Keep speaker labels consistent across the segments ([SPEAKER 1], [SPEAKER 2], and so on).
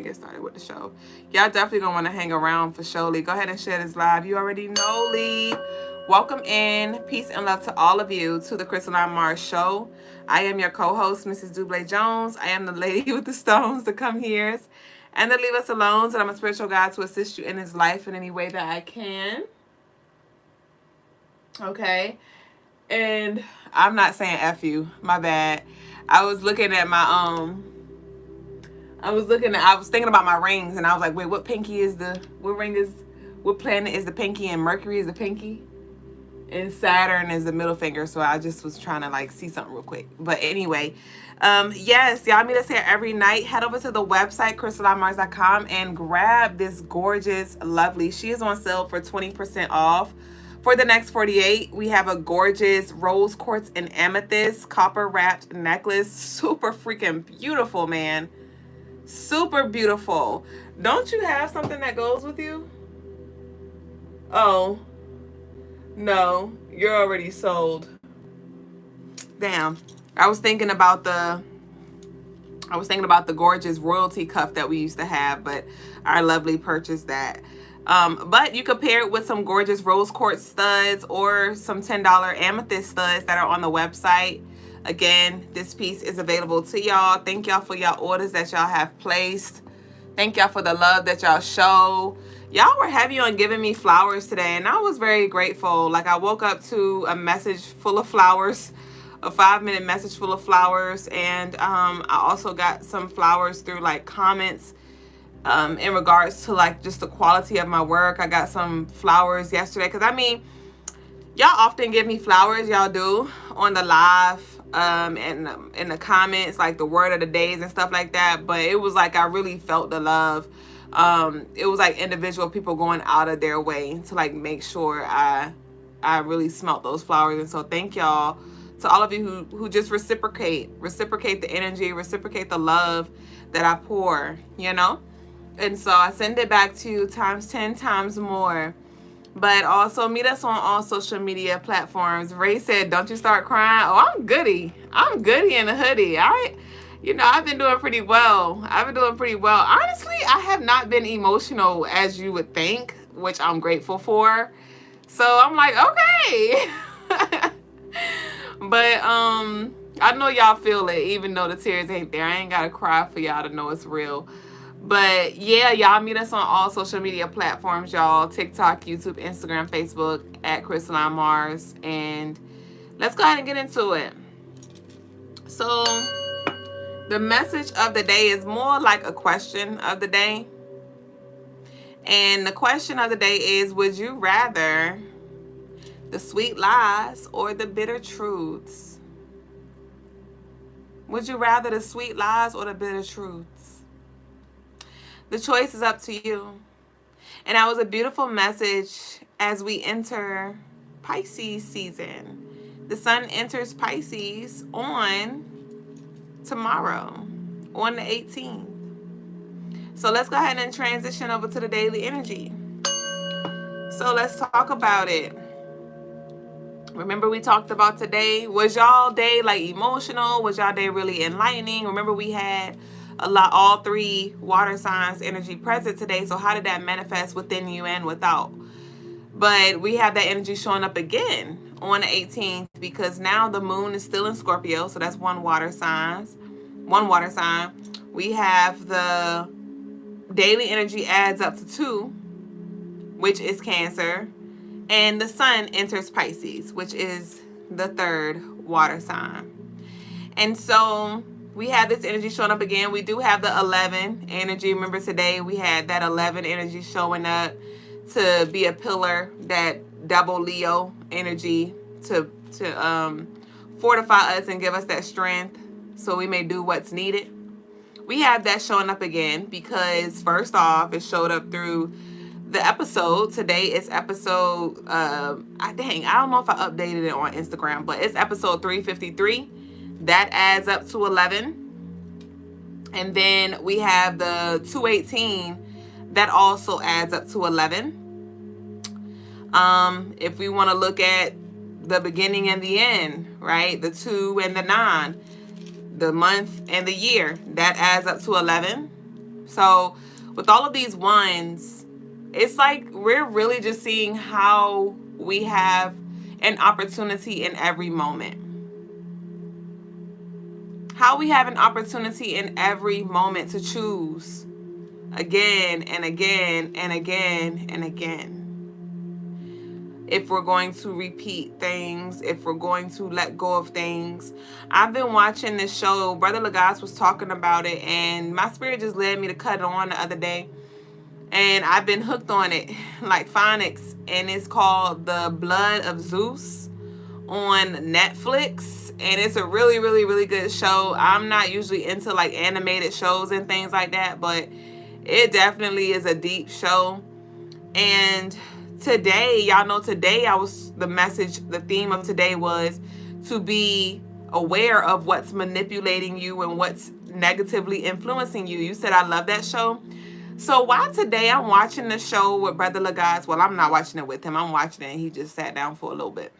[SPEAKER 1] get started with the show. Y'all definitely gonna want to hang around for surely. Go ahead and share this live. You already know, Lee. Welcome in. Peace and love to all of you to the Crystaline Mars show. I am your co-host, Mrs. Duuble Jones. I am the lady with the stones that come here and to leave us alone. And I'm a spiritual guide to assist you in his life in any way that I can. Okay. And I'm not saying F you. My bad. I was looking at my I was thinking about my rings, and I was like, wait, what planet is the pinky, and Mercury is the pinky, and Saturn is the middle finger. So I just was trying to like see something real quick. But anyway, yes, y'all meet us here every night. Head over to the website, crystalinemars.com, and grab this gorgeous, lovely. She is on sale for 20% off. For the next 48, we have a gorgeous rose quartz and amethyst copper wrapped necklace. Super freaking beautiful, man. Super beautiful. Don't you have something that goes with you? Oh, no, you're already sold. Damn. I was thinking about the gorgeous royalty cuff that we used to have, but our lovely purchased that. But you could pair it with some gorgeous rose quartz studs or some $10 amethyst studs that are on the website. Again, this piece is available to y'all. Thank y'all for y'all orders that y'all have placed. Thank y'all for the love that y'all show. Y'all were heavy on giving me flowers today, and I was very grateful. Like, I woke up to a message full of flowers, a 5-minute message full of flowers, and I also got some flowers through like comments in regards to like just the quality of my work. I got some flowers yesterday because I mean, y'all often give me flowers, y'all do, on the live and in the comments, like the word of the days and stuff like that. But it was like I really felt the love. It was like individual people going out of their way to like make sure I really smelt those flowers. And so thank y'all to all of you who just reciprocate the energy, reciprocate the love that I pour, you know. And so I send it back to you times 10 times more. But also meet us on all social media platforms. Ray said, don't you start crying. Oh, I'm goody in a hoodie. I've been doing pretty well. Honestly, I have not been emotional as you would think, which I'm grateful for. So I'm like, okay. But I know y'all feel it, even though the tears ain't there. I ain't got to cry for y'all to know it's real. But yeah, y'all meet us on all social media platforms, y'all. TikTok, YouTube, Instagram, Facebook, at Crystaline Mars. And let's go ahead and get into it. So the message of the day is more like a question of the day. And the question of the day is, would you rather the sweet lies or the bitter truths? Would you rather the sweet lies or the bitter truths? The choice is up to you. And that was a beautiful message as we enter Pisces season. The sun enters Pisces on tomorrow, on the 18th. So let's go ahead and transition over to the daily energy. So let's talk about it. Remember we talked about today, was y'all day like emotional? Was y'all day really enlightening? Remember we had all 3 water signs energy present today. So how did that manifest within you and without? But we have that energy showing up again on the 18th because now the moon is still in Scorpio. So that's one water sign. We have the daily energy adds up to 2, which is Cancer. And the sun enters Pisces, which is the 3rd water sign. And so we have this energy showing up again. We do have the 11 energy. Remember today we had that 11 energy showing up to be a pillar, that double Leo energy to fortify us and give us that strength so we may do what's needed. We have that showing up again because first off, it showed up through the episode. Today is episode, I don't know if I updated it on Instagram, but it's episode 353. That adds up to 11. And then we have the 218 that also adds up to 11. If we want to look at the beginning and the end, right? The 2 and the 9, the month and the year, that adds up to 11. So with all of these ones, it's like we're really just seeing how we have an opportunity in every moment. How we have an opportunity in every moment to choose again and again and again and again. If we're going to repeat things, if we're going to let go of things. I've been watching this show. Brother Logas was talking about it, and my spirit just led me to cut it on the other day. And I've been hooked on it like phonics. And it's called The Blood of Zeus on Netflix. And it's a really, really, really good show. I'm not usually into like animated shows and things like that, but it definitely is a deep show. And today, y'all know today the theme of today was to be aware of what's manipulating you and what's negatively influencing you. You said I love that show. So why today I'm watching the show with Brother Logas? Well, I'm not watching it with him. I'm watching it and he just sat down for a little bit.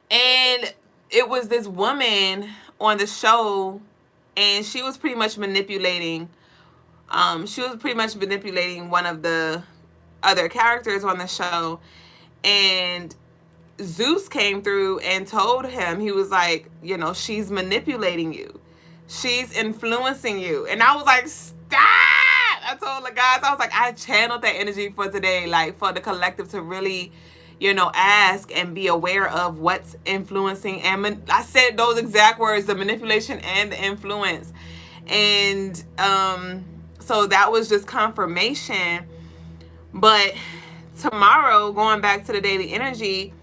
[SPEAKER 1] And it was this woman on the show, and she was pretty much manipulating one of the other characters on the show. And Zeus came through and told him, he was like, you know, she's manipulating you. She's influencing you. And I was like, stop! I told the guys, I was like, I channeled that energy for today, like for the collective to really, you know, ask and be aware of what's influencing. And I said those exact words, the manipulation and the influence. And so that was just confirmation. But tomorrow, going back to the daily energy,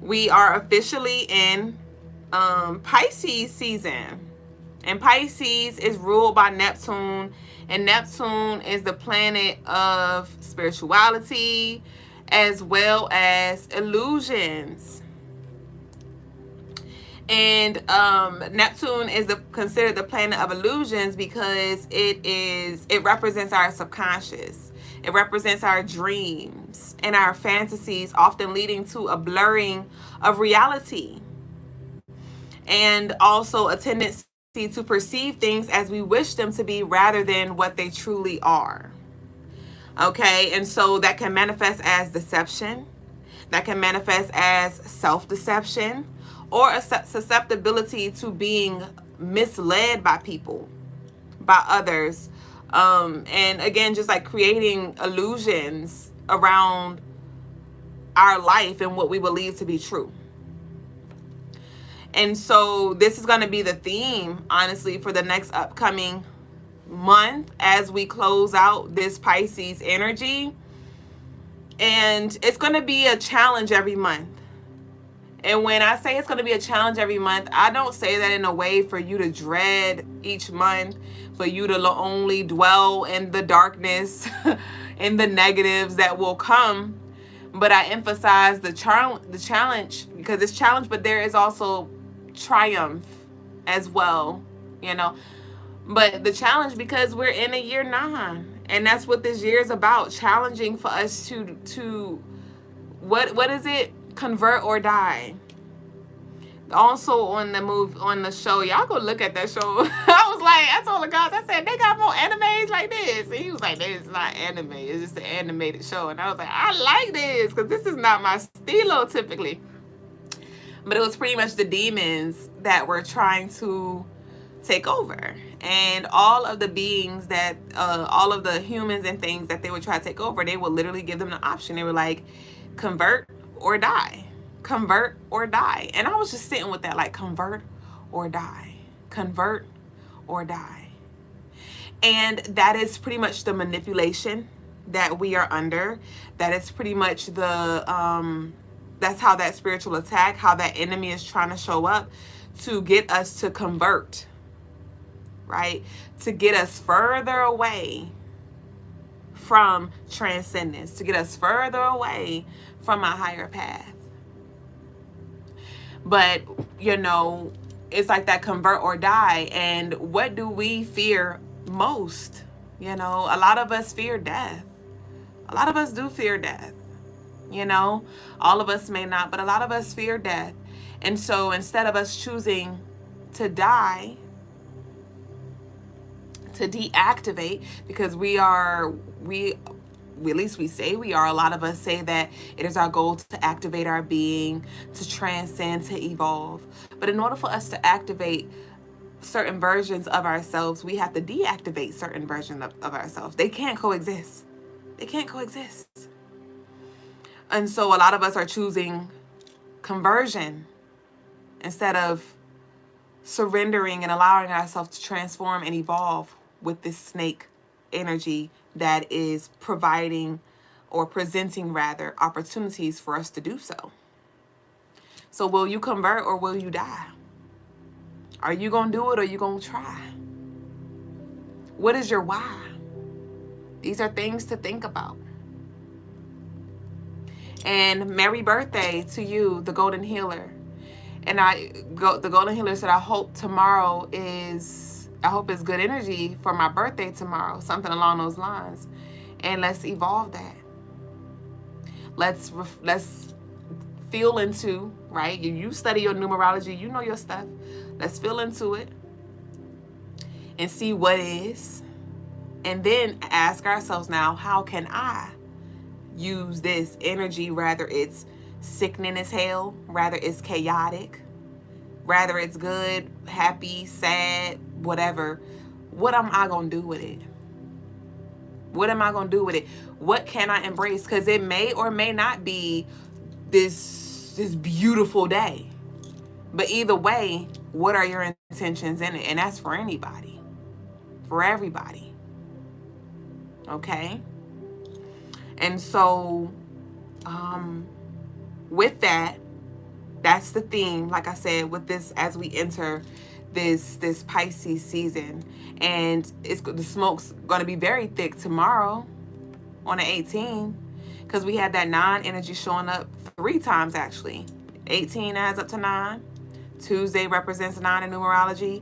[SPEAKER 1] we are officially in Pisces season. And Pisces is ruled by Neptune. And Neptune is the planet of spirituality as well as illusions. And Neptune is considered the planet of illusions because it represents our subconscious. It represents our dreams and our fantasies, often leading to a blurring of reality. And also a tendency to perceive things as we wish them to be rather than what they truly are. Okay, and so that can manifest as deception. That can manifest as self-deception or a susceptibility to being misled by people, by others. And again, just like creating illusions around our life and what we believe to be true. And so this is going to be the theme, honestly, for the next upcoming month as we close out this Pisces energy. And it's going to be a challenge every month. And when I say it's going to be a challenge every month, I don't say that in a way for you to dread each month, for you to only dwell in the darkness, in the negatives that will come. But I emphasize the challenge because it's challenge, but there is also triumph as well, you know. But the challenge because we're in a year 9, and that's what this year is about, challenging for us to what is it? Convert or die. Also on the show, y'all go look at that show. I told the guys, I said, they got more animes like this. And he was like, this is not anime, it's just an animated show. And I was like, I like this because this is not my stilo typically. But it was pretty much the demons that were trying to take over. And all of the beings that, all of the humans and things that they would try to take over, they would literally give them the option. They were like, convert or die. Convert or die. And I was just sitting with that, like, convert or die. Convert or die. And that is pretty much the manipulation that we are under. That is pretty much the, that's how that spiritual attack, how that enemy is trying to show up to get us to convert, right? To get us further away from transcendence, to get us further away from a higher path. But, you know, it's like that convert or die. And what do we fear most? You know, a lot of us fear death. A lot of us do fear death. You know, all of us may not, but a lot of us fear death. And so instead of us choosing to die to deactivate, because at least we say we are. A lot of us say that it is our goal to activate our being, to transcend, to evolve. But in order for us to activate certain versions of ourselves, we have to deactivate certain versions of ourselves. They can't coexist. They can't coexist. And so a lot of us are choosing conversion instead of surrendering and allowing ourselves to transform and evolve with this snake energy that is providing, or presenting rather, opportunities for us to do so. So will you convert or will you die? Are you going to do it or are you going to try? What is your why? These are things to think about. And merry birthday to you, the Golden Healer. And the Golden Healer said, I hope it's good energy for my birthday tomorrow. Something along those lines. And let's evolve that. Let's feel into, right? You study your numerology, you know your stuff. Let's feel into it and see what is. And then ask ourselves now, how can I use this energy? Rather it's sickening as hell, rather it's chaotic, rather it's good, happy, sad, whatever. What am I going to do with it? What am I going to do with it? What can I embrace? Because it may or may not be this beautiful day. But either way, what are your intentions in it? And that's for anybody. For everybody. Okay? And so, with that, that's the theme, like I said, with this, as we enter this Pisces season. And the smoke's going to be very thick tomorrow on the 18th, because we had that 9 energy showing up 3 times actually. 18 adds up to 9. Tuesday represents 9 in numerology,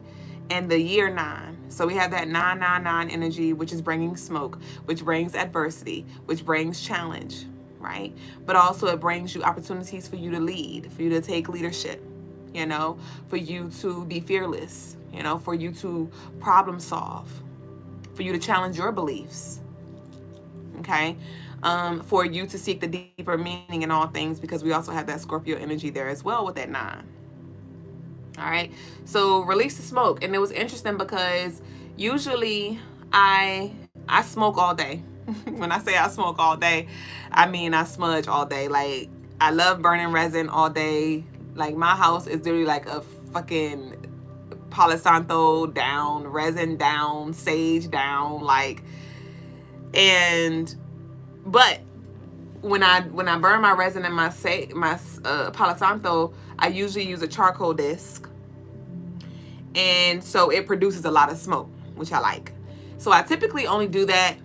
[SPEAKER 1] and the year 9. So we have that 999 energy, which is bringing smoke, which brings adversity, which brings challenge, right? But also it brings you opportunities for you to lead, for you to take leadership, for you to be fearless, for you to problem solve, for you to challenge your beliefs, okay? For you to seek the deeper meaning in all things, because we also have that Scorpio energy there as well with that 9. All right, so release the smoke. And it was interesting because usually I smoke all day. When I say I smoke all day, I mean I smudge all day. Like, I love burning resin all day. Like, my house is literally like a fucking Palo Santo down, resin down, sage down, like. But when I burn my resin and my Palo Santo, I usually use a charcoal disc. And so it produces a lot of smoke, which I like. So I typically only do that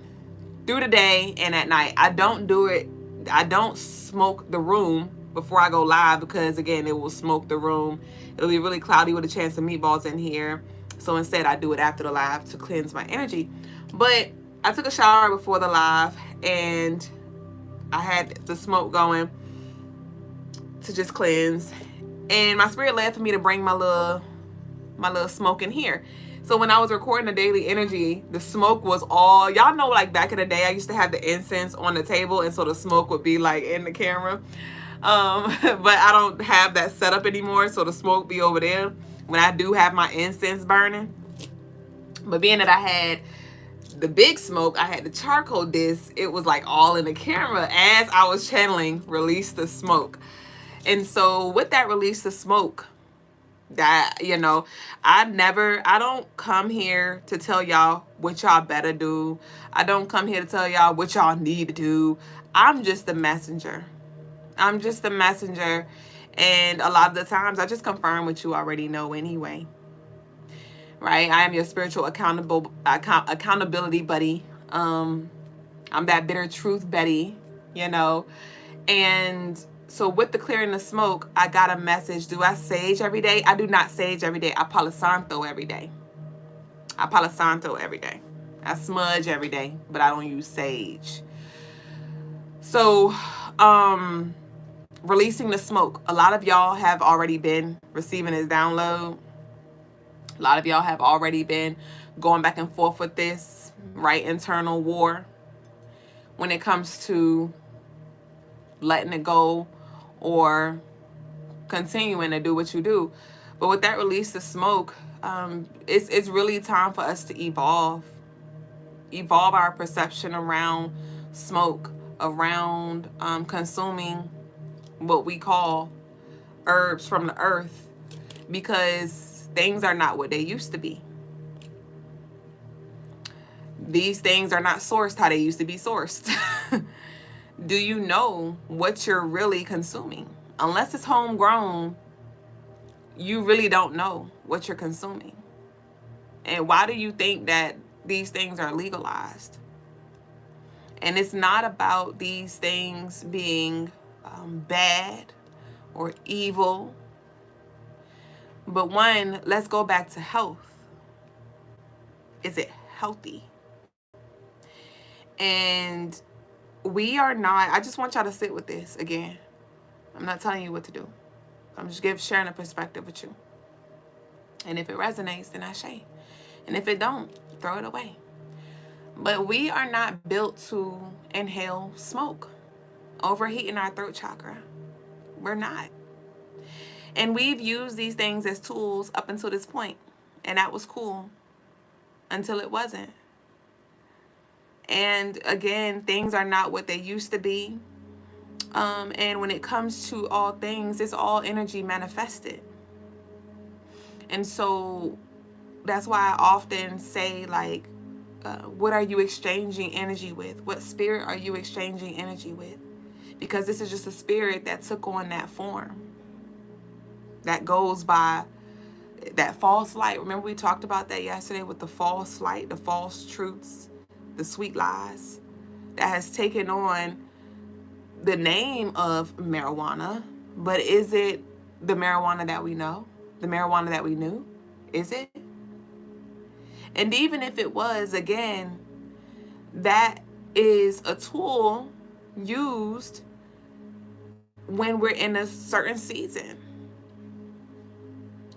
[SPEAKER 1] through the day and at night. I don't smoke the room before I go live, because again, it will smoke the room. It'll be really cloudy with a chance of meatballs in here. So instead I do it after the live to cleanse my energy. But I took a shower before the live and I had the smoke going to just cleanse. And my spirit led for me to bring my little smoke in here. So when I was recording the daily energy, the smoke was all, y'all know, like back in the day, I used to have the incense on the table, and so the smoke would be like in the camera. But I don't have that set up anymore, so the smoke be over there when I do have my incense burning. But being that I had the big smoke, I had the charcoal disc, it was like all in the camera as I was channeling release the smoke. And so with that release the smoke, that, I don't come here to tell y'all what y'all better do. I don't come here to tell y'all what y'all need to do. I'm just the messenger. And a lot of the times I just confirm what you already know anyway. Right? I am your spiritual accountability buddy. I'm that bitter truth Betty, and so with the clearing the smoke, I got a message. Do I sage every day? I do not sage every day. I Palo Santo every day. I smudge every day, but I don't use sage. So, releasing the smoke. A lot of y'all have already been receiving this download. A lot of y'all have already been going back and forth with this, right? Internal war when it comes to letting it go or continuing to do what you do. But with that release of smoke, it's really time for us to evolve our perception around smoke, around consuming what we call herbs from the earth, because things are not what they used to be. These things are not sourced how they used to be sourced. Do you know what you're really consuming? Unless it's homegrown, you really don't know what you're consuming. And why do you think that these things are legalized? And it's not about these things being bad or evil. But one, let's go back to health. Is it healthy? And we are not, I just want y'all to sit with this again. I'm not telling you what to do. I'm just sharing a perspective with you. And if it resonates, then I say. And if it don't, throw it away. But we are not built to inhale smoke, overheating our throat chakra. We're not. And we've used these things as tools up until this point. And that was cool until it wasn't. And again, things are not what they used to be. And when it comes to all things, it's all energy manifested. And so that's why I often say, like, what are you exchanging energy with? What spirit are you exchanging energy with? Because this is just a spirit that took on that form, that goes by that false light. Remember we talked about that yesterday with the false light, the false truths, the sweet lies, that has taken on the name of marijuana. But is it the marijuana that we know? The marijuana that we knew? Is it? And even if it was, again, that is a tool used when we're in a certain season.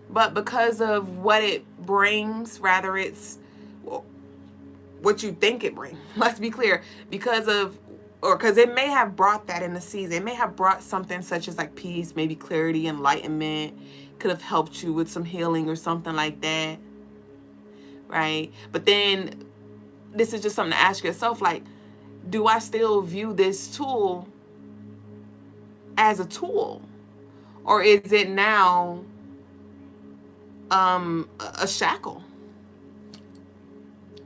[SPEAKER 1] But because of what it brings, rather it's what you think it brings. Let's be clear. Because it may have brought that in the season. It may have brought something such as like peace, maybe clarity, enlightenment. Could have helped you with some healing or something like that. Right? But then this is just something to ask yourself, like, do I still view this tool as a tool? Or is it now a shackle?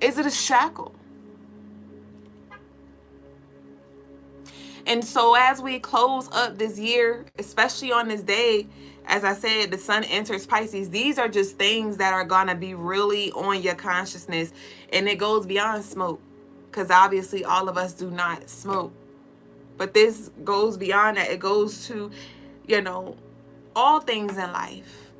[SPEAKER 1] Is it a shackle? And so as we close up this year, especially on this day, as I said, the sun enters Pisces. These are just things that are going to be really on your consciousness. And it goes beyond smoke, because obviously all of us do not smoke. But this goes beyond that. It goes to, all things in life.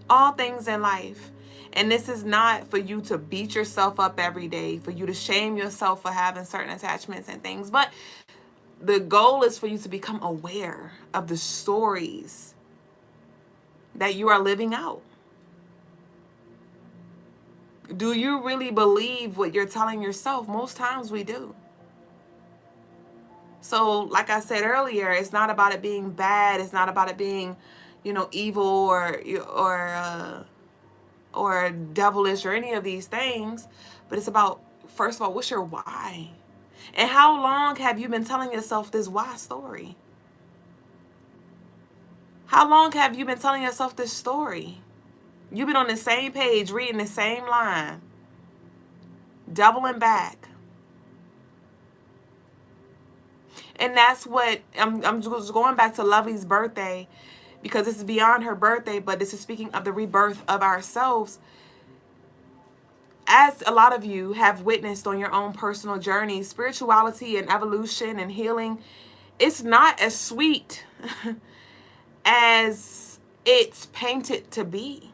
[SPEAKER 1] All things in life. And this is not for you to beat yourself up every day, for you to shame yourself for having certain attachments and things. But the goal is for you to become aware of the stories that you are living out. Do you really believe what you're telling yourself? Most times we do. So, like I said earlier, it's not about it being bad. It's not about it being, evil or devilish or any of these things. But it's about, first of all, what's your why? And how long have you been telling yourself this why story? How long have you been telling yourself this story? You've been on the same page, reading the same line, doubling back. And that's what, I'm just going back to Lovely's birthday, because this is beyond her birthday, but this is speaking of the rebirth of ourselves. As a lot of you have witnessed on your own personal journey, spirituality and evolution and healing, it's not as sweet as it's painted to be.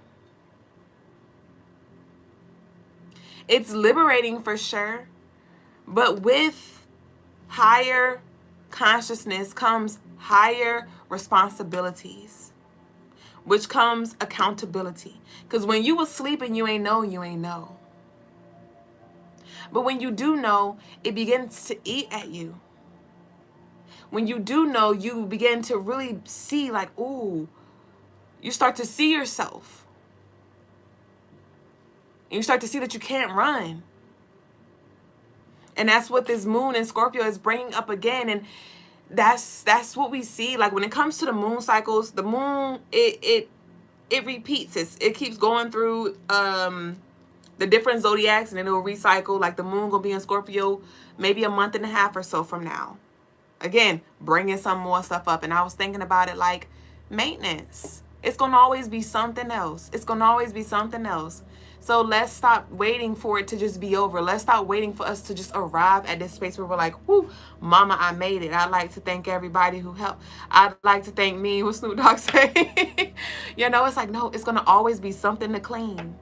[SPEAKER 1] It's liberating for sure, but with higher consciousness comes higher responsibilities. which comes accountability. Because when you was sleeping, you ain't know, you ain't know. But when you do know, it begins to eat at you. When you do know, you begin to really see like, ooh, you start to see yourself. And you start to see that you can't run. And that's what this moon in Scorpio is bringing up again. And that's what we see. Like when it comes to the moon cycles, the moon, it repeats. It keeps going through the different zodiacs, and it'll recycle. Like the moon gonna be in Scorpio maybe a month and a half or so from now. Again, bringing some more stuff up. And I was thinking about it like maintenance. It's gonna always be something else. It's gonna always be something else. So let's stop waiting for it to just be over. Let's stop waiting for us to just arrive at this space where we're like, whoo, mama, I made it. I'd like to thank everybody who helped. I'd like to thank me, what Snoop Dogg say. You know, it's like, no, it's going to always be something to clean.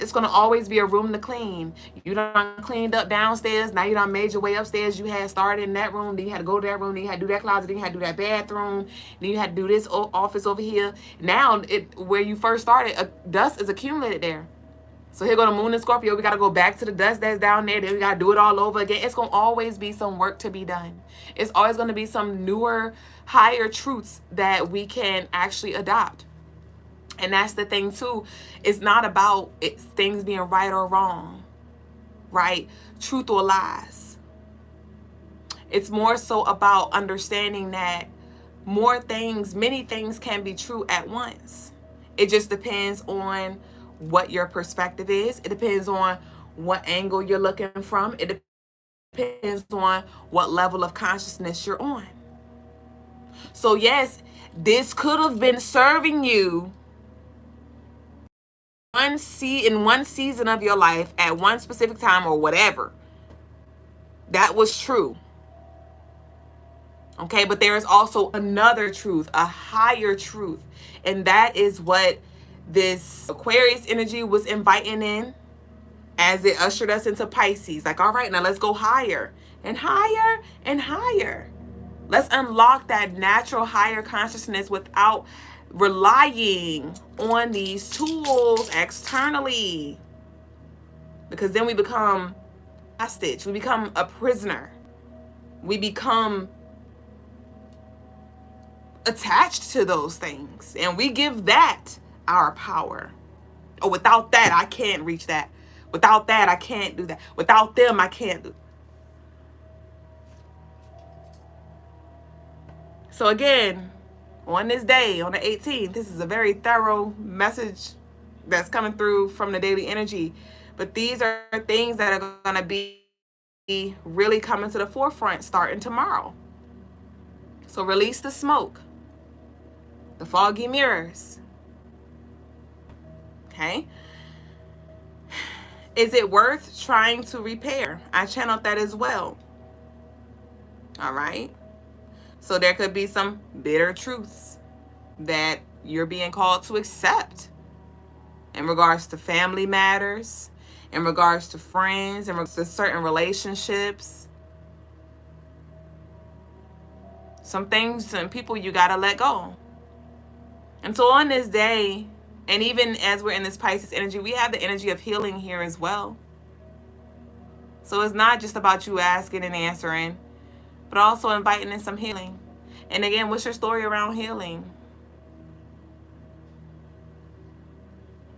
[SPEAKER 1] It's going to always be a room to clean. You done cleaned up downstairs. Now you done made your way upstairs. You had started in that room. Then you had to go to that room. Then you had to do that closet. Then you had to do that bathroom. Then you had to do this office over here. Now, where you first started, dust is accumulated there. So here go the moon in Scorpio. We got to go back to the dust that's down there. Then we got to do it all over again. It's going to always be some work to be done. It's always going to be some newer, higher truths that we can actually adopt. And that's the thing too. It's not about things being right or wrong, right? Truth or lies. It's more so about understanding that many things can be true at once. It just depends on what your perspective is. It depends on what angle you're looking from. It depends on what level of consciousness you're on. So yes, this could have been serving you in one season of your life at one specific time or whatever. That was true. Okay, but there is also another truth, a higher truth. And that is what this Aquarius energy was inviting in as it ushered us into Pisces. Like, all right, now let's go higher and higher and higher. Let's unlock that natural higher consciousness without relying on these tools externally, because then we become hostage, we become a prisoner, we become attached to those things, and we give that our power. Oh, without that I can't reach that, without that I can't do that, without them I can't do. So again, on this day, on the 18th, this is a very thorough message that's coming through from the daily energy. But these are things that are going to be really coming to the forefront starting tomorrow. So release the smoke, the foggy mirrors. Okay? Is it worth trying to repair? I channeled that as well. All right? So there could be some bitter truths that you're being called to accept in regards to family matters, in regards to friends, in regards to certain relationships. Some things and people you got to let go. And so on this day, and even as we're in this Pisces energy, we have the energy of healing here as well. So it's not just about you asking and answering, but also inviting in some healing. And again, what's your story around healing?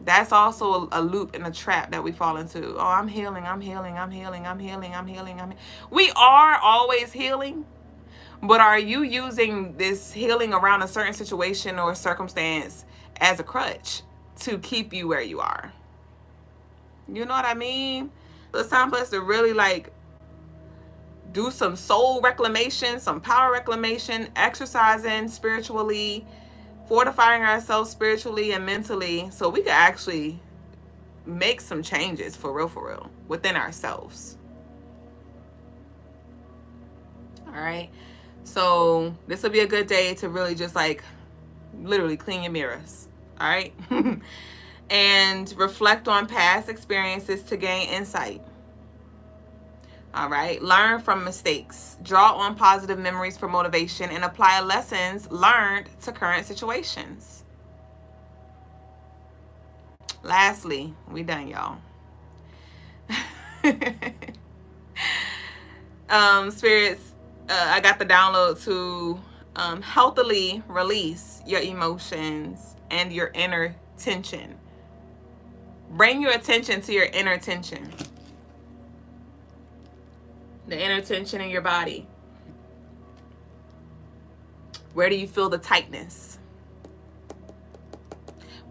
[SPEAKER 1] That's also a loop and a trap that we fall into. Oh, I'm healing, I'm healing, I'm healing, I'm healing, I'm healing, I'm healing. We are always healing, but are you using this healing around a certain situation or circumstance as a crutch to keep you where you are? You know what I mean? It's time for us to really do some soul reclamation, some power reclamation, exercising spiritually, fortifying ourselves spiritually and mentally, so we can actually make some changes for real, within ourselves. All right. So this will be a good day to really just literally clean your mirrors. All right. And reflect on past experiences to gain insight. All right. Learn from mistakes. Draw on positive memories for motivation and apply lessons learned to current situations. Lastly, we done, y'all. Spirits, I got the download to healthily release your emotions and your inner tension. Bring your attention to your inner tension. The inner tension in your body. Where do you feel the tightness?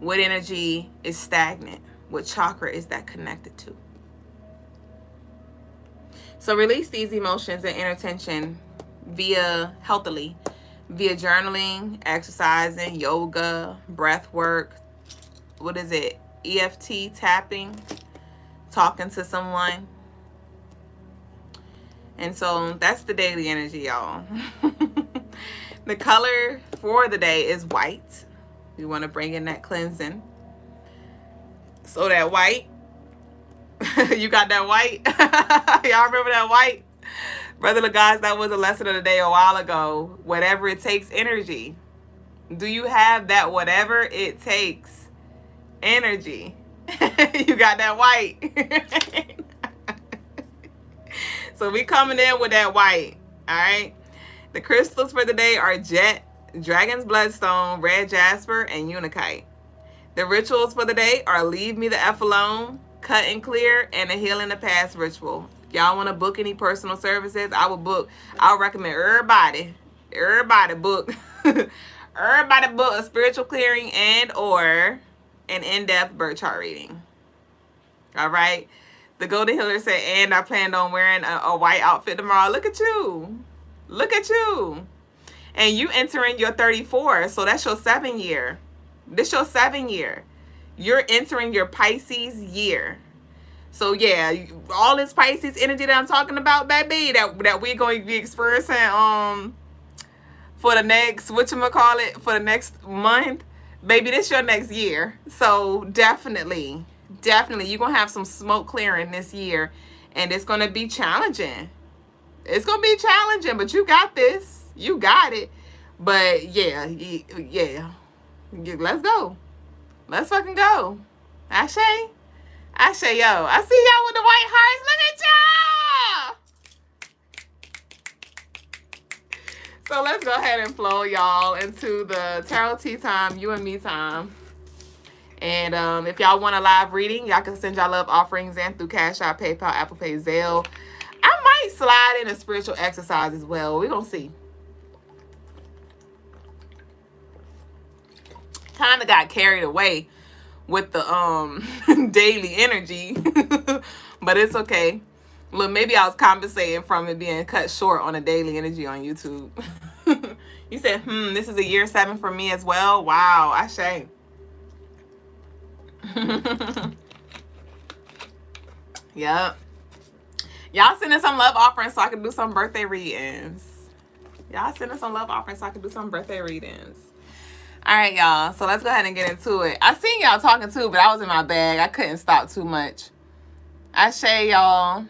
[SPEAKER 1] What energy is stagnant? What chakra is that connected to? So release these emotions and inner tension healthily, via journaling, exercising, yoga, breath work. What is it? EFT tapping, talking to someone. And so that's the daily energy, y'all. The color for the day is white. We want to bring in that cleansing. So that white, you got that white? Y'all remember that white? Brother Logas, that was a lesson of the day a while ago. Whatever it takes energy. Do you have that whatever it takes energy? You got that white. So we coming in with that white. All right. The crystals for the day are jet, dragon's bloodstone, red jasper, and unakite. The rituals for the day are leave me the F alone, cut and clear, and a healing the past ritual. Y'all want to book any personal services? I would recommend everybody book. Everybody book a spiritual clearing and or an in-depth birth chart reading. All right. The Golden Healer said, and I planned on wearing a white outfit tomorrow. Look at you. Look at you. And you entering your 34. So that's your 7 year. This your 7 year. You're entering your Pisces year. So yeah, all this Pisces energy that I'm talking about, baby, that we're going to be experiencing for the next, for the next month, baby, this your next year. So definitely you're going to have some smoke clearing this year, and it's going to be challenging. It's going to be challenging, but you got this. You got it. But yeah. Let's go. Let's fucking go. Ashe, yo. I see y'all with the white hearts. Look at y'all. So let's go ahead and flow, y'all, into the tarot tea time, you and me time. And if y'all want a live reading, y'all can send y'all love offerings in through Cash App, PayPal, Apple Pay, Zelle. I might slide in a spiritual exercise as well. We're going to see. Kind of got carried away with the daily energy. But it's okay. Look, maybe I was compensating from it being cut short on a daily energy on YouTube. You said, this is a year 7 for me as well. Wow, Ashe. Yep. Y'all send us some love offerings so I can do some birthday readings. All right, y'all. So let's go ahead and get into it. I seen y'all talking too, but I was in my bag. I couldn't stop too much. Ashe, y'all.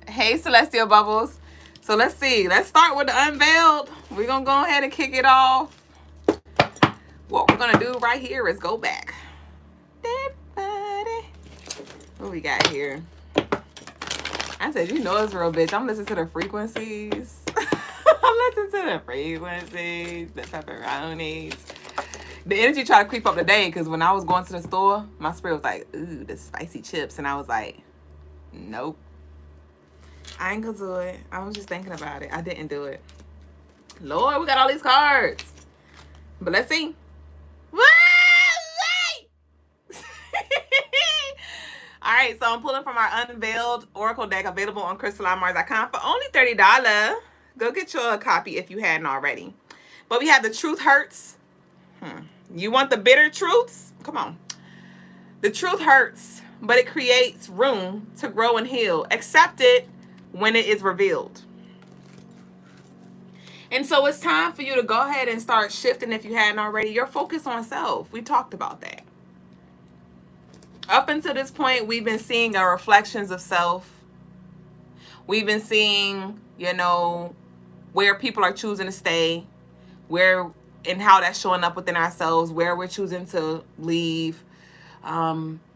[SPEAKER 1] Hey, Celestial Bubbles. So let's see. Let's start with the unveiled. We're going to go ahead and kick it off. What we're going to do right here is go back. What we got here? I said, you know it's real, bitch. I'm listening to the frequencies. I'm listening to the frequencies, the pepperonis. The energy tried to creep up today because when I was going to the store, my spirit was like, ooh, the spicy chips. And I was like, nope. I ain't gonna do it. I was just thinking about it. I didn't do it. Lord, we got all these cards. But let's see. All right, so I'm pulling from our Unveiled Oracle deck available on CrystalineMars.com for only $30. Go get your a copy if you hadn't already. But we have the Truth Hurts. You want the bitter truths? Come on. The truth hurts, but it creates room to grow and heal. Accept it when it is revealed. And so it's time for you to go ahead and start shifting, if you hadn't already, your focus on self. We talked about that. Up until this point, we've been seeing our reflections of self. We've been seeing, where people are choosing to stay, where and how that's showing up within ourselves, where we're choosing to leave,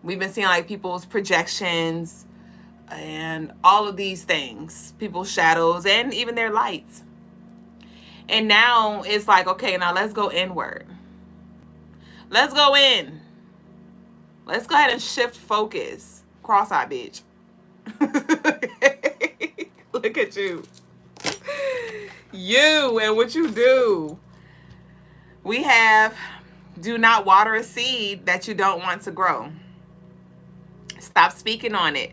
[SPEAKER 1] We've been seeing like people's projections and all of these things, people's shadows and even their lights. And now it's like, okay, now let's go inward. Let's go in. Let's go ahead and shift focus. Cross-eyed bitch. Look at you. You and what you do. We have, do not water a seed that you don't want to grow. Stop speaking on it.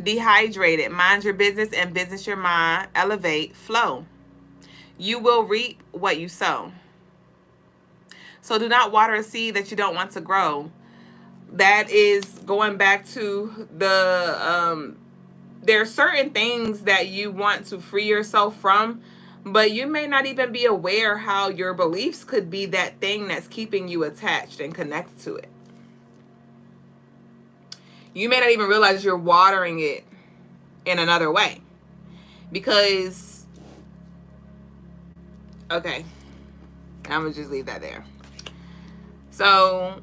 [SPEAKER 1] Dehydrated. Mind your business and business your mind. Elevate. Flow. You will reap what you sow. So do not water a seed that you don't want to grow. That is going back to the, there are certain things that you want to free yourself from, but you may not even be aware how your beliefs could be that thing that's keeping you attached and connected to it. You may not even realize you're watering it in another way. Because, okay, I'm going to just leave that there. So,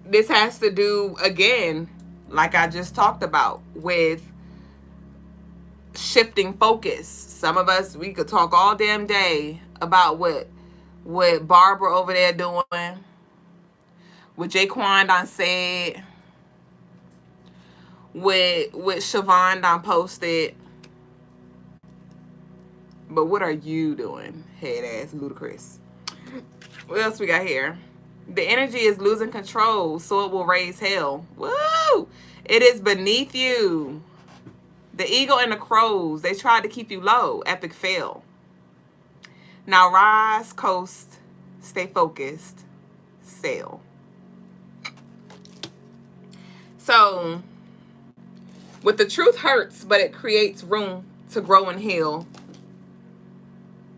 [SPEAKER 1] this has to do, again, like I just talked about, with shifting focus. Some of us, we could talk all damn day about what Barbara over there doing, what Jaquan done said, what Siobhan done posted. But what are you doing, head ass ludicrous? What else we got here? The energy is losing control, so it will raise hell. Woo! It is beneath you. The eagle and the crows, they tried to keep you low. Epic fail. Now rise, coast, stay focused, sail. So, with the truth hurts, but it creates room to grow and heal.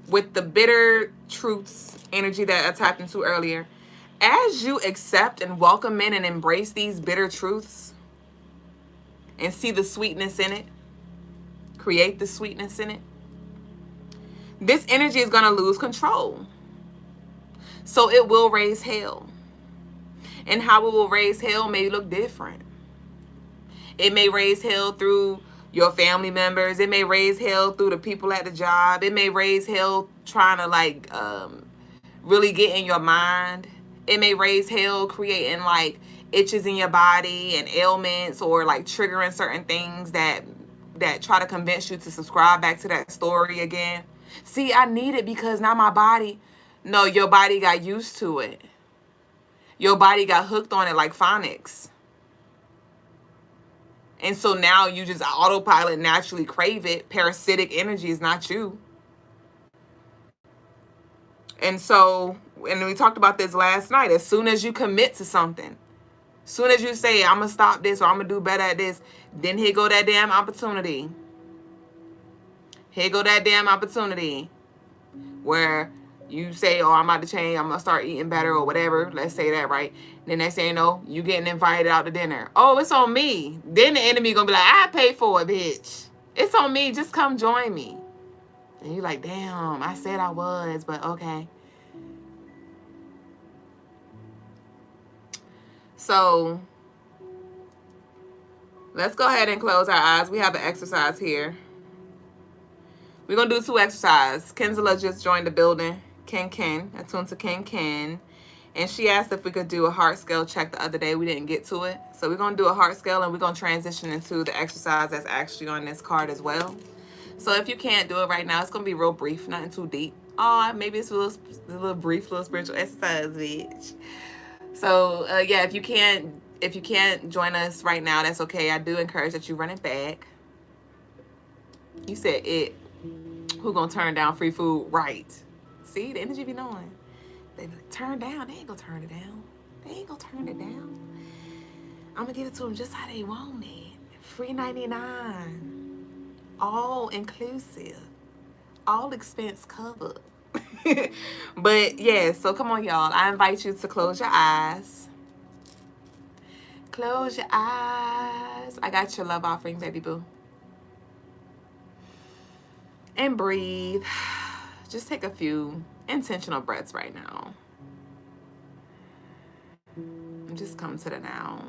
[SPEAKER 1] With the bitter truths energy that I tapped into earlier, as you accept and welcome in and embrace these bitter truths and see the sweetness in it, create the sweetness in it, this energy is going to lose control. So it will raise hell. And how it will raise hell may look different. It may raise hell through your family members. It may raise hell through the people at the job. It may raise hell trying to like really get in your mind. It may raise hell creating like itches in your body and ailments, or like triggering certain things that try to convince you to subscribe back to that story again. See, I need it because now my body. No, your body got used to it. Your body got hooked on it like phonics. And so now you just autopilot naturally crave it. Parasitic energy is not you. And so, and we talked about this last night. As soon as you commit to something, as soon as you say, I'm going to stop this or I'm going to do better at this, then here go that damn opportunity. Here go that damn opportunity where you say, oh, I'm about to change. I'm going to start eating better or whatever. Let's say that, right? Then they say, no, you getting invited out to dinner. Oh, it's on me. Then the enemy going to be like, I paid for it, bitch. It's on me. Just come join me. And you're like, damn, I said I was, but okay. So let's go ahead and close our eyes. We have an exercise here. We're going to do 2 exercises. Kenzela just joined the building. Ken, attuned to Ken. And she asked if we could do a heart scale check the other day. We didn't get to it. So we're going to do a heart scale and we're going to transition into the exercise that's actually on this card as well. So if you can't do it right now, it's going to be real brief, nothing too deep. Oh, maybe it's a little brief, little spiritual exercise, bitch. So yeah, if you can't join us right now, that's okay. I do encourage that you run it back. You said it. Who gonna turn down free food? Right. See, the energy be knowing. They be like, turn down. They ain't gonna turn it down. They ain't gonna turn it down. I'm gonna give it to them just how they want it. Free 99. All inclusive. All expense covered. But yeah, so come on, y'all. I invite you to close your eyes. Close your eyes. I got your love offering, baby boo. And breathe. Just take a few intentional breaths right now. And just come to the now.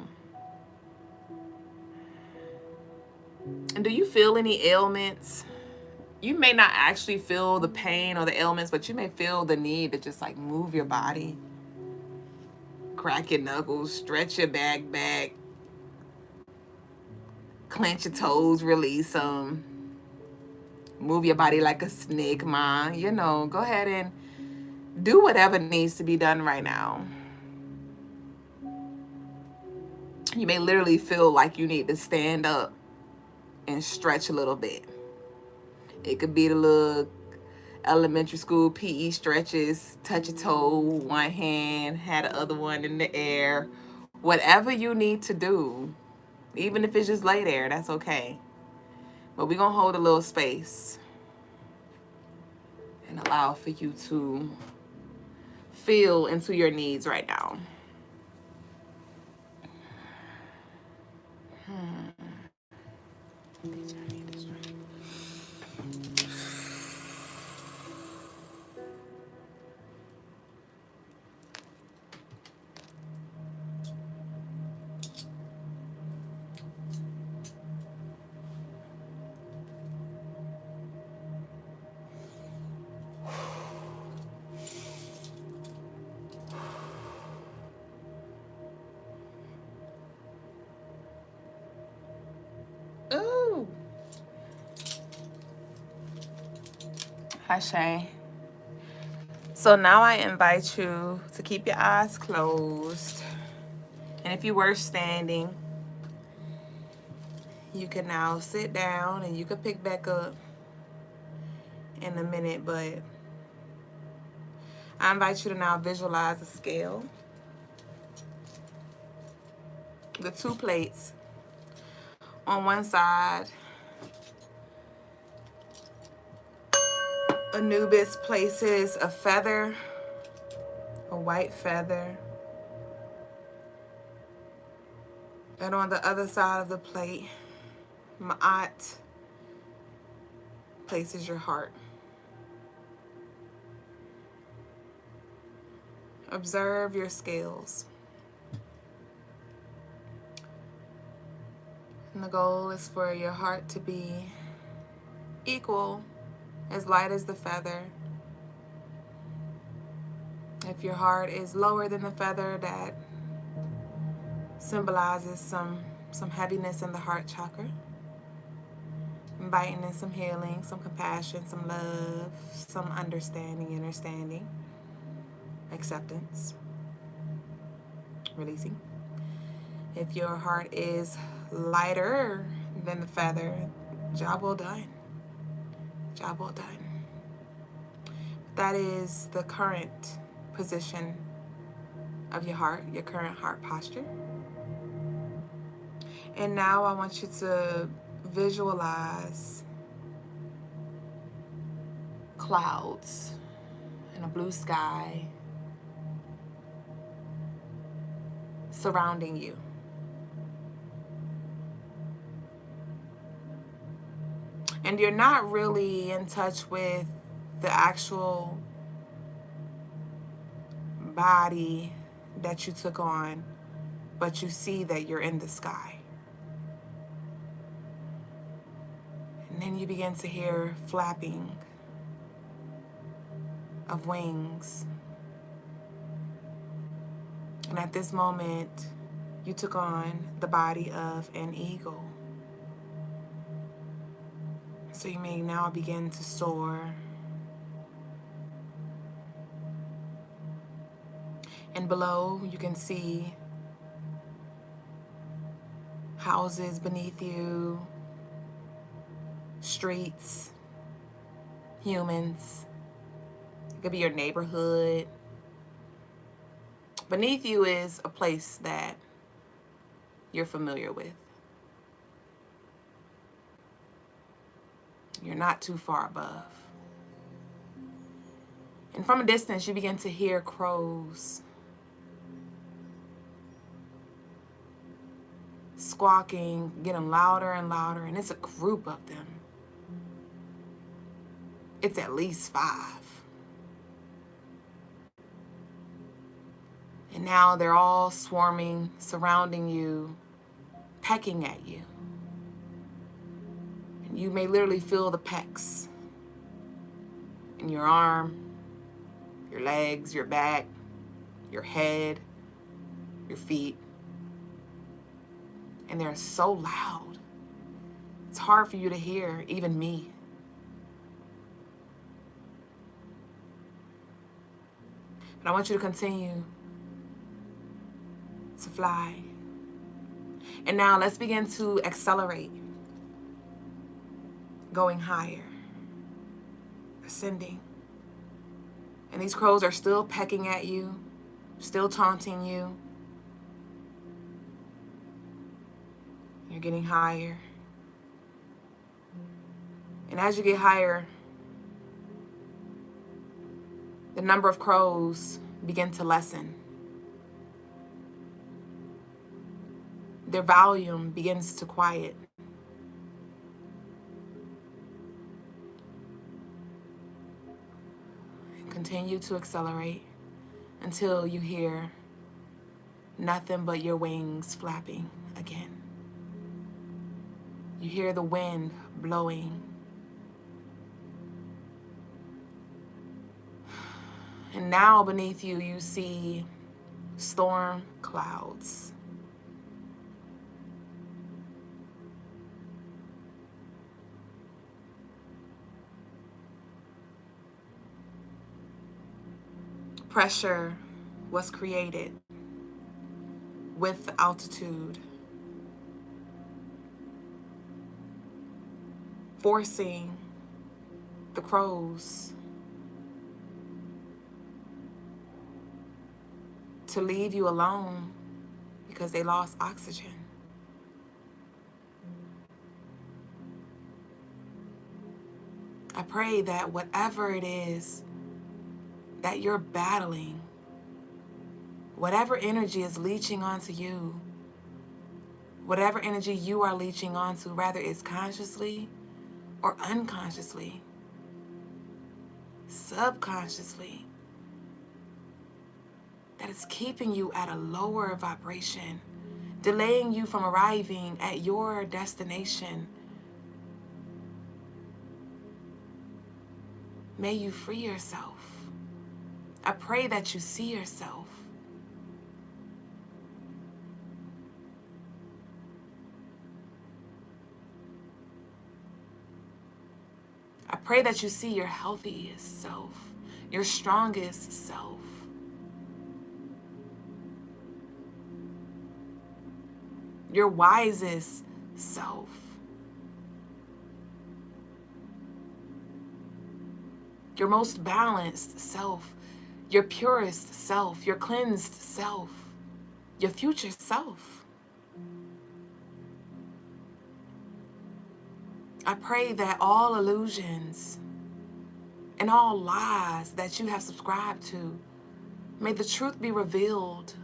[SPEAKER 1] And do you feel any ailments? You may not actually feel the pain or the ailments, but you may feel the need to just like move your body. Crack your knuckles, stretch your back, clench your toes, release them. Move your body like a snake, ma. You know, go ahead and do whatever needs to be done right now. You may literally feel like you need to stand up and stretch a little bit. It could be the little elementary school PE stretches, touch a toe, one hand, had the other one in the air. Whatever you need to do, even if it's just lay there, that's okay. But we're going to hold a little space and allow for you to feel into your needs right now. Ooh. Hashay. So now I invite you to keep your eyes closed. And if you were standing, you can now sit down and you can pick back up in a minute. But I invite you to now visualize a scale. The two plates. On one side, Anubis places a feather, a white feather. And on the other side of the plate, Ma'at places your heart. Observe your scales. And the goal is for your heart to be equal, as light as the feather. If your heart is lower than the feather, that symbolizes some heaviness in the heart chakra. Inviting in some healing, some compassion, some love, some understanding, acceptance, releasing. If your heart is lighter than the feather, job well done. Job well done. That is the current position of your heart, your current heart posture. And now I want you to visualize clouds and a blue sky surrounding you. And you're not really in touch with the actual body that you took on, but you see that you're in the sky. And then you begin to hear flapping of wings. And at this moment, you took on the body of an eagle. So you may now begin to soar. And below, you can see houses beneath you, streets, humans. It could be your neighborhood. Beneath you is a place that you're familiar with. You're not too far above. And from a distance, you begin to hear crows squawking, getting louder and louder, and it's a group of them. It's at least 5. And now they're all swarming, surrounding you, pecking at you. And you may literally feel the pecks in your arm, your legs, your back, your head, your feet. And they're so loud. It's hard for you to hear, even me. But I want you to continue to fly. And now let's begin to accelerate, going higher, ascending. And these crows are still pecking at you, still taunting you. You're getting higher. And as you get higher, the number of crows begin to lessen. Their volume begins to quiet. And continue to accelerate until you hear nothing but your wings flapping again. You hear the wind blowing. And now beneath you, you see storm clouds. Pressure was created with altitude, forcing the crows to leave you alone because they lost oxygen. I pray that whatever it is that you're battling, whatever energy is leeching onto you, whatever energy you are leeching onto, whether it's consciously or unconsciously, subconsciously, that is keeping you at a lower vibration, delaying you from arriving at your destination. May you free yourself. I pray that you see yourself. I pray that you see your healthiest self, your strongest self. Your wisest self. Your most balanced self. Your purest self, your cleansed self, your future self. I pray that all illusions and all lies that you have subscribed to, may the truth be revealed.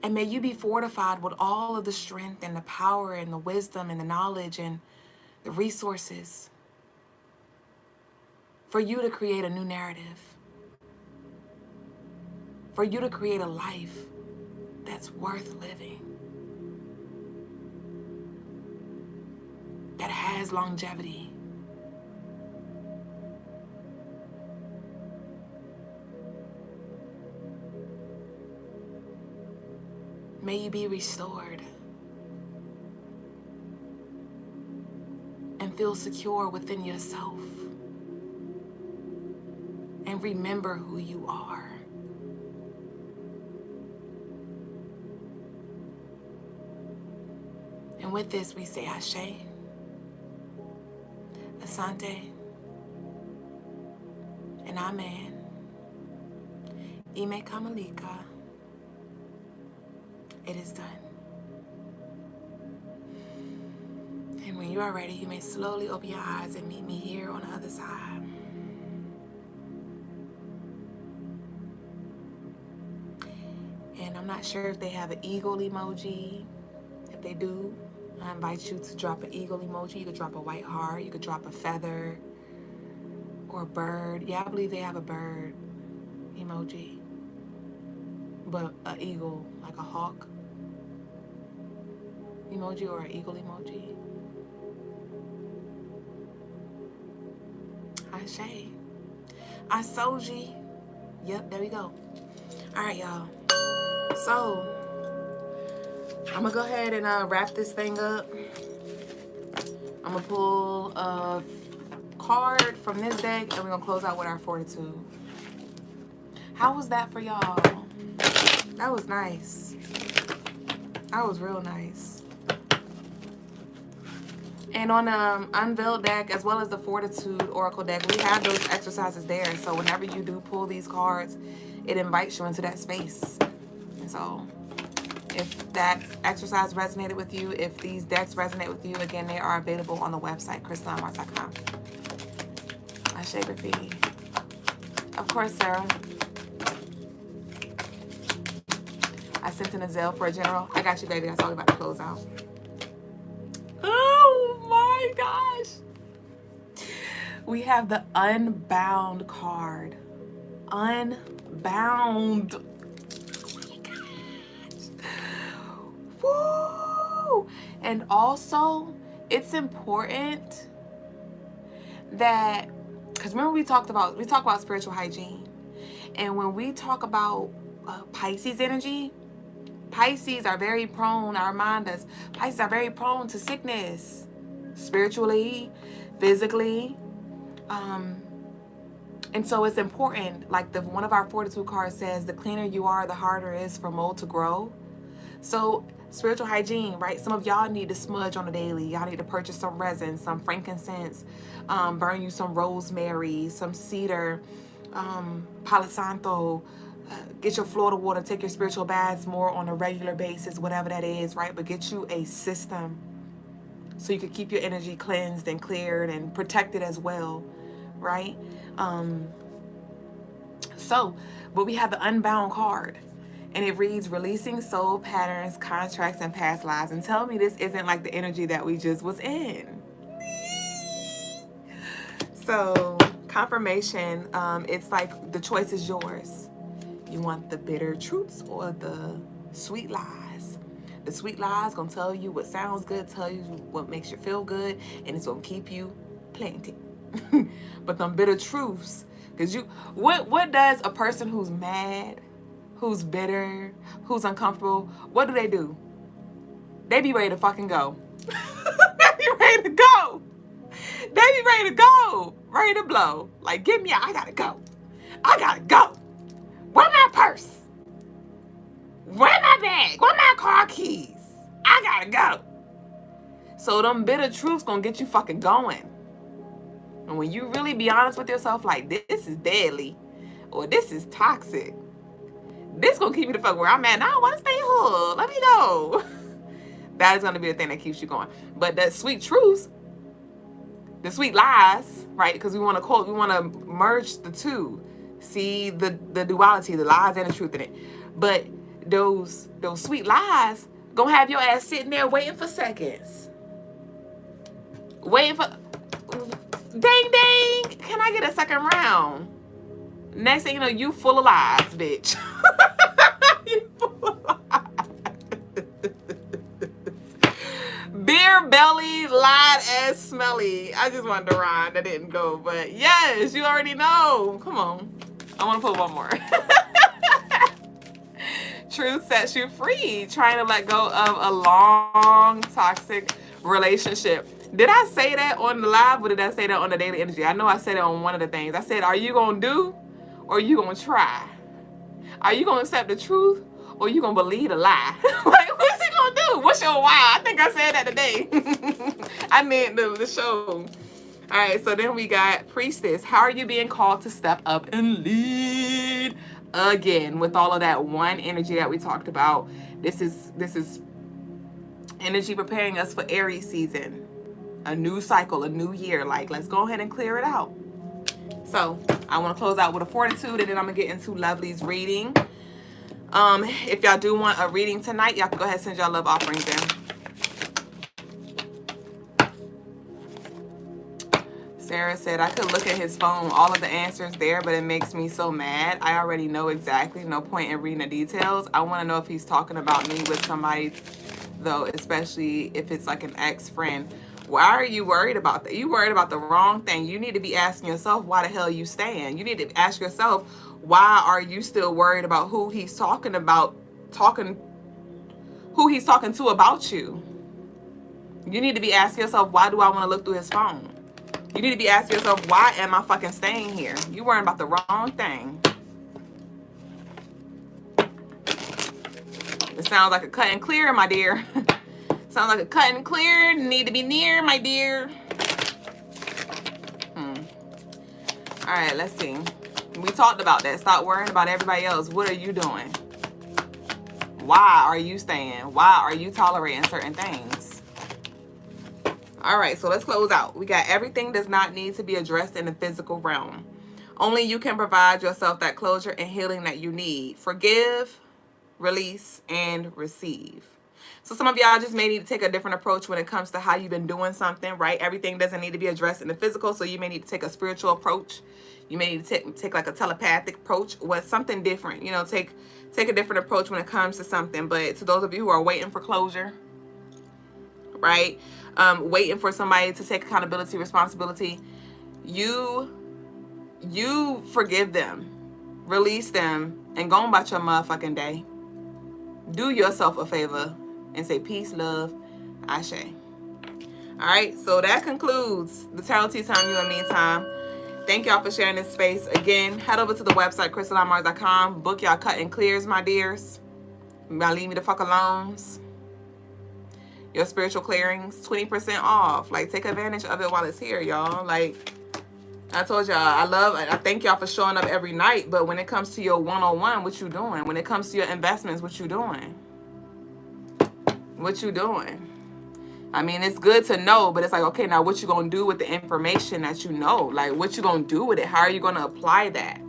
[SPEAKER 1] And may you be fortified with all of the strength and the power and the wisdom and the knowledge and the resources for you to create a new narrative, for you to create a life that's worth living, that has longevity. May you be restored and feel secure within yourself. And remember who you are. And with this, we say Ashe, Asante, and Amen. Ime Kamalika. It is done. And when you are ready, you may slowly open your eyes and meet me here on the other side. And I'm not sure if they have an eagle emoji. If they do, I invite you to drop an eagle emoji. You could drop a white heart. You could drop a feather or a bird. Yeah, I believe they have a bird emoji, but an eagle, like a hawk emoji or an eagle emoji. Ashe. Astrology. Yep, there we go. All right, y'all. So I'm gonna go ahead and wrap this thing up. I'm gonna pull a card from this deck and we're gonna close out with our Fortitude. How was that for y'all? That was nice. That was real nice. And on the Unveiled deck, as well as the Fortitude Oracle deck, we have those exercises there. So whenever you do pull these cards, it invites you into that space. And so if that exercise resonated with you, if these decks resonate with you, again, they are available on the website, crystalinemarks.com. Ashe Rafi. Of course, Sarah. I sent in a Zelle for a general. I got you, baby. That's all we're about to close out. Oh my gosh. We have the Unbound card. Unbound. Oh my gosh. Woo! And also, it's important that, because remember we talk about spiritual hygiene. And when we talk about Pisces energy, Pisces are very prone, I remind us, Pisces are very prone to sickness, spiritually, physically. And so it's important, like one of our Fortitude cards says, the cleaner you are, the harder it is for mold to grow. So spiritual hygiene, right? Some of y'all need to smudge on a daily. Y'all need to purchase some resin, some frankincense, burn you some rosemary, some cedar, Palo Santo. Get your Florida water, take your spiritual baths more on a regular basis, whatever that is, right? But get you a system so you can keep your energy cleansed and cleared and protected as well, right? But we have the Unbound card, and it reads, releasing soul patterns, contracts, and past lives. And tell me this isn't like the energy that we just was in. So confirmation, it's like the choice is yours. You want the bitter truths or the sweet lies? The sweet lies gonna tell you what sounds good, tell you what makes you feel good, and it's gonna keep you planted. But them bitter truths, because what does a person who's mad, who's bitter, who's uncomfortable, what do? They be ready to fucking go. They be ready to go. They be ready to go. Ready to blow. Like, get me out. I gotta go. I gotta go. Where my purse? Where my bag? Where my car keys? I gotta go. So them bitter truths gonna get you fucking going. And when you really be honest with yourself, like, this is deadly, or this is toxic, this gonna keep me the fuck where I'm at. Now I wanna stay hood. Let me go. That is gonna be the thing that keeps you going. But that sweet truths, the sweet lies, right? Because we wanna merge the two. See the duality, the lies and the truth in it. But those sweet lies gonna have your ass sitting there waiting for seconds. Waiting for, dang, can I get a second round? Next thing you know, you full of lies, bitch. You full of lies. Beer belly, lied ass smelly. I just wanted to rhyme. That didn't go. But yes, you already know. Come on. I want to put one more. Truth sets you free. Trying to let go of a long, toxic relationship. Did I say that on the live, or did I say that on the daily energy? I know I said it on one of the things. I said, are you going to do, or are you going to try? Are you going to accept the truth, or are you going to believe a lie? Like, what's he going to do? What's your why? I think I said that today. I meant the show. All right, so then we got Priestess. How are you being called to step up and lead? Again, with all of that one energy that we talked about. This is energy preparing us for Aries season. A new cycle, a new year. Like, let's go ahead and clear it out. So I want to close out with a Fortitude, and then I'm going to get into Lovely's reading. If y'all do want a reading tonight, y'all can go ahead and send y'all love offerings in. Sarah said, I could look at his phone, all of the answers there, but it makes me so mad. I already know exactly, no point in reading the details. I want to know if he's talking about me with somebody, though, especially if it's like an ex-friend. Why are you worried about that? You worried about the wrong thing. You need to be asking yourself why the hell you staying. You need to ask yourself, why are you still worried about who he's talking about, who he's talking to about you? You need to be asking yourself, why do I want to look through his phone? You need to be asking yourself, why am I fucking staying here? You worrying about the wrong thing. It sounds like a cut and clear, my dear. Sounds like a cut and clear. Need to be near, my dear. All right, let's see. We talked about that. Stop worrying about everybody else. What are you doing? Why are you staying? Why are you tolerating certain things? All right, so let's close out. We got everything does not need to be addressed in the physical realm. Only you can provide yourself that closure and healing that you need. Forgive, release, and receive. So some of y'all just may need to take a different approach when it comes to how you've been doing something, right? Everything doesn't need to be addressed in the physical, so you may need to take a spiritual approach. You may need to take like a telepathic approach with something different. You know, take a different approach when it comes to something. But to those of you who are waiting for closure, right? Waiting for somebody to take accountability, responsibility, you forgive them, release them, and go on about your motherfucking day. Do yourself a favor and say peace, love, ashe. All right, so that concludes the Tarot Tea Time, You and Me time. Thank y'all for sharing this space. Again, head over to the website, CrystalineMars.com. Book y'all cut and clears, my dears. Y'all leave me the fuck alone. Your spiritual clearings, 20% off. Like, take advantage of it while it's here, y'all. Like, I told y'all, I thank y'all for showing up every night. But when it comes to your one-on-one, what you doing? When it comes to your investments, what you doing? What you doing? I mean, it's good to know, but it's like, okay, now what you gonna do with the information that you know? Like, what you gonna do with it? How are you gonna apply that?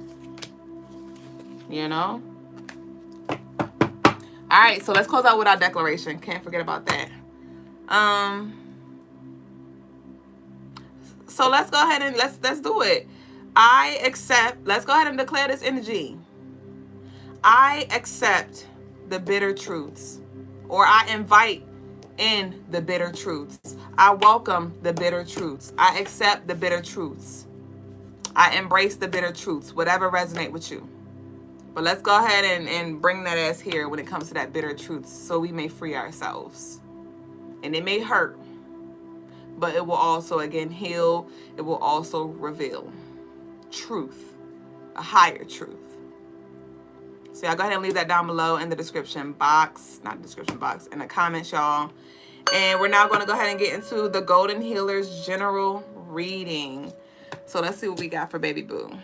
[SPEAKER 1] You know? All right, so let's close out with our declaration. Can't forget about that. So let's go ahead and let's do it. I accept. Let's go ahead and declare this energy. I accept the bitter truths, or I invite in the bitter truths. I welcome the bitter truths. I accept the bitter truths. I embrace the bitter truths, whatever resonate with you. But let's go ahead and bring that as here when it comes to that bitter truths, so we may free ourselves. And it may hurt, but it will also, again, heal. It will also reveal truth, a higher truth. So y'all go ahead and leave that down below in the description box, not description box, in the comments, y'all. And we're now going to go ahead and get into the Golden Healers general reading. So let's see what we got for baby boo.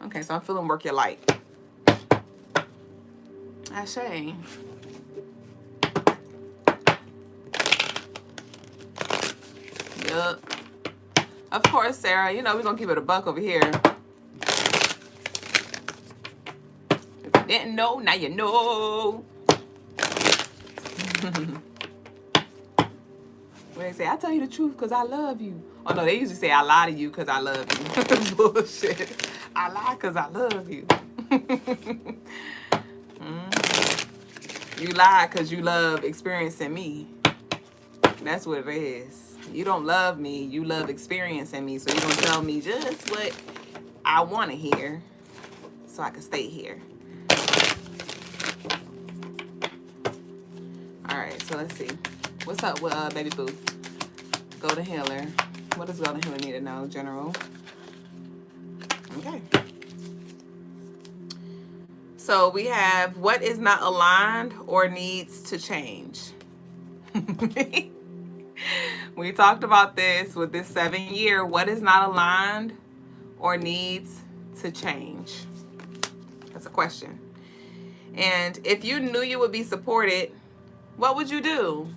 [SPEAKER 1] Okay, so I'm feeling work your light. Ashe. Yup. Of course, Sarah, you know we're going to keep it a buck over here. If you didn't know, now you know. When they say, I tell you the truth because I love you. Oh, no, they usually say, I lie to you because I love you. Bullshit. I lie because I love you. You lie because you love experiencing me. That's what it is. You don't love me. You love experiencing me. So you're going to tell me just what I want to hear so I can stay here. All right, so let's see. What's up with baby boo? Golden Healer. What does Golden Healer need to know, general? Okay. So we have what is not aligned or needs to change. We talked about this with this 7-year. What is not aligned or needs to change? That's a question. And if you knew you would be supported, what would you do?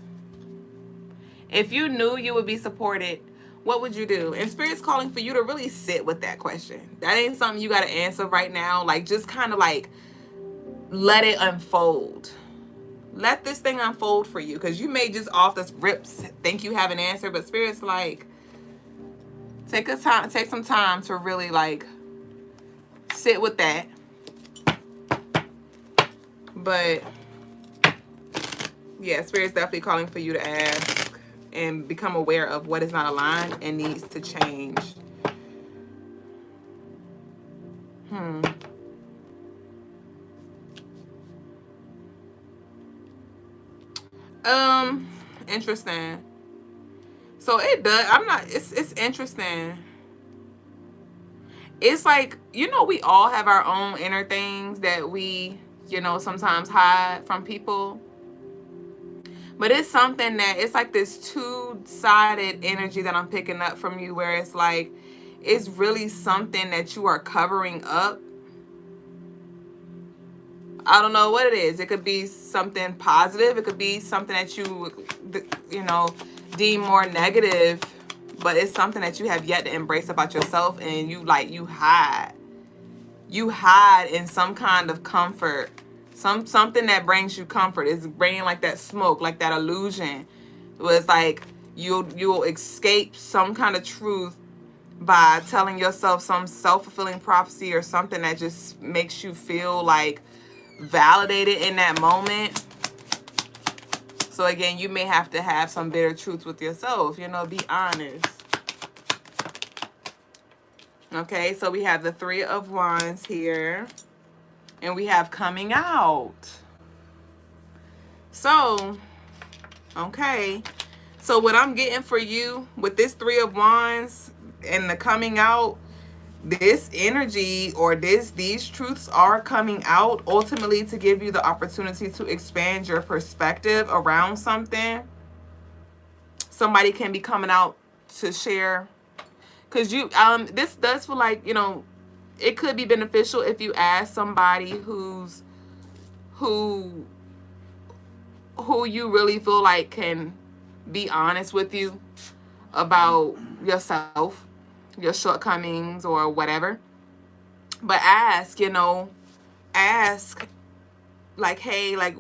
[SPEAKER 1] If you knew you would be supported, what would you do? And Spirit's calling for you to really sit with that question. That ain't something you got to answer right now. Like, just kind of like let it unfold. Let this thing unfold for you, because you may just off the rips think you have an answer, but Spirit's like, take some time to really like sit with that. But yeah, Spirit's definitely calling for you to ask and become aware of what is not aligned and needs to change. Interesting. So it does. It's interesting. It's like, we all have our own inner things that we, sometimes hide from people. But it's something that, it's like this two-sided energy that I'm picking up from you, where it's like, it's really something that you are covering up. I don't know what it is. It could be something positive. It could be something that you deem more negative. But it's something that you have yet to embrace about yourself, and you hide. You hide in some kind of comfort. Something that brings you comfort. It's bringing like that smoke, like that illusion. It was like you'll escape some kind of truth by telling yourself some self-fulfilling prophecy or something that just makes you feel like validated in that moment. So again, you may have to have some bitter truths with yourself, be honest. Okay, so we have the Three of Wands here. And we have coming out. So, okay. So what I'm getting for you with this Three of Wands and the coming out, this energy or these truths are coming out ultimately to give you the opportunity to expand your perspective around something. Somebody can be coming out to share, because this does feel like, it could be beneficial if you ask somebody who you really feel like can be honest with you about yourself, your shortcomings or whatever. But ask like, hey, like,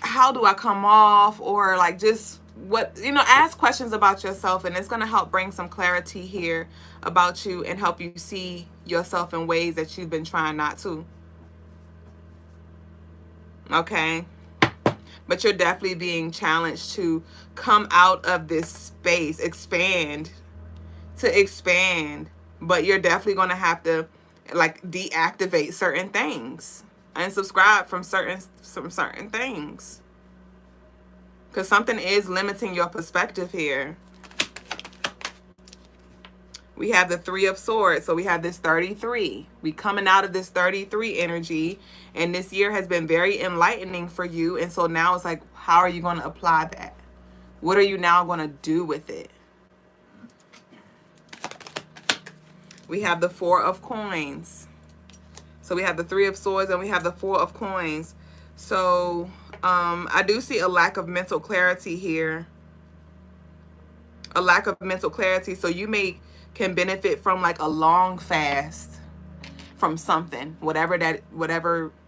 [SPEAKER 1] how do I come off? Or like, just what, ask questions about yourself, and it's going to help bring some clarity here about you and help you see yourself in ways that you've been trying not to. Okay? But you're definitely being challenged to come out of this space, expand. But you're definitely going to have to like deactivate certain things, unsubscribe from certain things, because something is limiting your perspective here. We have the Three of Swords. So we have this 33. We coming out of this 33 energy. And this year has been very enlightening for you. And so now it's like, how are you going to apply that? What are you now going to do with it? We have the Four of Coins. So we have the Three of Swords and we have the Four of Coins. So I do see a lack of mental clarity here. A lack of mental clarity. So you can benefit from like a long fast from something, whatever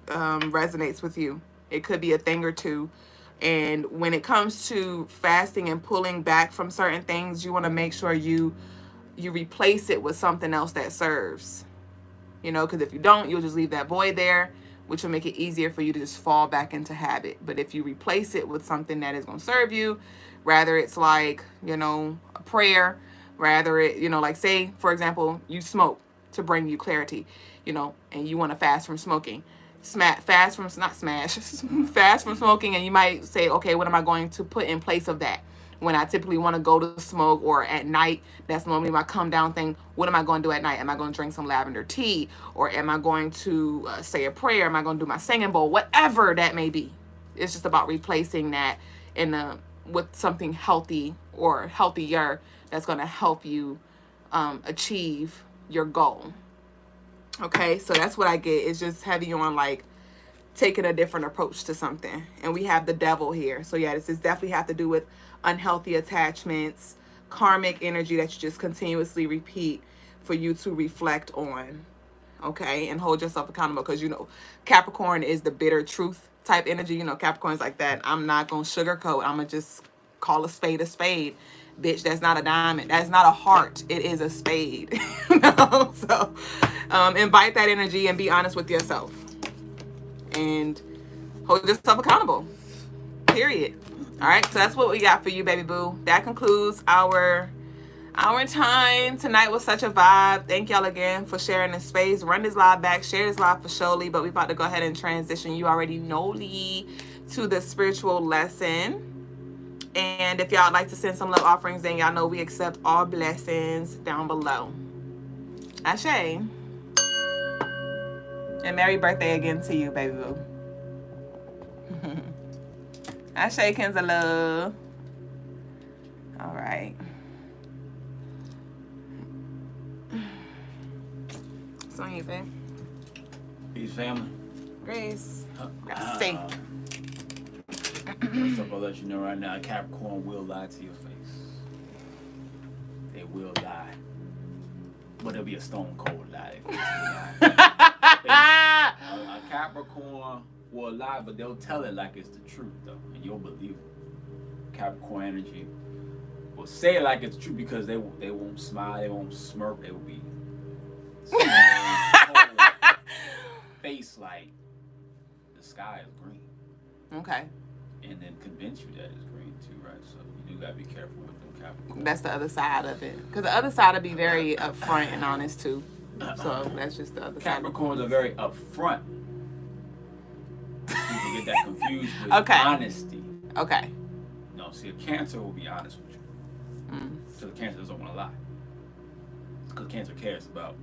[SPEAKER 1] resonates with you. It could be a thing or two. And when it comes to fasting and pulling back from certain things, you want to make sure you replace it with something else that serves. Because if you don't, you'll just leave that void there, which will make it easier for you to just fall back into habit. But if you replace it with something that is going to serve you, rather it's like, a prayer, rather it, like say, for example, you smoke to bring you clarity, and you want to fast from smoking. Fast from smoking, and you might say, okay, what am I going to put in place of that? When I typically want to go to smoke, or at night, that's normally my come down thing. What am I going to do at night? Am I going to drink some lavender tea? Or am I going to say a prayer? Am I going to do my singing bowl? Whatever that may be. It's just about replacing that with something healthy or healthier that's going to help you achieve your goal. Okay, so that's what I get. It's just heavy on like taking a different approach to something. And we have the Devil here. So yeah, this is definitely have to do with unhealthy attachments, karmic energy that you just continuously repeat for you to reflect on. Okay, and hold yourself accountable, because Capricorn is the bitter truth type energy, you know, Capricorns like that. I'm not going to sugarcoat. I'm going to just call a spade a spade. Bitch, that's not a diamond. That's not a heart. It is a spade. You know? So invite that energy and be honest with yourself. And hold yourself accountable. Period. All right, so that's what we got for you, baby boo. That concludes our time. Tonight was such a vibe. Thank y'all again for sharing this space. Run this live back. Share this live for surely. But we about to go ahead and transition. You already know Lee to the spiritual lesson. And if y'all would like to send some love offerings, then y'all know we accept all blessings down below. Ashe. And merry birthday again to you, baby boo. Ashe, Kenza love. All right. It's on you, babe.
[SPEAKER 2] Peace, family.
[SPEAKER 1] Grace. Gotta say.
[SPEAKER 2] First up, I'll let you know right now, Capricorn will lie to your face. They will lie. But it'll be a stone cold lie. A Capricorn will lie, but they'll tell it like it's the truth, though, and you'll believe it. Capricorn energy will say it like it's true because they won't smile, they won't smirk, they will be cold, face like the sky is green.
[SPEAKER 1] Okay.
[SPEAKER 2] And then convince you that it's green too, right? So you do gotta be careful with them Capricorn.
[SPEAKER 1] That's the other side of it, because the other side will be very upfront and honest too. So that's just the other side.
[SPEAKER 2] Capricorns are very upfront. People get that confused with honesty.
[SPEAKER 1] Okay.
[SPEAKER 2] No, see, a Cancer will be honest with you. So the Cancer doesn't want to lie. Because Cancer cares about,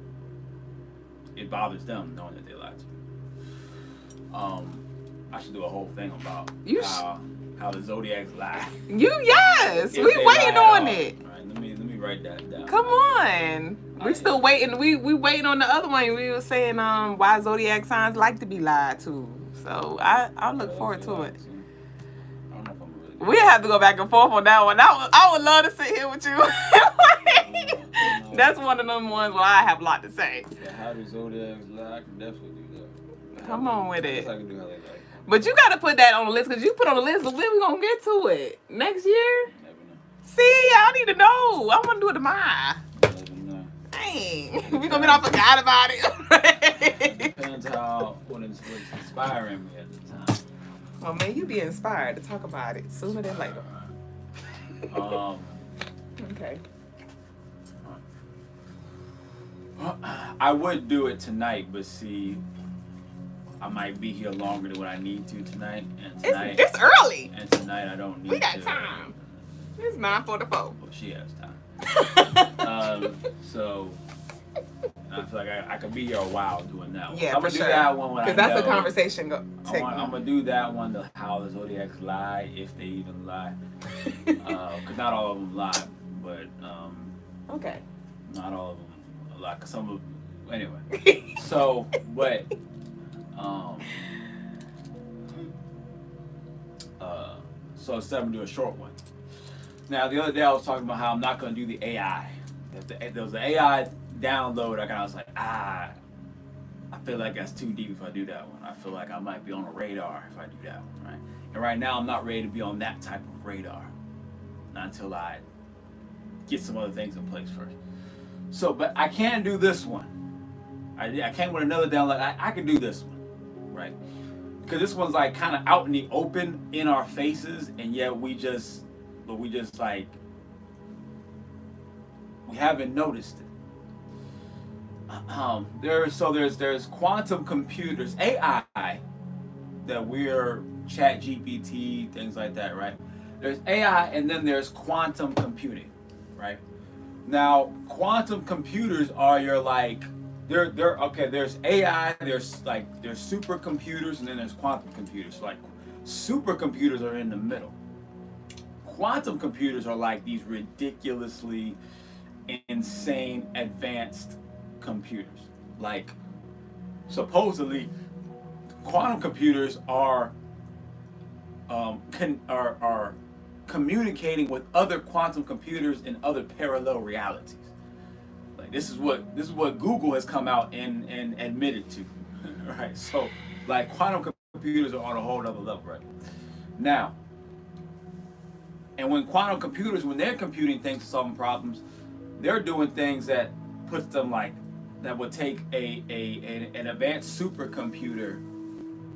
[SPEAKER 2] it bothers them knowing that they lied to you. I should do a whole thing about how the zodiacs lie.
[SPEAKER 1] Yes, we waiting on it.
[SPEAKER 2] All right, let me write that down.
[SPEAKER 1] Come on. We're still waiting. We waiting on the other one. We were saying why zodiac signs like to be lied to. So I look forward to it.
[SPEAKER 2] I don't know if I'm really good.
[SPEAKER 1] We have to go back and forth on that one. I would love to sit here with you. That's one of them ones where I have a lot to say.
[SPEAKER 2] Yeah, how do zodiacs lie? I can definitely do that.
[SPEAKER 1] Come on with it.
[SPEAKER 2] I can do how they like.
[SPEAKER 1] But you got to put that on the list, because you put on the list, but when we going to get to it? Next year?
[SPEAKER 2] Never know.
[SPEAKER 1] See, I need to know. I want to do it tomorrow.
[SPEAKER 2] Never know.
[SPEAKER 1] Dang. We going to be all forgot about it.
[SPEAKER 2] Depends what's inspiring me at the time.
[SPEAKER 1] Well, man, you be inspired to talk about it sooner than later. Okay.
[SPEAKER 2] I would do it tonight, but see, I might be here longer than what I need to tonight. And tonight
[SPEAKER 1] it's early.
[SPEAKER 2] And tonight I don't need to.
[SPEAKER 1] We got time. It's 9:44.
[SPEAKER 2] Well, she has time. So I feel like I could be here a while doing that one.
[SPEAKER 1] Yeah,
[SPEAKER 2] I'm gonna do that one when I know.
[SPEAKER 1] Because that's a conversation.
[SPEAKER 2] I'm gonna do that one, how the zodiacs lie, if they even lie. Because not all of them lie, but
[SPEAKER 1] okay.
[SPEAKER 2] Not all of them lie. Cause some of anyway. So, but so instead of do a short one. Now the other day I was talking about how I'm not gonna do the AI. There was an AI download. I was like, I feel like that's too deep if I do that one. I feel like I might be on a radar if I do that one, right? And right now I'm not ready to be on that type of radar. Not until I get some other things in place first. So, but I can do this one. I came with another download. I can do this one, right? Because this one's like kind of out in the open in our faces, and yet we just like, we haven't noticed it. There's quantum computers, AI, that we're Chat GPT, things like that, right? There's AI, and then there's quantum computing, right? Now, quantum computers are your like, they're okay. There's AI, there's supercomputers, and then there's quantum computers. So like, supercomputers are in the middle. Quantum computers are like these ridiculously insane advanced computers. Like, supposedly, quantum computers are communicating with other quantum computers in other parallel realities. Like, this is what Google has come out and admitted to, right? So, like, quantum computers are on a whole other level, right? Now, and when quantum computers, when they're computing things, solving problems, they're doing things that puts them like, that would take an advanced supercomputer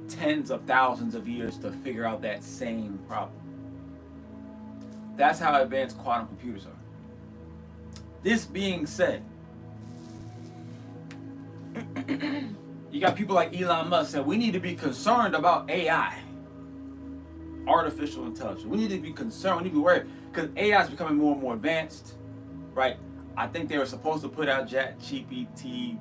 [SPEAKER 2] tens of thousands of years to figure out that same problem. That's how advanced quantum computers are. This being said, you got people like Elon Musk saying we need to be concerned about AI, artificial intelligence. We need to be concerned, we need to be worried, because AI is becoming more and more advanced, right? I think they were supposed to put out ChatGPT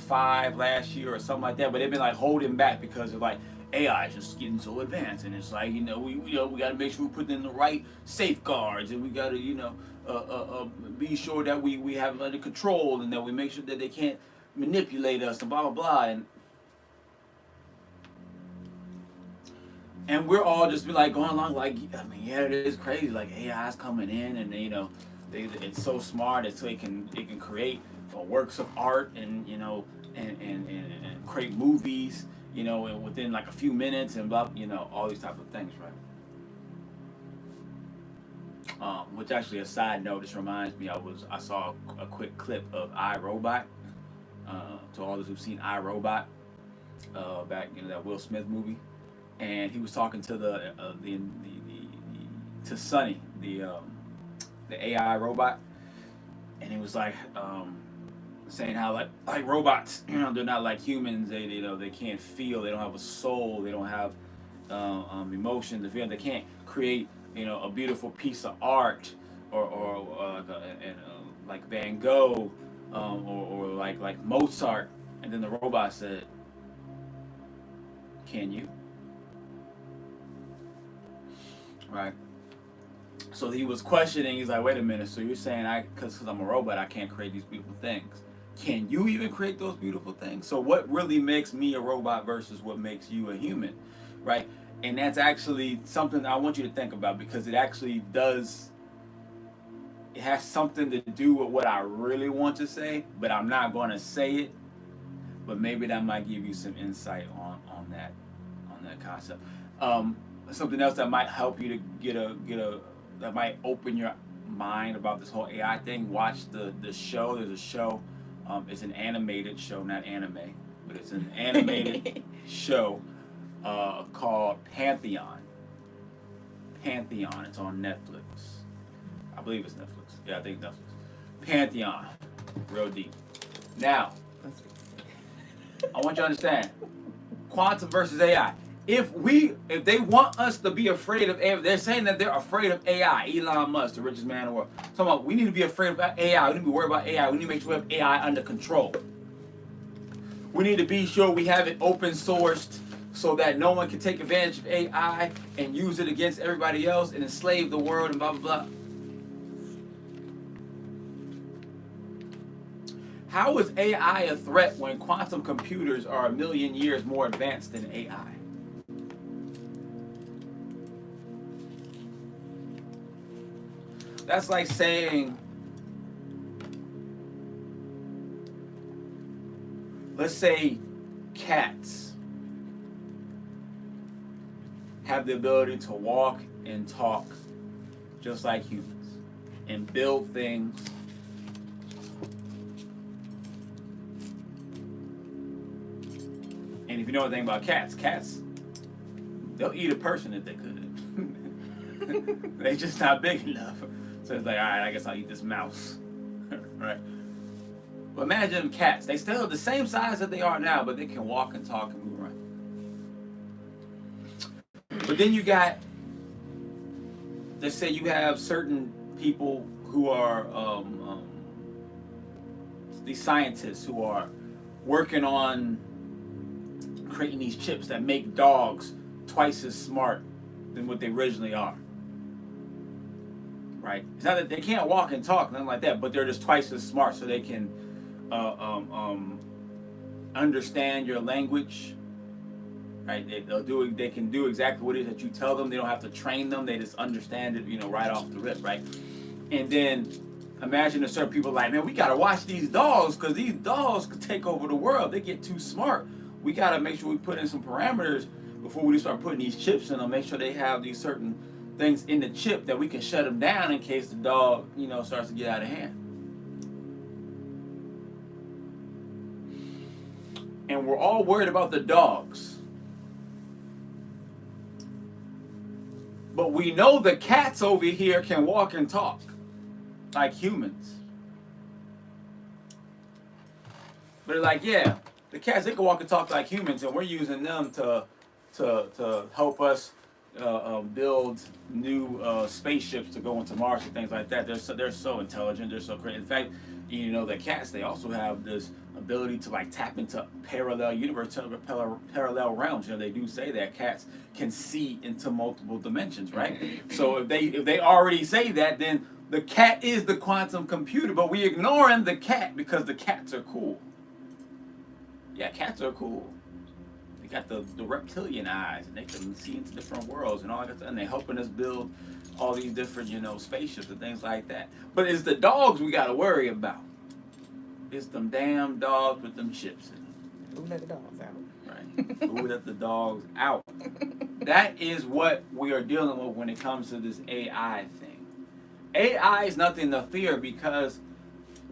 [SPEAKER 2] 5 last year or something like that, but they've been like holding back because of like AI is just getting so advanced, and it's like, we got to make sure we put in the right safeguards, and we got to be sure that we have it under control, and that we make sure that they can't manipulate us, and blah blah blah, and we're all just be like going along like, I mean, yeah, it is crazy, like AI is coming in, and it's so smart, so it can create works of art, and and create movies, and within like a few minutes, and blah, all these type of things, right? Which actually, a side note, this reminds me, I saw a quick clip of iRobot. To all those who've seen iRobot, back, that Will Smith movie, and he was talking to to Sonny, the AI robot, and he was like, saying how like robots, they're not like humans. They can't feel. They don't have a soul. They don't have emotion to feel. They can't create a beautiful piece of art, or like Van Gogh, or like Mozart. And then the robot said, "Can you?" Right. So he was questioning. He's like, "Wait a minute. So you're saying because I'm a robot, I can't create these beautiful things? Can you even create those beautiful things? So what really makes me a robot versus what makes you a human, right?" And that's actually something I want you to think about, because it actually does. It has something to do with what I really want to say, but I'm not going to say it. But maybe that might give you some insight on that concept. Something else that might help you to get a that might open your mind about this whole AI thing. Watch the show. There's a show. It's an animated show, not anime, but it's an animated show called Pantheon. Pantheon. It's on Netflix. I believe it's Netflix. Yeah, I think Netflix. Pantheon. Real deep. Now, I want you to understand, quantum versus AI. If they want us to be afraid of AI, they're saying that they're afraid of AI. Elon Musk, the richest man in the world. Talking about, we need to be afraid of AI. We need to be worried about AI. We need to make sure we have AI under control. We need to be sure we have it open sourced so that no one can take advantage of AI and use it against everybody else and enslave the world and blah, blah, blah. How is AI a threat when quantum computers are 1 million years more advanced than AI? That's like saying, let's say cats have the ability to walk and talk just like humans and build things. And if you know anything about cats, they'll eat a person if they could. They're just not big enough. So it's like, all right, I guess I'll eat this mouse. Right? But imagine cats. They still the same size that they are now, but they can walk and talk and move around. But then you got, let's say you have certain people who are these scientists who are working on creating these chips that make dogs twice as smart than what they originally are. Right? It's not that they can't walk and talk, nothing like that, but they're just twice as smart, so they can understand your language. Right? They can do exactly what it is that you tell them. They don't have to train them. They just understand it, right off the rip, right? And then imagine there's certain people like, man, we gotta watch these dogs because these dogs could take over the world. They get too smart. we got to make sure we put in some parameters before we start putting these chips in them. Make sure they have these certain things in the chip that we can shut them down in case the dog, starts to get out of hand. And we're all worried about the dogs. But we know the cats over here can walk and talk like humans. But they're like, yeah, the cats, they can walk and talk like humans, and we're using them to help us build new spaceships to go into Mars and things like that. They're so intelligent, they're so great. In fact, the cats, they also have this ability to like tap into parallel universe, parallel realms. They do say that cats can see into multiple dimensions, right? So if they already say that, then the cat is the quantum computer, but we ignoring the cat because the cats are cool. Yeah, cats are cool. They got the reptilian eyes, and they can see into different worlds and all that stuff, and they're helping us build all these different, spaceships and things like that. But it's the dogs we got to worry about. It's them damn dogs with them chips in them.
[SPEAKER 1] Who let the dogs out?
[SPEAKER 2] Right. Who let the dogs out? That is what we are dealing with when it comes to this AI thing. AI is nothing to fear, because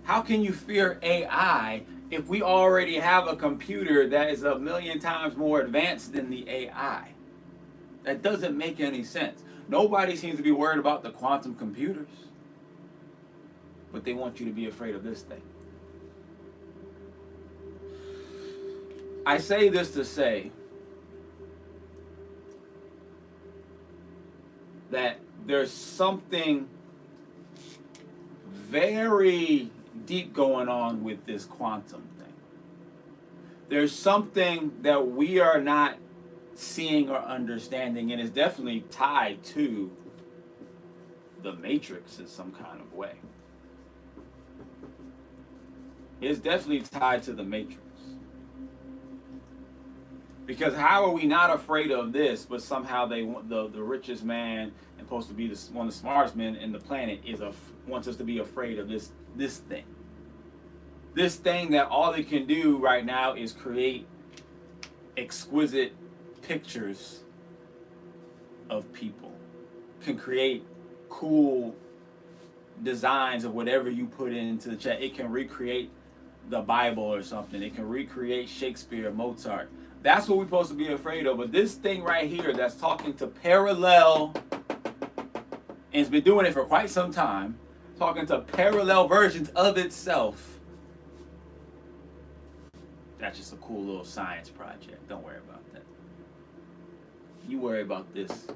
[SPEAKER 2] how can you fear AI if we already have a computer that is 1,000,000 times more advanced than the AI? That doesn't make any sense. Nobody seems to be worried about the quantum computers, but they want you to be afraid of this thing. I say this to say that there's something very deep going on with this quantum thing. There's something that we are not seeing or understanding, and it's definitely tied to the Matrix in some kind of way. It's definitely tied to the Matrix. Because how are we not afraid of this, but somehow they want the richest man and supposed to be one of the smartest men in the planet wants us to be afraid of this thing. This thing that all it can do right now is create exquisite pictures of people, can create cool designs of whatever you put into the chat. It can recreate the Bible or something. It can recreate Shakespeare, Mozart. That's what we're supposed to be afraid of. But this thing right here that's talking to parallel, and it's been doing it for quite some time, talking to parallel versions of itself, that's just a cool little science project. Don't worry about that. You worry about this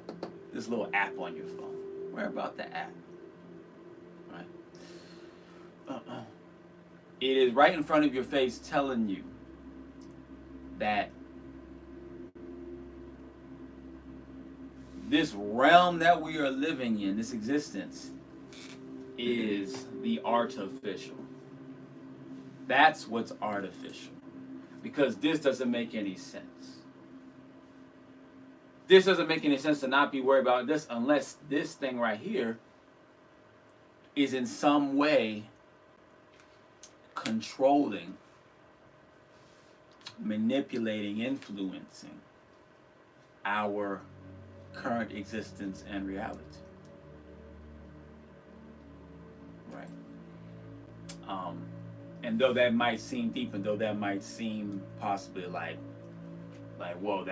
[SPEAKER 2] little app on your phone. Worry about the app. Right? It is right in front of your face telling you that this realm that we are living in, this existence, is the artificial. That's what's artificial. Because this doesn't make any sense. This doesn't make any sense to not be worried about this unless this thing right here is in some way controlling, manipulating, influencing our current existence and reality. Right? And though that might seem deep, and though that might seem possibly like whoa,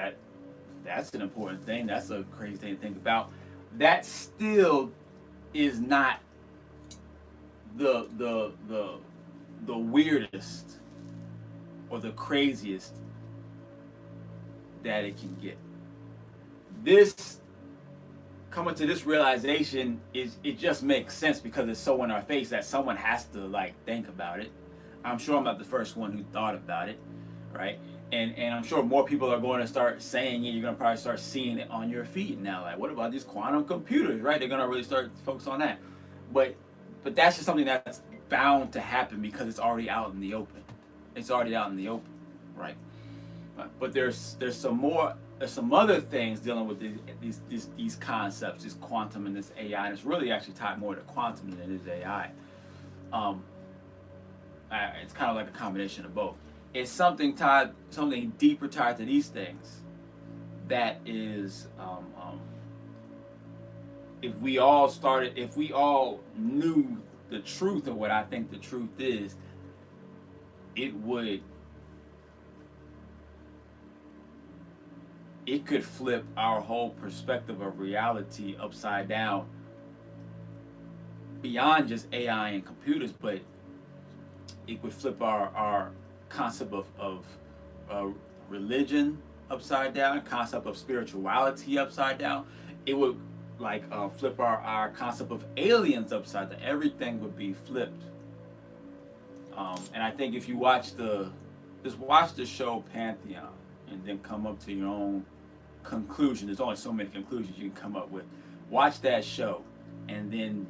[SPEAKER 2] that's an important thing, that's a crazy thing to think about, that still is not the weirdest or the craziest that it can get. This coming to this realization it just makes sense because it's so in our face that someone has to think about it. I'm sure I'm not the first one who thought about it, right? And I'm sure more people are going to start saying it. You're going to probably start seeing it on your feed now. Like, what about these quantum computers, right? They're going to really start to focus on that. But that's just something that's bound to happen because it's already out in the open. It's already out in the open, right? But there's some other things dealing with these concepts, this quantum and this AI, and it's really actually tied more to quantum than it is AI. It's kind of like a combination of both. it's something deeper tied to these things. That is, if we all knew the truth of what I think the truth is, it could flip our whole perspective of reality upside down, beyond just AI and computers, but it would flip our concept of religion upside down, concept of spirituality upside down. It would flip our concept of aliens upside down. Everything would be flipped. And I think if you watch just watch the show Pantheon and then come up to your own conclusion. There's only so many conclusions you can come up with. Watch that show, and then,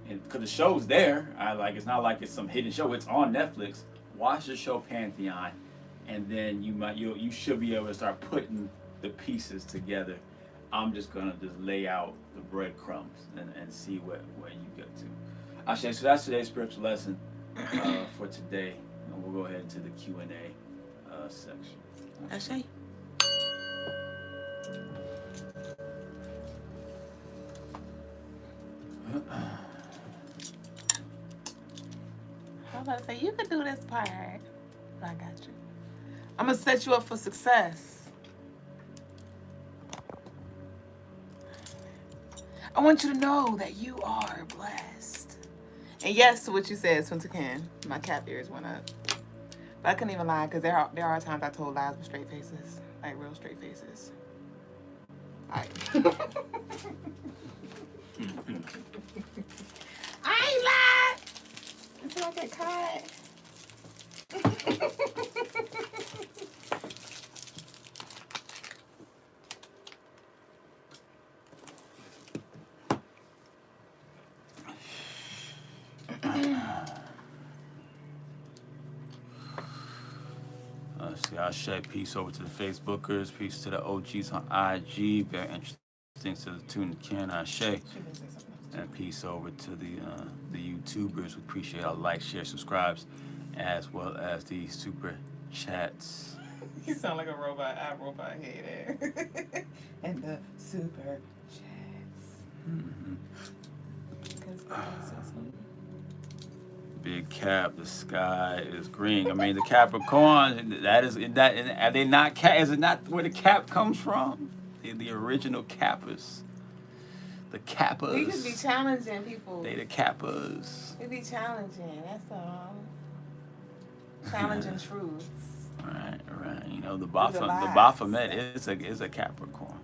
[SPEAKER 2] because the show's there, it's not like it's some hidden show. It's on Netflix. Watch the show Pantheon, and then you should be able to start putting the pieces together. I'm just gonna lay out the breadcrumbs and see where you get to. Ashe, so that's today's spiritual lesson for today, and we'll go ahead into the Q&A section.
[SPEAKER 1] Ashe. I was about to say, you could do this part. I got you. I'm going to set you up for success. I want you to know that you are blessed. And yes, to what you said, Swinterkin, my cap ears went up. But I couldn't even lie, because there are times I told lies with straight faces. Like real straight faces. All right. I ain't lied until I get caught.
[SPEAKER 2] Let's see, I'll share peace over to the Facebookers, peace to the OGs on IG, very interesting to the tune Ken Ashe. And peace over to the YouTubers. We appreciate all likes, shares, subscribes, as well as the super chats.
[SPEAKER 1] You sound like a robot. iRobot head there. And the super chats.
[SPEAKER 2] Mm-hmm. Big Cap, the sky is green. I mean, the Capricorn, are they not, is it not where the cap comes from? The original Kappas. The Kappas.
[SPEAKER 1] We just be challenging people.
[SPEAKER 2] They the Kappas.
[SPEAKER 1] We be challenging, that's all. Challenging truths.
[SPEAKER 2] Right. You know, the Baphomet is a Capricorn.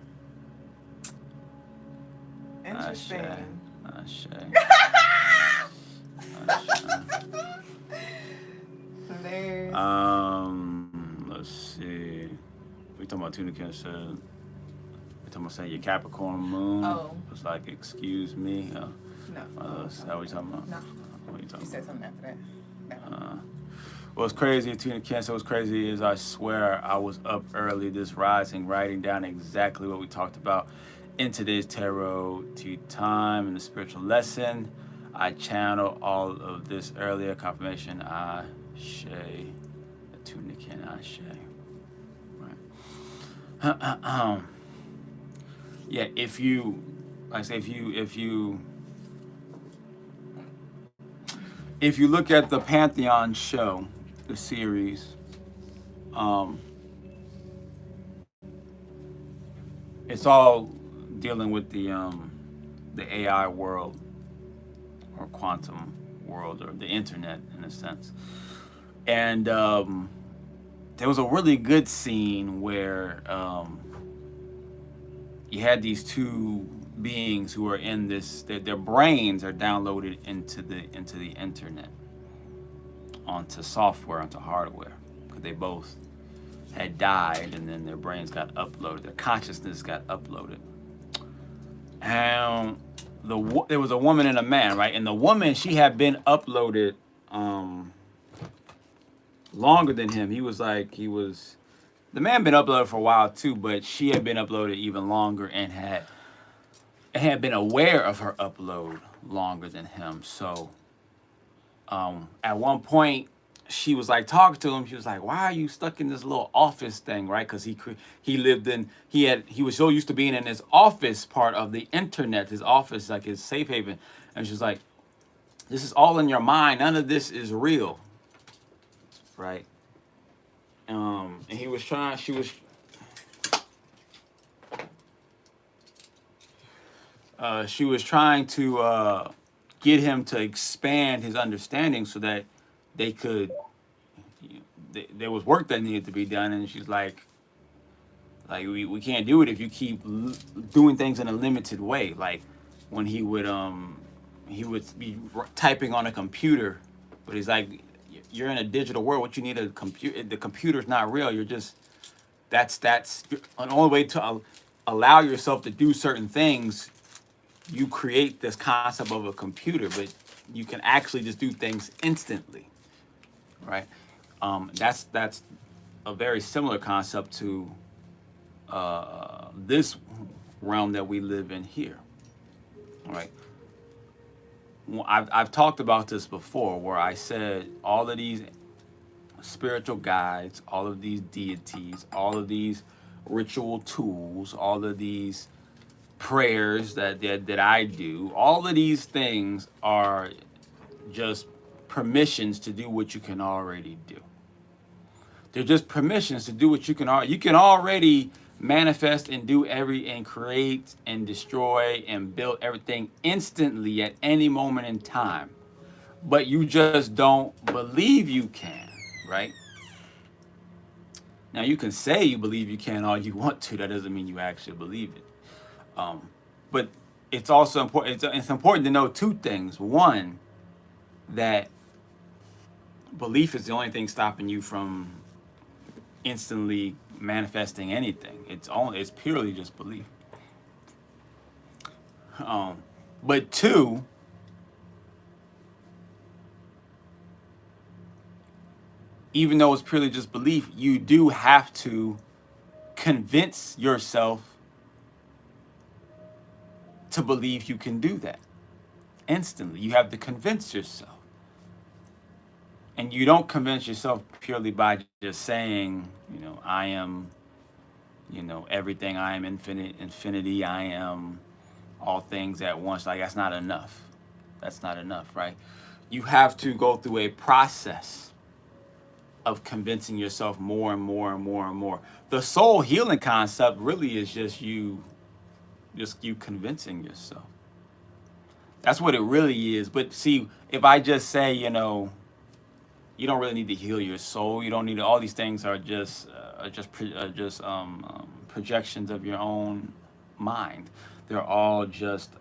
[SPEAKER 1] Interesting.
[SPEAKER 2] Ashe.
[SPEAKER 1] There's...
[SPEAKER 2] Let's see. We talking about Tuna Ken said. We talking about saying your Capricorn moon.
[SPEAKER 1] Oh.
[SPEAKER 2] It's like, excuse me.
[SPEAKER 1] No.
[SPEAKER 2] Is that what you talking about?
[SPEAKER 1] No.
[SPEAKER 2] What are you talking
[SPEAKER 1] You said something after that. No.
[SPEAKER 2] What's crazy, Tuna Ken said, what's crazy is I swear I was up early this rising, writing down exactly what we talked about in today's tarot tea time and the spiritual lesson. I channeled all of this earlier. Confirmation, Ashe, Tuna Ken, Ashe. Right. Yeah, if you look at the Pantheon show, the series, it's all dealing with the AI world, or quantum world, or the internet in a sense. And there was a really good scene where you had these two beings who are in this, their brains are downloaded into the internet, onto software, onto hardware, because they both had died, and then their brains got uploaded, their consciousness got uploaded. And there was a woman and a man, right? And the woman, she had been uploaded longer than him. The man been uploaded for a while too, but she had been uploaded even longer and had been aware of her upload longer than him. So at one point, she was like talking to him. She was like, "Why are you stuck in this little office thing, right?" Because he was so used to being in his office part of the internet, his office, like his safe haven. And she was like, "This is all in your mind. None of this is real, right?" And he was trying. She was trying to get him to expand his understanding so that they could. There was work that needed to be done, and she's like we can't do it if you keep doing things in a limited way. Like when he would be typing on a computer, but he's like, you're in a digital world. What you need a computer? The computer's not real. You're just that's an only way to allow yourself to do certain things. You create this concept of a computer, but you can actually just do things instantly, right? That's a very similar concept to this realm that we live in here, right? I've talked about this before, where I said all of these spiritual guides, all of these deities, all of these ritual tools, all of these prayers that I do, all of these things are just permissions to do what you can already do. They're just permissions to do what you can already manifest and do and create and destroy and build everything instantly at any moment in time. But you just don't believe you can, right? Now you can say you believe you can all you want to. That doesn't mean you actually believe it. But it's also important. It's important to know two things. One, that belief is the only thing stopping you from instantly manifesting anything. It's purely just belief. But two, even though it's purely just belief, you do have to convince yourself to believe you can do that instantly. You have to convince yourself. And you don't convince yourself purely by just saying, I am, everything. I am infinity. I am all things at once. Like, that's not enough. That's not enough, right? You have to go through a process of convincing yourself more and more and more and more. The soul healing concept really is just you convincing yourself. That's what it really is. But see, if I just say, you don't really need to heal your soul. You don't need all these things are just projections of your own mind. They're all just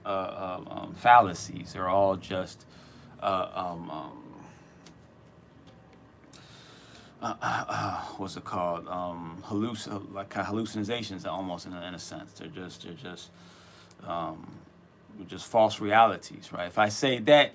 [SPEAKER 2] fallacies. They're all just what's it called? Hallucinations, almost in a sense. They're just false realities, right? If I say that,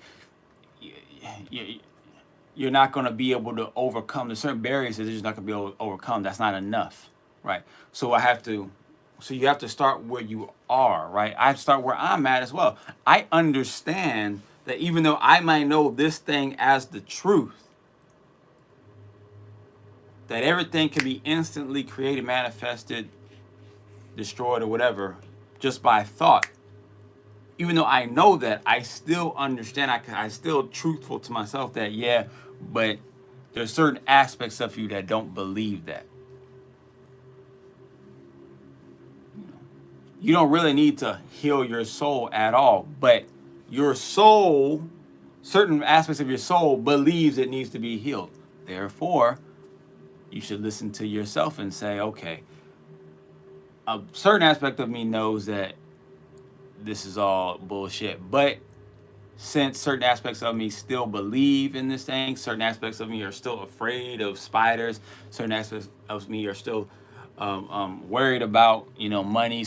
[SPEAKER 2] you're not going to be able to overcome the certain barriers that you're just not going to be able to overcome. That's not enough, right? So you have to start where you are, right? I start where I'm at as well. I understand that even though I might know this thing as the truth, that everything can be instantly created, manifested, destroyed, or whatever, just by thought. Even though I know that, I still understand, I still truthful to myself that, yeah, but there's certain aspects of you that don't believe that. You don't really need to heal your soul at all, but your soul, certain aspects of your soul believes it needs to be healed. Therefore, you should listen to yourself and say, okay, a certain aspect of me knows that this is all bullshit, but since certain aspects of me still believe in this thing, certain aspects of me are still afraid of spiders, certain aspects of me are still worried about money,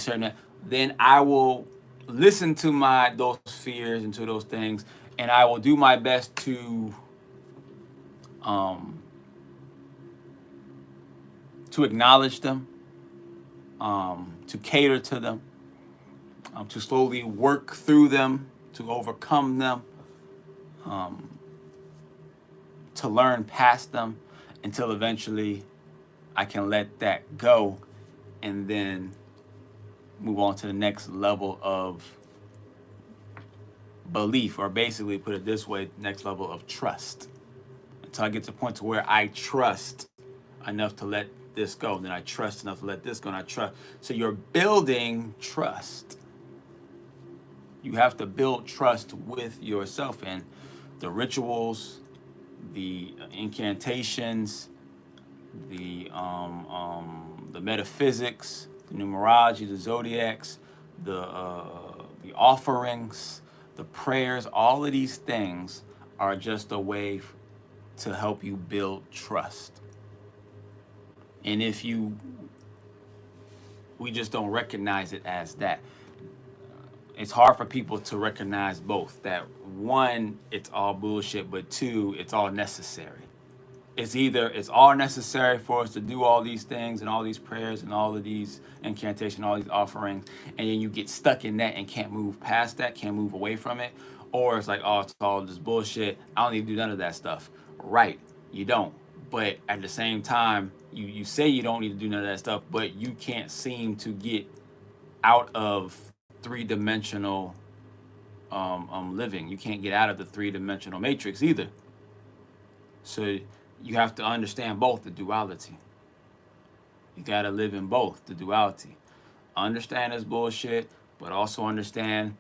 [SPEAKER 2] then I will listen to those fears and to those things, and I will do my best to acknowledge them, to cater to them, to slowly work through them, to overcome them, to to learn past them until eventually I can let that go and then move on to the next level of belief, or basically put it this way, next level of trust. Until I get to the point to where I trust enough to let this go, then I trust enough to let this go, and I trust. So you're building trust. You have to build trust with yourself, and the rituals, the incantations, the metaphysics, the numerology, the zodiacs, the offerings, the prayers, all of these things are just a way to help you build trust. And if we just don't recognize it as that. It's hard for people to recognize both, that one, it's all bullshit, but two, it's all necessary. It's either it's all necessary for us to do all these things and all these prayers and all of these incantations, all these offerings, and then you get stuck in that and can't move past that, can't move away from it, or it's like, oh, it's all just bullshit, I don't need to do none of that stuff. Right, you don't. But at the same time, you say you don't need to do none of that stuff, but you can't seem to get out of three-dimensional living. You can't get out of the three-dimensional matrix either. So you have to understand both, the duality. You got to live in both, the duality. Understand this bullshit, but also understand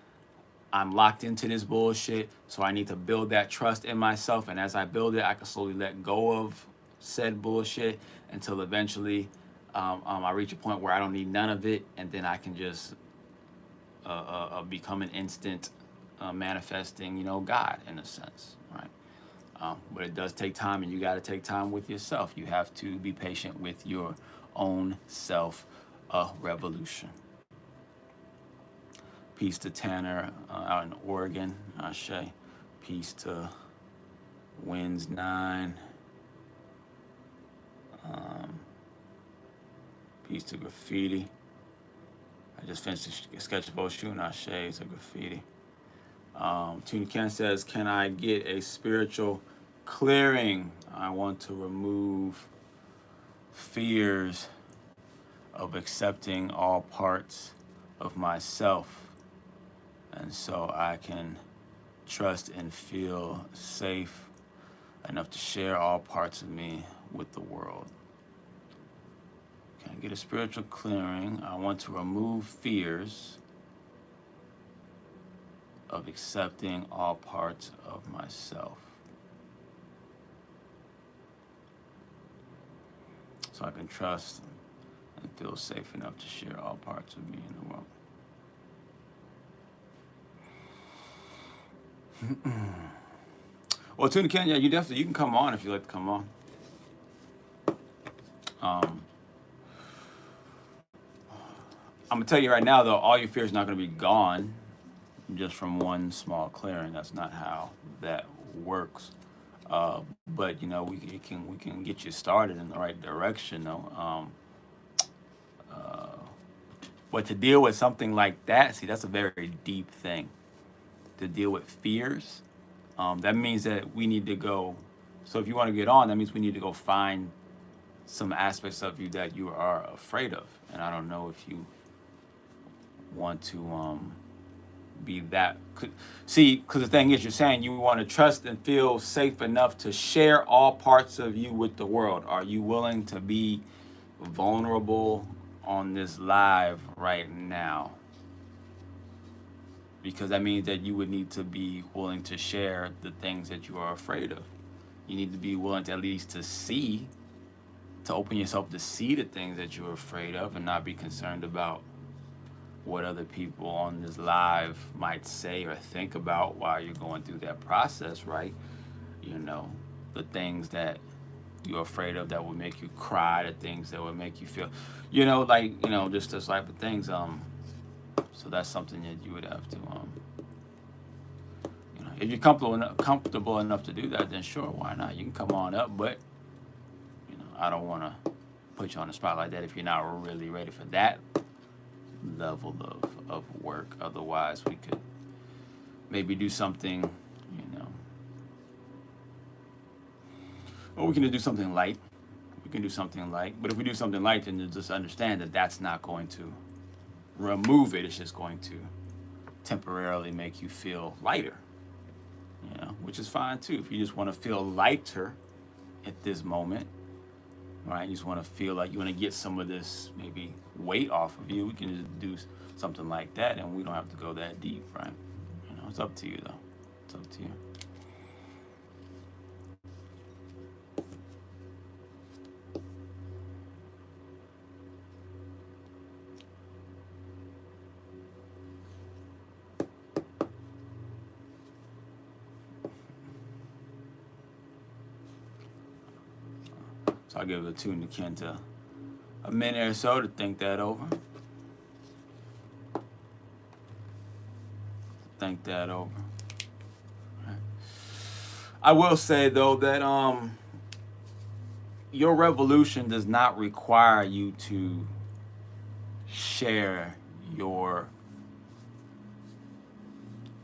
[SPEAKER 2] I'm locked into this bullshit, so I need to build that trust in myself, and as I build it, I can slowly let go of said bullshit until eventually I reach a point where I don't need none of it, and then I can just become an instant manifesting, God in a sense, right? But it does take time, and you got to take time with yourself. You have to be patient with your own self revolution. Peace to Tanner out in Oregon, Ashe. Peace to Wins 9. Peace to Graffiti. I just finished a sketch of both shooting our shades of graffiti. Tuna Ken says, can I get a spiritual clearing? I want to remove fears of accepting all parts of myself, and so I can trust and feel safe enough to share all parts of me with the world. Can I get a spiritual clearing? I want to remove fears of accepting all parts of myself, so I can trust and feel safe enough to share all parts of me in the world. Well, Tuna Ken, yeah, you can come on if you'd like to come on. I'm gonna tell you right now, though, all your fears not gonna be gone just from one small clearing. That's not how that works. But we can get you started in the right direction, though. But to deal with something like that, see, that's a very deep thing. To deal with fears, that means that we need to go. So if you want to get on, that means we need to go find some aspects of you that you are afraid of. And I don't know if you want to be that. See, because the thing is, you're saying you want to trust and feel safe enough to share all parts of you with the world. Are you willing to be vulnerable on this live right now? Because that means that you would need to be willing to share the things that you are afraid of. You need to be willing to at least to open yourself to see the things that you're afraid of, and not be concerned about what other people on this live might say or think about while you're going through that process, right? The things that you're afraid of that would make you cry, the things that would make you feel, just those type of things. So that's something that you would have to, if you're comfortable enough to do that, then sure, why not? You can come on up, but I don't want to put you on the spot like that if you're not really ready for that level of work. Otherwise, we could maybe do something, Or we can do something light. We can do something light. But if we do something light, then you just understand that that's not going to remove it. It's just going to temporarily make you feel lighter, you know, which is fine too. If you just want to feel lighter at this moment, right? You just want to feel like you want to get some of this maybe weight off of you. We can just do something like that, and we don't have to go that deep, right? You know, it's up to you though. It's up to you. So I'll give it a tune to Kenta a minute or so to think that over. Think that over. Right. I will say though that your revolution does not require you to share your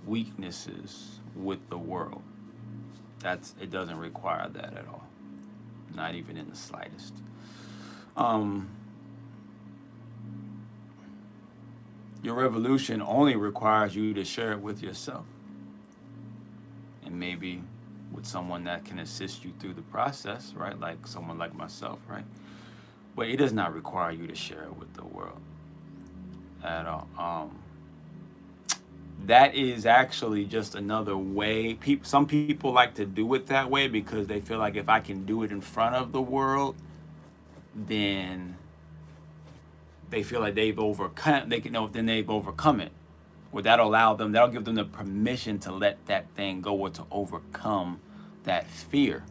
[SPEAKER 2] weaknesses with the world. It doesn't require that at all. Not even in the slightest. Your revolution only requires you to share it with yourself, and maybe with someone that can assist you through the process, right? Like someone like myself, right? But it does not require you to share it with the world at all. That is actually just another way. Some people like to do it that way because they feel like if I can do it in front of the world, then they feel like they've overcome. Then they've overcome it. Or that'll give them the permission to let that thing go or to overcome that fear,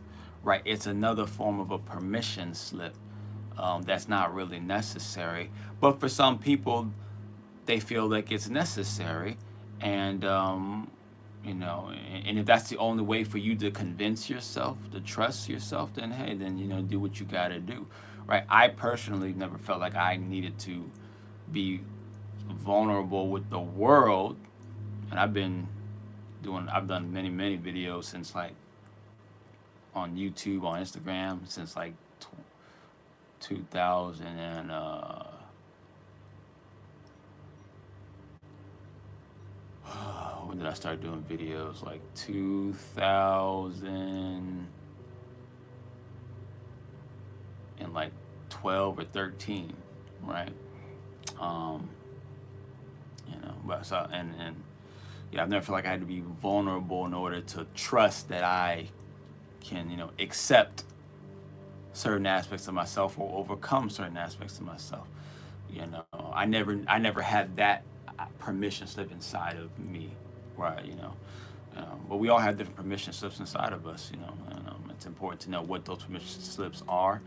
[SPEAKER 2] right? It's another form of a permission slip that's not really necessary. But for some people, they feel like it's necessary. And, you know, and if that's the only way for you to convince yourself, to trust yourself, then hey, then, you know, do what you got to do, right? I personally never felt like I needed to be vulnerable with the world. And I've done many, many videos since like on YouTube, on Instagram, since like 2000 and, when did I start doing videos? Like 2000 and like 12 or 13, right? You know, but so and yeah, I've never felt like I had to be vulnerable in order to trust that I can, you know, accept certain aspects of myself or overcome certain aspects of myself. You know, I never had that permission slip inside of me, right? You know, but we all have different permission slips inside of us. You know, and it's important to know what those permission slips are,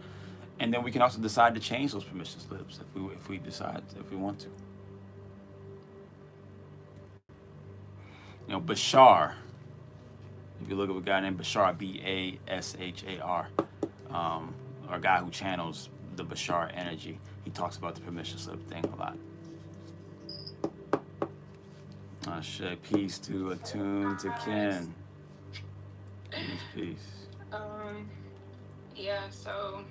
[SPEAKER 2] and then we can also decide to change those permission slips if we decide if we want to. You know, Bashar. If you look at a guy named Bashar, Bashar, or a guy who channels the Bashar energy, he talks about the permission slip thing a lot. Peace to Attune to Ken. Peace.
[SPEAKER 3] Yeah, so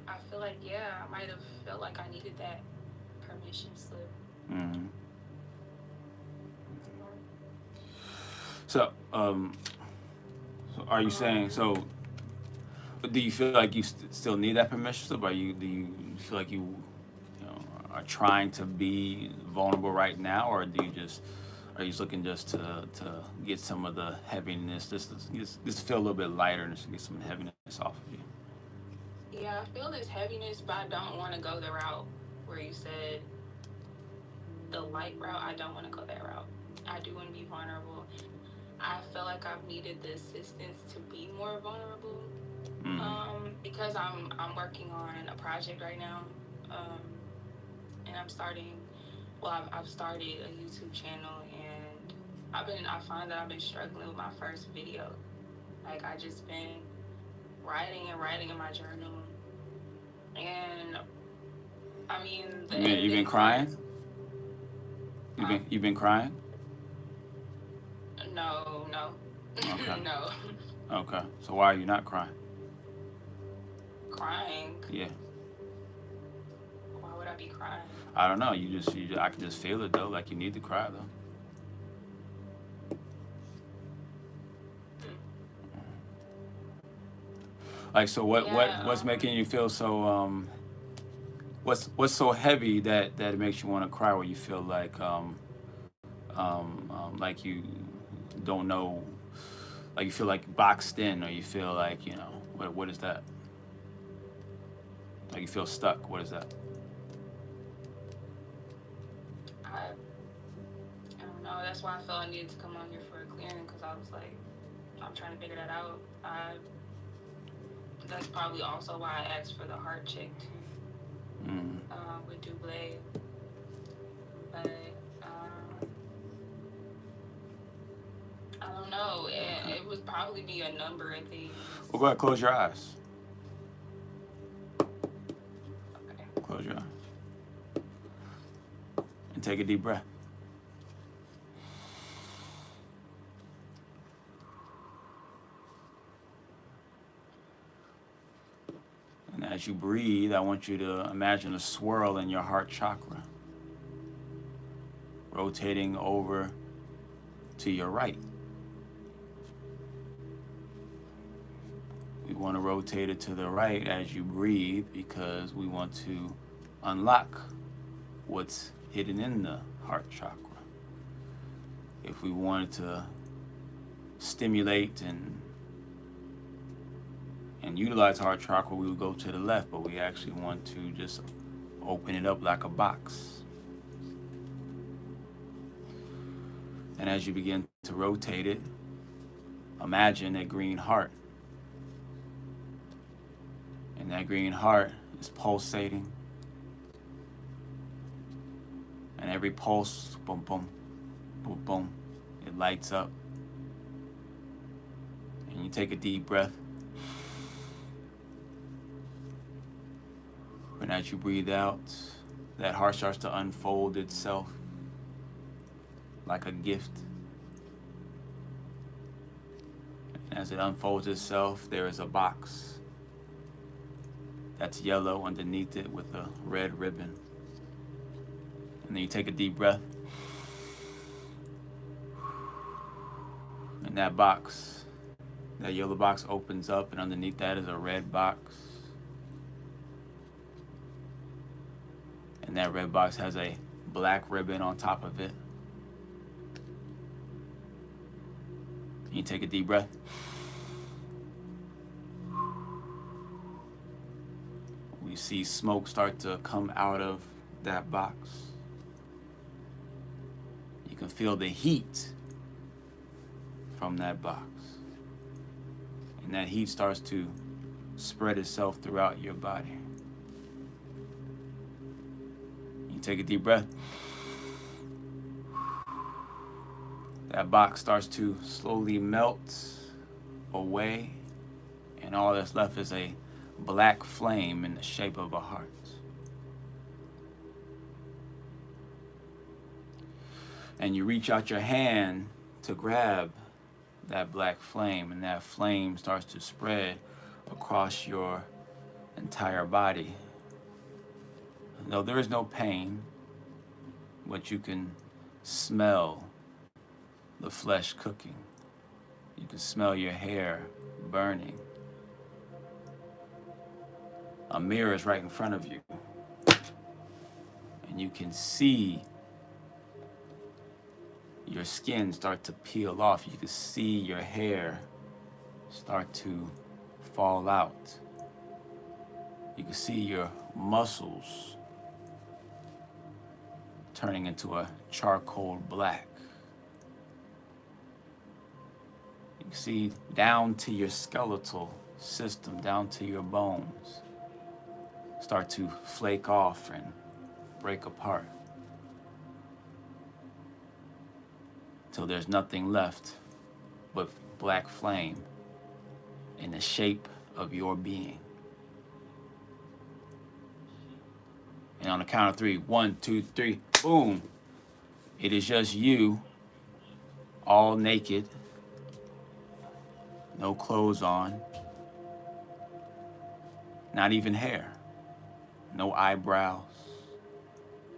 [SPEAKER 3] I feel like, I might have felt like I needed that permission slip.
[SPEAKER 2] Mm-hmm. So, are you saying, do you feel like you still need that permission slip? Do you feel like you are trying to be vulnerable right now, or are you just looking just to get some of the heaviness, just feel a little bit lighter and just get some heaviness off of you?
[SPEAKER 3] Yeah, I feel this heaviness, but I don't want to go the route where you said the light route. I don't want to go that route. I do want to be vulnerable. I feel like I've needed the assistance to be more vulnerable, because I'm working on a project right now, and I've started a YouTube channel, and I find that I've been struggling with my first video. Like, I just been writing in my journal, and I mean,
[SPEAKER 2] you've been crying? You've been crying?
[SPEAKER 3] No.
[SPEAKER 2] Okay.
[SPEAKER 3] No.
[SPEAKER 2] Okay. So why are you not crying?
[SPEAKER 3] Crying?
[SPEAKER 2] Yeah.
[SPEAKER 3] Why would I be crying?
[SPEAKER 2] I don't know. I can just feel it though. Like you need to cry though. Like so, what's making you feel so what's so heavy that it makes you want to cry? Where you feel like you don't know, like you feel like boxed in, or you feel like what is that? Like you feel stuck. What is that?
[SPEAKER 3] I don't know. That's why I felt I needed to come on here for a clearing, because I was like, I'm trying to figure that out. That's probably also why I asked for the heart check too, with Duublé. But I don't know. It would probably be a number of things.
[SPEAKER 2] Well, go ahead, close your eyes.
[SPEAKER 3] Okay.
[SPEAKER 2] Close your eyes. And take a deep breath. And as you breathe, I want you to imagine a swirl in your heart chakra, rotating over to your right. We want to rotate it to the right as you breathe because we want to unlock what's hidden in the heart chakra. If we wanted to stimulate and utilize heart chakra, we would go to the left, but we actually want to just open it up like a box. And as you begin to rotate it, imagine a green heart. And that green heart is pulsating. And every pulse, boom, boom, boom, boom, it lights up. And you take a deep breath. And as you breathe out, that heart starts to unfold itself like a gift. And as it unfolds itself, there is a box that's yellow underneath it with a red ribbon. And then you take a deep breath. And that box, that yellow box opens up, and underneath that is a red box. And that red box has a black ribbon on top of it. You take a deep breath. We see smoke start to come out of that box. You can feel the heat from that box. And that heat starts to spread itself throughout your body. You take a deep breath. That box starts to slowly melt away, and all that's left is a black flame in the shape of a heart. And you reach out your hand to grab that black flame, and that flame starts to spread across your entire body. Though there is no pain, but you can smell the flesh cooking. You can smell your hair burning. A mirror is right in front of you, and you can see your skin start to peel off. You can see your hair start to fall out. You can see your muscles turning into a charcoal black. You can see down to your skeletal system, down to your bones, start to flake off and break apart till there's nothing left but black flame in the shape of your being. And on the count of 3, 1, 2, 3, boom. It is just you, all naked, no clothes on, Not even hair. No eyebrows.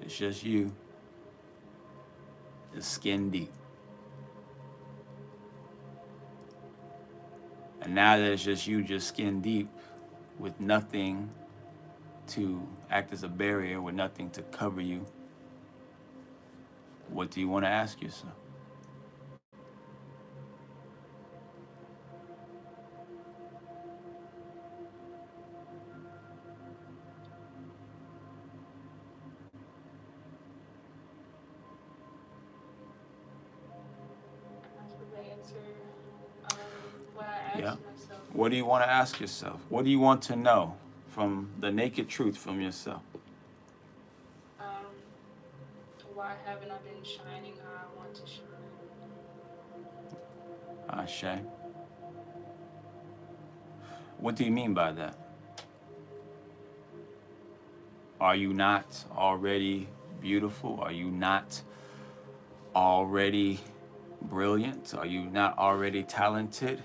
[SPEAKER 2] It's just you. It's skin deep. And now that it's just you, just skin deep, with nothing to act as a barrier, with nothing to cover you, what do you want to ask yourself?
[SPEAKER 3] What I
[SPEAKER 2] Yeah.
[SPEAKER 3] asked myself.
[SPEAKER 2] What do you want to ask yourself? What do you want to know from the naked truth from yourself?
[SPEAKER 3] Why haven't I been shining how I want to shine?
[SPEAKER 2] Ashe. What do you mean by that? Are you not already beautiful? Are you not already brilliant? Are you not already talented?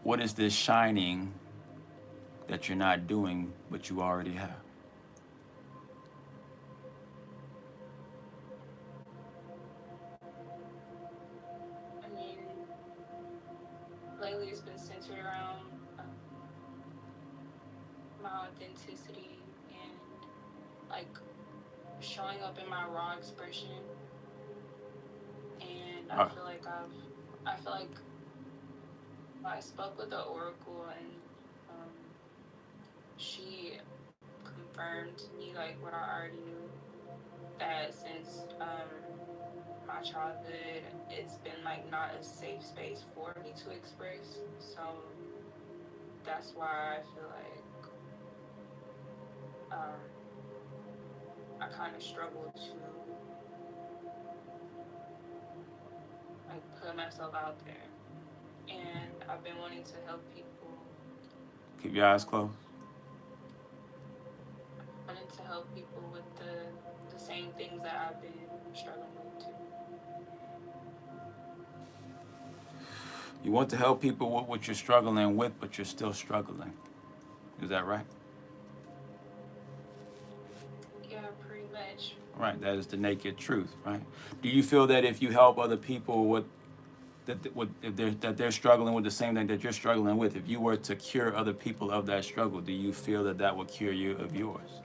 [SPEAKER 2] What is this shining that you're not doing, but you already have?
[SPEAKER 3] I mean, lately it's been centered around my authenticity and like showing up in my raw expression. And I feel like I spoke with the oracle, and she confirmed to me like what I already knew, that since my childhood, it's been like not a safe space for me to express. So that's why I feel like I kind of struggle to like put myself out there. And I've been wanting to help people.
[SPEAKER 2] Keep your eyes closed.
[SPEAKER 3] Wanting to help people with the same things that I've been struggling with too.
[SPEAKER 2] You want to help people with what you're struggling with, but you're still struggling. Is that right?
[SPEAKER 3] Yeah, pretty much.
[SPEAKER 2] Right, that is the naked truth, right? Do you feel that if you help other people that they're struggling with the same thing that you're struggling with, if you were to cure other people of that struggle, do you feel that that would cure you of yours?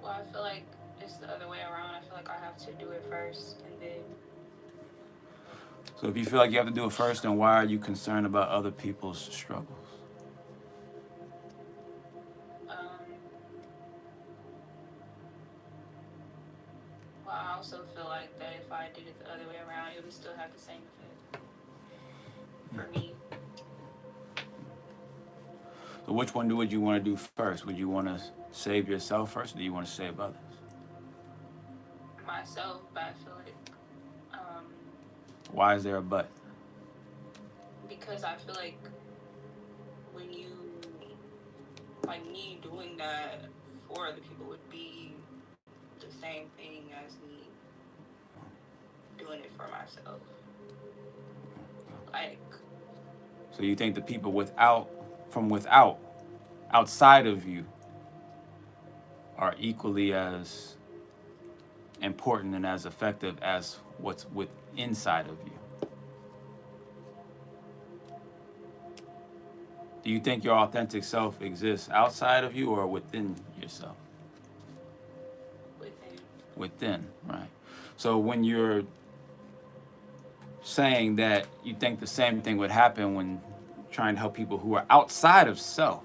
[SPEAKER 3] Well, I feel like it's the other way around. I feel like I have to do it first and then.
[SPEAKER 2] So if you feel like you have to do it first, then why are you concerned about other people's struggles?
[SPEAKER 3] Well, I also feel like that if I did it the other way around, it would still have the same effect for me.
[SPEAKER 2] So which one would you want to do first? Would you want to save yourself first, or do you want to save others?
[SPEAKER 3] Myself, but I feel like
[SPEAKER 2] Why is there a but?
[SPEAKER 3] because I feel like when you, like me doing that for other people would be the same thing as me doing it for myself. Like,
[SPEAKER 2] So you think the people outside of you, are equally as important and as effective as what's inside of you? Do you think your authentic self exists outside of you or within yourself? Within, right? So when you're saying that you think the same thing would happen when trying to help people who are outside of self,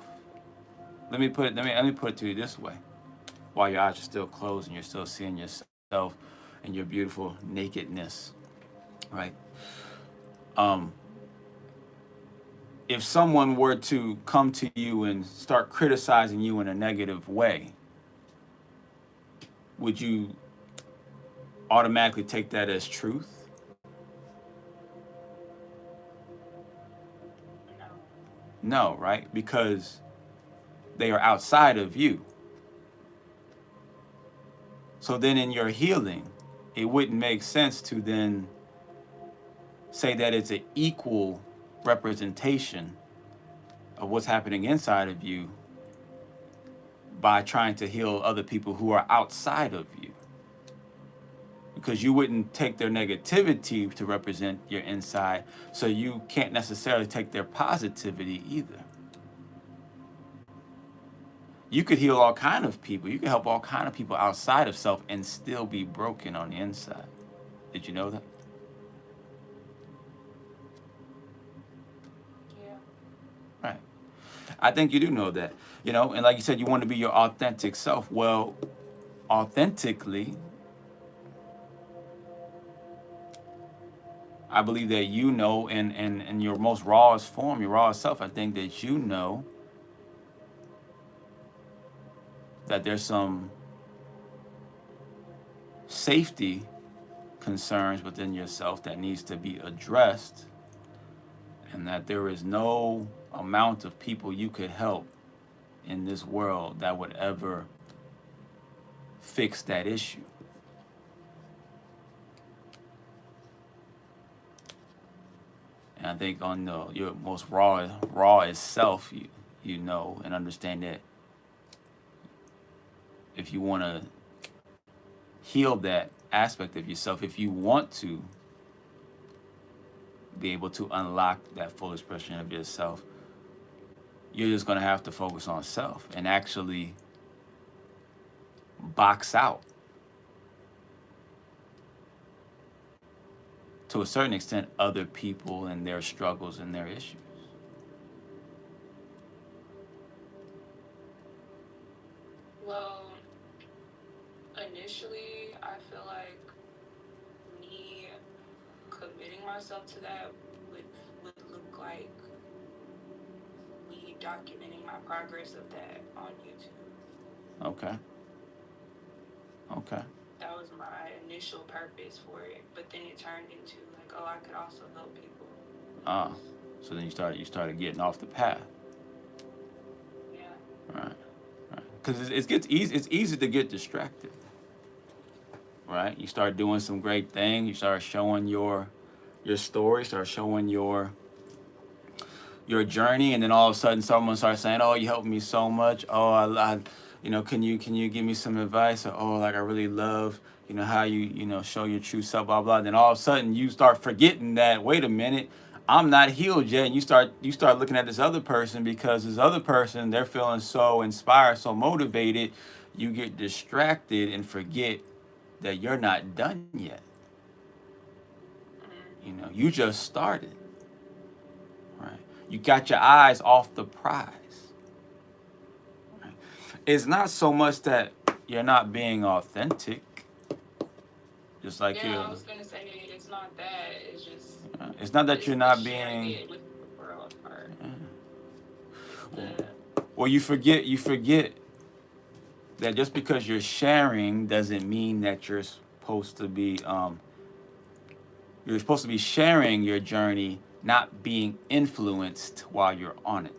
[SPEAKER 2] let me put it to you this way. While your eyes are still closed and you're still seeing yourself and your beautiful nakedness, right? If someone were to come to you and start criticizing you in a negative way, would you automatically take that as truth? No, right? Because they are outside of you. So then in your healing, it wouldn't make sense to then say that it's an equal representation of what's happening inside of you by trying to heal other people who are outside of you. Because you wouldn't take their negativity to represent your inside, so you can't necessarily take their positivity either. You could heal all kind of people. You could help all kind of people outside of self and still be broken on the inside. Did you know that?
[SPEAKER 3] Yeah.
[SPEAKER 2] Right. I think you do know that. You know, and like you said, you want to be your authentic self. Well, authentically, I believe that you know in your most rawest form, your rawest self, I think that you know that there's some safety concerns within yourself that needs to be addressed, and that there is no amount of people you could help in this world that would ever fix that issue. And I think on your most rawest self, you know and understand that if you want to heal that aspect of yourself, if you want to be able to unlock that full expression of yourself, you're just going to have to focus on self and actually box out, to a certain extent, other people and their struggles and their issues.
[SPEAKER 3] Well, initially, I feel like me committing myself to that would look like me documenting my progress of that on YouTube.
[SPEAKER 2] Okay. Okay.
[SPEAKER 3] That was my initial purpose for it, but then it turned into like, oh, I could also help people.
[SPEAKER 2] Ah, so then you started getting off the path.
[SPEAKER 3] Yeah.
[SPEAKER 2] Right. Right. Because it's easy to get distracted. Right. You start doing some great things. You start showing your story. Start showing your journey, and then all of a sudden someone starts saying, "Oh, you helped me so much. Oh, I can you give me some advice?" Or, "Oh, like I really love how you show your true self." Blah blah. Then all of a sudden you start forgetting that. Wait a minute, I'm not healed yet. And you start looking at this other person, because this other person, they're feeling so inspired, so motivated. You get distracted and forget that you're not done yet. You just started. Right. You got your eyes off the prize. Right. It's not so much that you're not being authentic. Just like you.
[SPEAKER 3] I was gonna say it's not that. It's just.
[SPEAKER 2] It's not that you're not
[SPEAKER 3] sharing
[SPEAKER 2] being.
[SPEAKER 3] It with the world part.
[SPEAKER 2] Well, you forget that just because you're sharing doesn't mean that you're supposed to be. You're supposed to be sharing your journey, not being influenced while you're on it.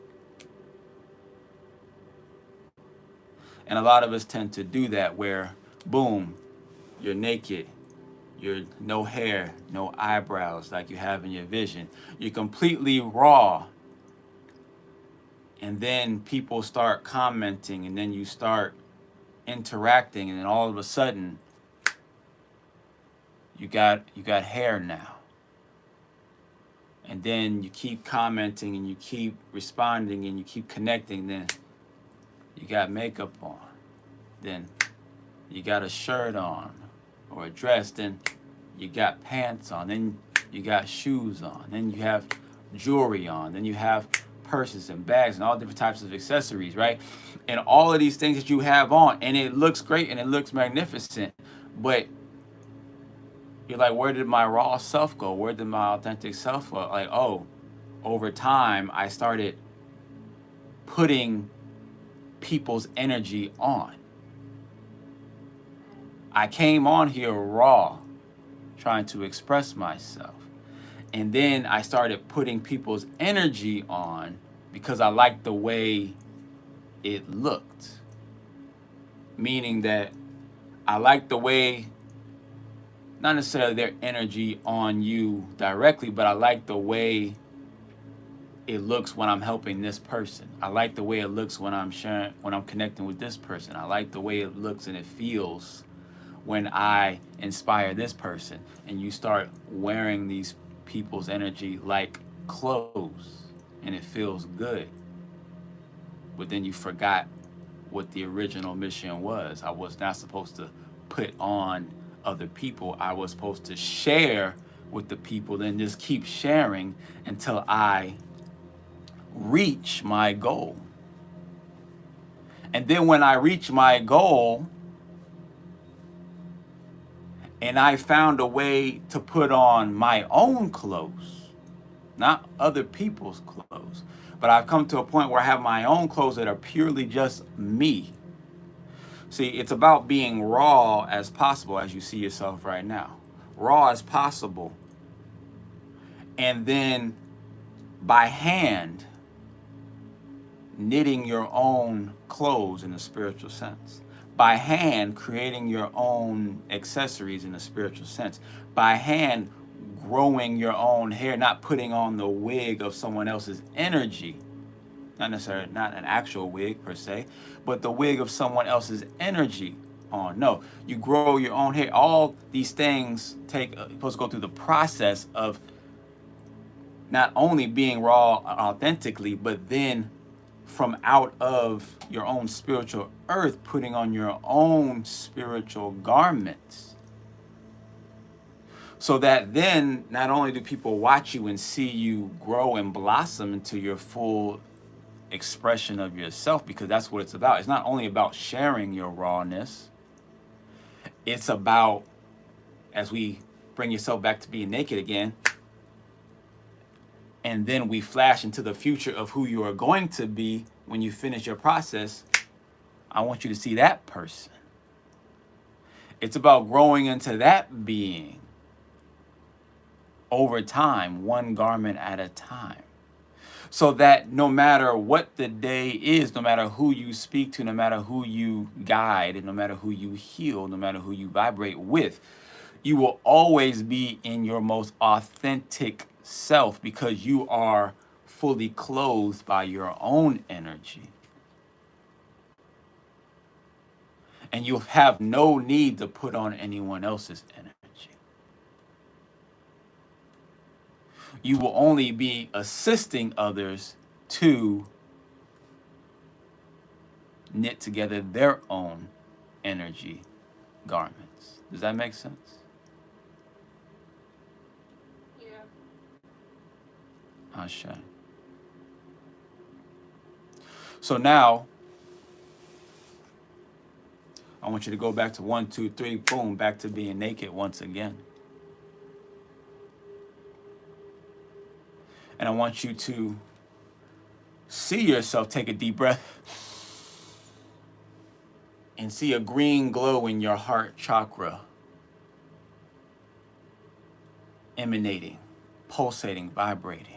[SPEAKER 2] And a lot of us tend to do that, where, boom, you're naked, you're no hair, no eyebrows like you have in your vision. You're completely raw. And then people start commenting, and then you start interacting, and then all of a sudden, you got hair now. And then you keep commenting, and you keep responding, and you keep connecting. Then you got makeup on. Then you got a shirt on or a dress. Then you got pants on. Then you got shoes on. Then you have jewelry on. Then you have purses and bags and all different types of accessories, right? And all of these things that you have on, and it looks great and it looks magnificent, but you're like, where did my raw self go? Where did my authentic self go? Like, oh, over time, I started putting people's energy on. I came on here raw, trying to express myself. And then I started putting people's energy on because I liked the way it looked. Meaning that I liked the way, not necessarily their energy on you directly, but I like the way it looks when I'm helping this person. I like the way it looks when I'm sharing, when I'm connecting with this person. I like the way it looks and it feels when I inspire this person. And you start wearing these people's energy like clothes, and it feels good. But then you forgot what the original mission was. I was not supposed to put on other people. I was supposed to share with the people, then just keep sharing until I reach my goal. And then when I reach my goal and I found a way to put on my own clothes, not other people's clothes, but I've come to a point where I have my own clothes that are purely just me. See, it's about being raw as possible, as you see yourself right now. Raw as possible. And then by hand, knitting your own clothes in a spiritual sense. By hand, creating your own accessories in a spiritual sense. By hand, growing your own hair, not putting on the wig of someone else's energy. Not necessarily, not an actual wig per se, but the wig of someone else's energy on. No, you grow your own hair. All these things supposed to go through the process of not only being raw authentically, but then from out of your own spiritual earth, putting on your own spiritual garments. So that then not only do people watch you and see you grow and blossom into your full expression of yourself, because that's what it's about. It's not only about sharing your rawness. It's about, as we bring yourself back to being naked again, and then we flash into the future of who you are going to be when you finish your process. I want you to see that person. It's about growing into that being over time, one garment at a time. So that no matter what the day is, no matter who you speak to, no matter who you guide, and no matter who you heal, no matter who you vibrate with, you will always be in your most authentic self, because you are fully clothed by your own energy. And you have no need to put on anyone else's energy. You will only be assisting others to knit together their own energy garments. Does that make sense? Ashe. So now, I want you to go back to 1, 2, 3, boom, back to being naked once again. And I want you to see yourself, take a deep breath, and see a green glow in your heart chakra, emanating, pulsating, vibrating.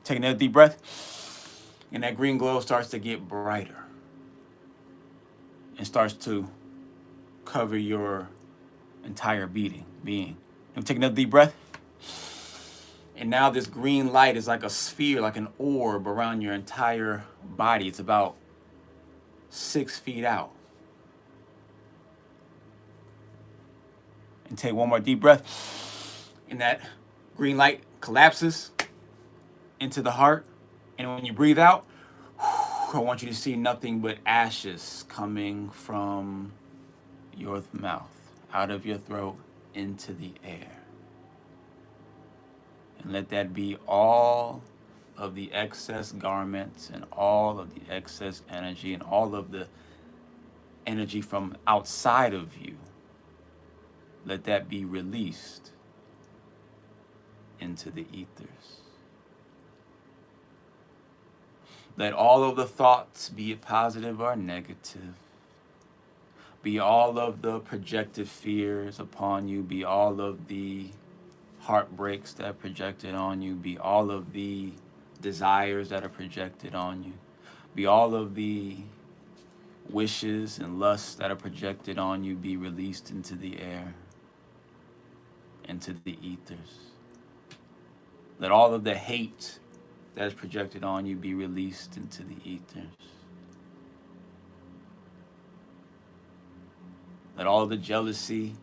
[SPEAKER 2] Take another deep breath, and that green glow starts to get brighter and starts to cover your entire being. And take another deep breath, and now this green light is like a sphere, like an orb around your entire body. It's about 6 feet out. And take one more deep breath, and that green light collapses into the heart. And when you breathe out, I want you to see nothing but ashes coming from your mouth, out of your throat, into the air. And let that be all of the excess garments and all of the excess energy and all of the energy from outside of you. Let that be released into the ethers. Let all of the thoughts, be it positive or negative, be all of the projected fears upon you, be all of the heartbreaks that are projected on you, be all of the desires that are projected on you, be all of the wishes and lusts that are projected on you, be released into the air, into the ethers. Let all of the hate that is projected on you be released into the ethers. Let all the jealousy,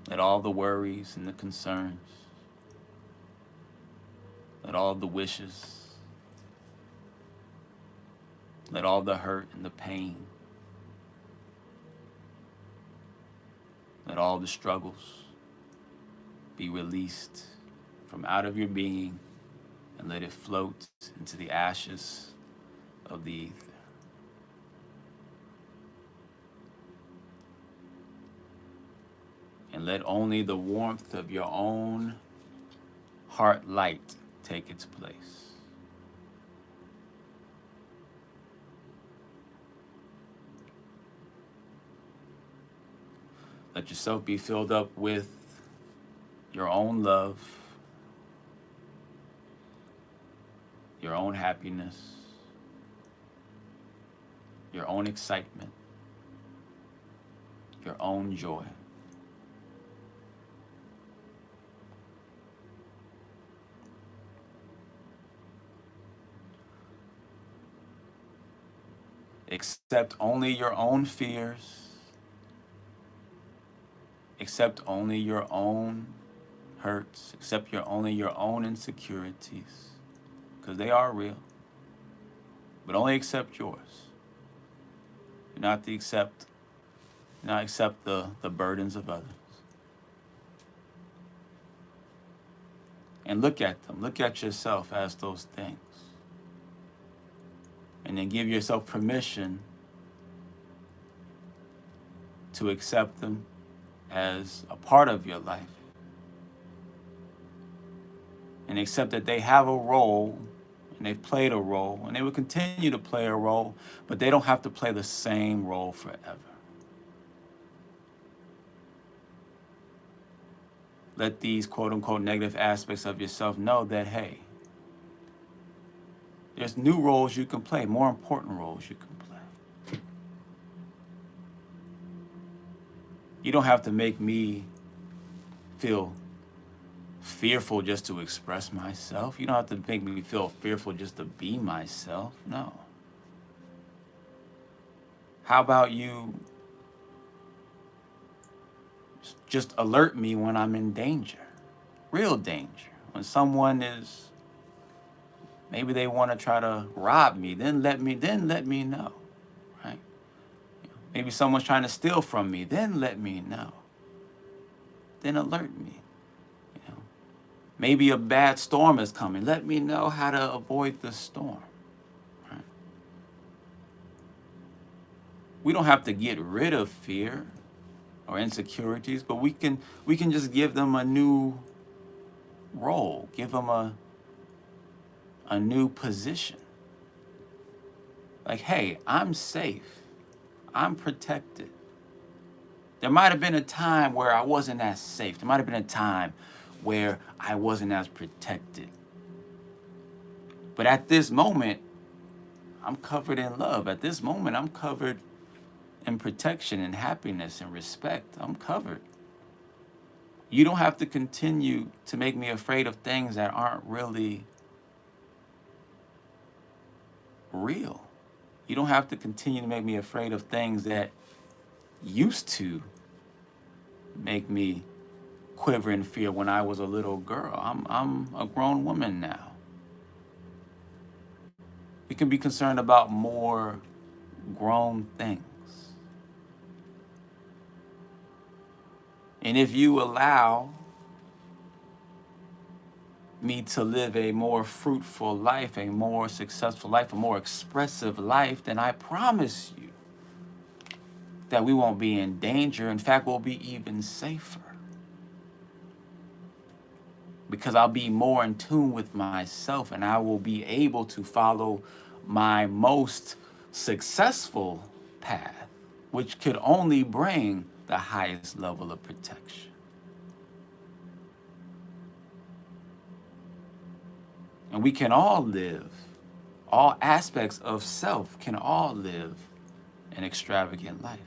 [SPEAKER 2] let all the worries and the concerns, let all the wishes, let all the hurt and the pain, let all the struggles be released from out of your being, and let it float into the ashes of the ether. And let only the warmth of your own heart light take its place. Let yourself be filled up with your own love, your own happiness, your own excitement, your own joy. Accept only your own fears. Accept only your own hurts. Accept only your own insecurities, because they are real. But only accept yours. Do not accept the burdens of others. And look at them. Look at yourself as those things. And then give yourself permission to accept them as a part of your life. And accept that they have a role, and they've played a role, and they will continue to play a role, but they don't have to play the same role forever. Let these quote-unquote negative aspects of yourself know that, hey, there's new roles you can play, more important roles you can play. You don't have to make me feel fearful just to express myself. You don't have to make me feel fearful just to be myself. No. How about you just alert me when I'm in danger, real danger? When someone is, maybe they want to try to rob me, then let me know, right? Maybe someone's trying to steal from me, then let me know. Then alert me. Maybe a bad storm is coming. Let me know how to avoid the storm. Right? We don't have to get rid of fear or insecurities, but we can just give them a new role, give them a new position. Like, hey, I'm safe. I'm protected. There might have been a time where I wasn't as safe. There might have been a time where I wasn't as protected. But at this moment, I'm covered in love. At this moment, I'm covered in protection and happiness and respect. I'm covered. You don't have to continue to make me afraid of things that aren't really real. You don't have to continue to make me afraid of things that used to make me quiver in fear when I was a little girl. I'm a grown woman now. We can be concerned about more grown things. And if you allow me to live a more fruitful life, a more successful life, a more expressive life, then I promise you that we won't be in danger. In fact, we'll be even safer. Because I'll be more in tune with myself, and I will be able to follow my most successful path, which could only bring the highest level of protection. And we can all live, all aspects of self can all live an extravagant life.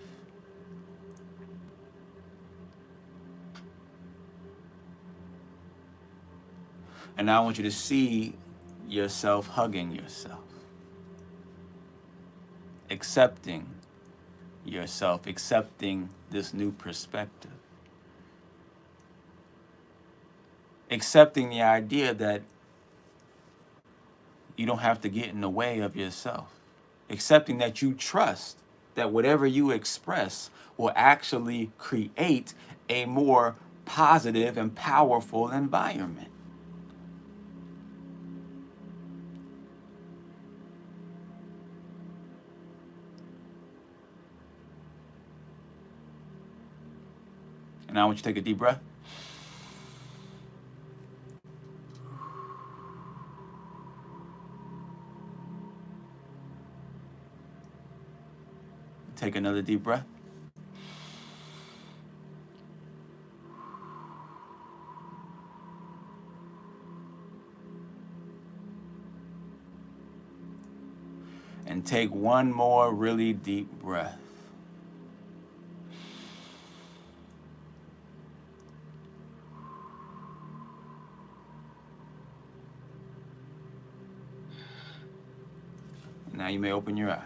[SPEAKER 2] And now I want you to see yourself hugging yourself, accepting yourself, accepting this new perspective, accepting the idea that you don't have to get in the way of yourself, accepting that you trust that whatever you express will actually create a more positive and powerful environment. And now I want you to take a deep breath. Take another deep breath. And take one more really deep breath. Now you may open your eyes.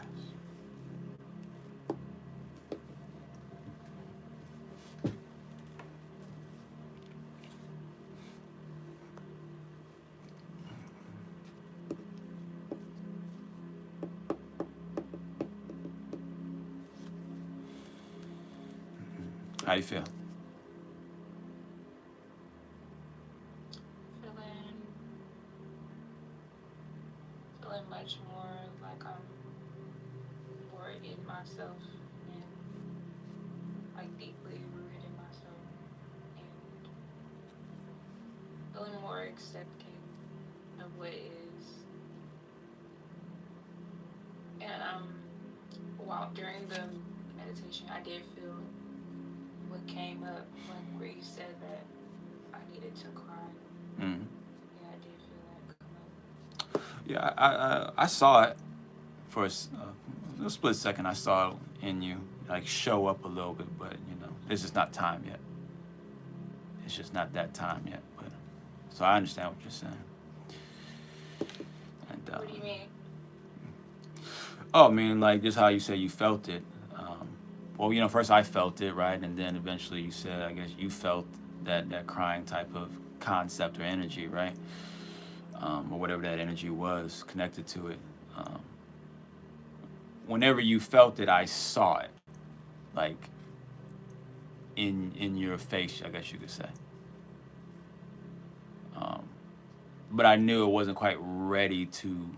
[SPEAKER 2] How do you feel?
[SPEAKER 3] Feeling much more like I'm more in myself and like deeply rooted in myself and feeling more accepting of what is. And while during the meditation, I did feel what came up when where you said that I needed to cry.
[SPEAKER 2] Mm-hmm.
[SPEAKER 3] Yeah, I did feel that come up.
[SPEAKER 2] Yeah, I saw it for a split second. I saw it in you, like show up a little bit, but you know, it's just not time yet. It's just not that time yet. But so I understand what you're saying. And
[SPEAKER 3] What do you mean?
[SPEAKER 2] oh, I mean, like just how you said you felt it. Well, you know, first I felt it, right, and then eventually you said, I guess you felt that crying type of concept or energy, right, or whatever that energy was connected to it. Whenever you felt it, I saw it, like in your face, I guess you could say. But I knew it wasn't quite ready to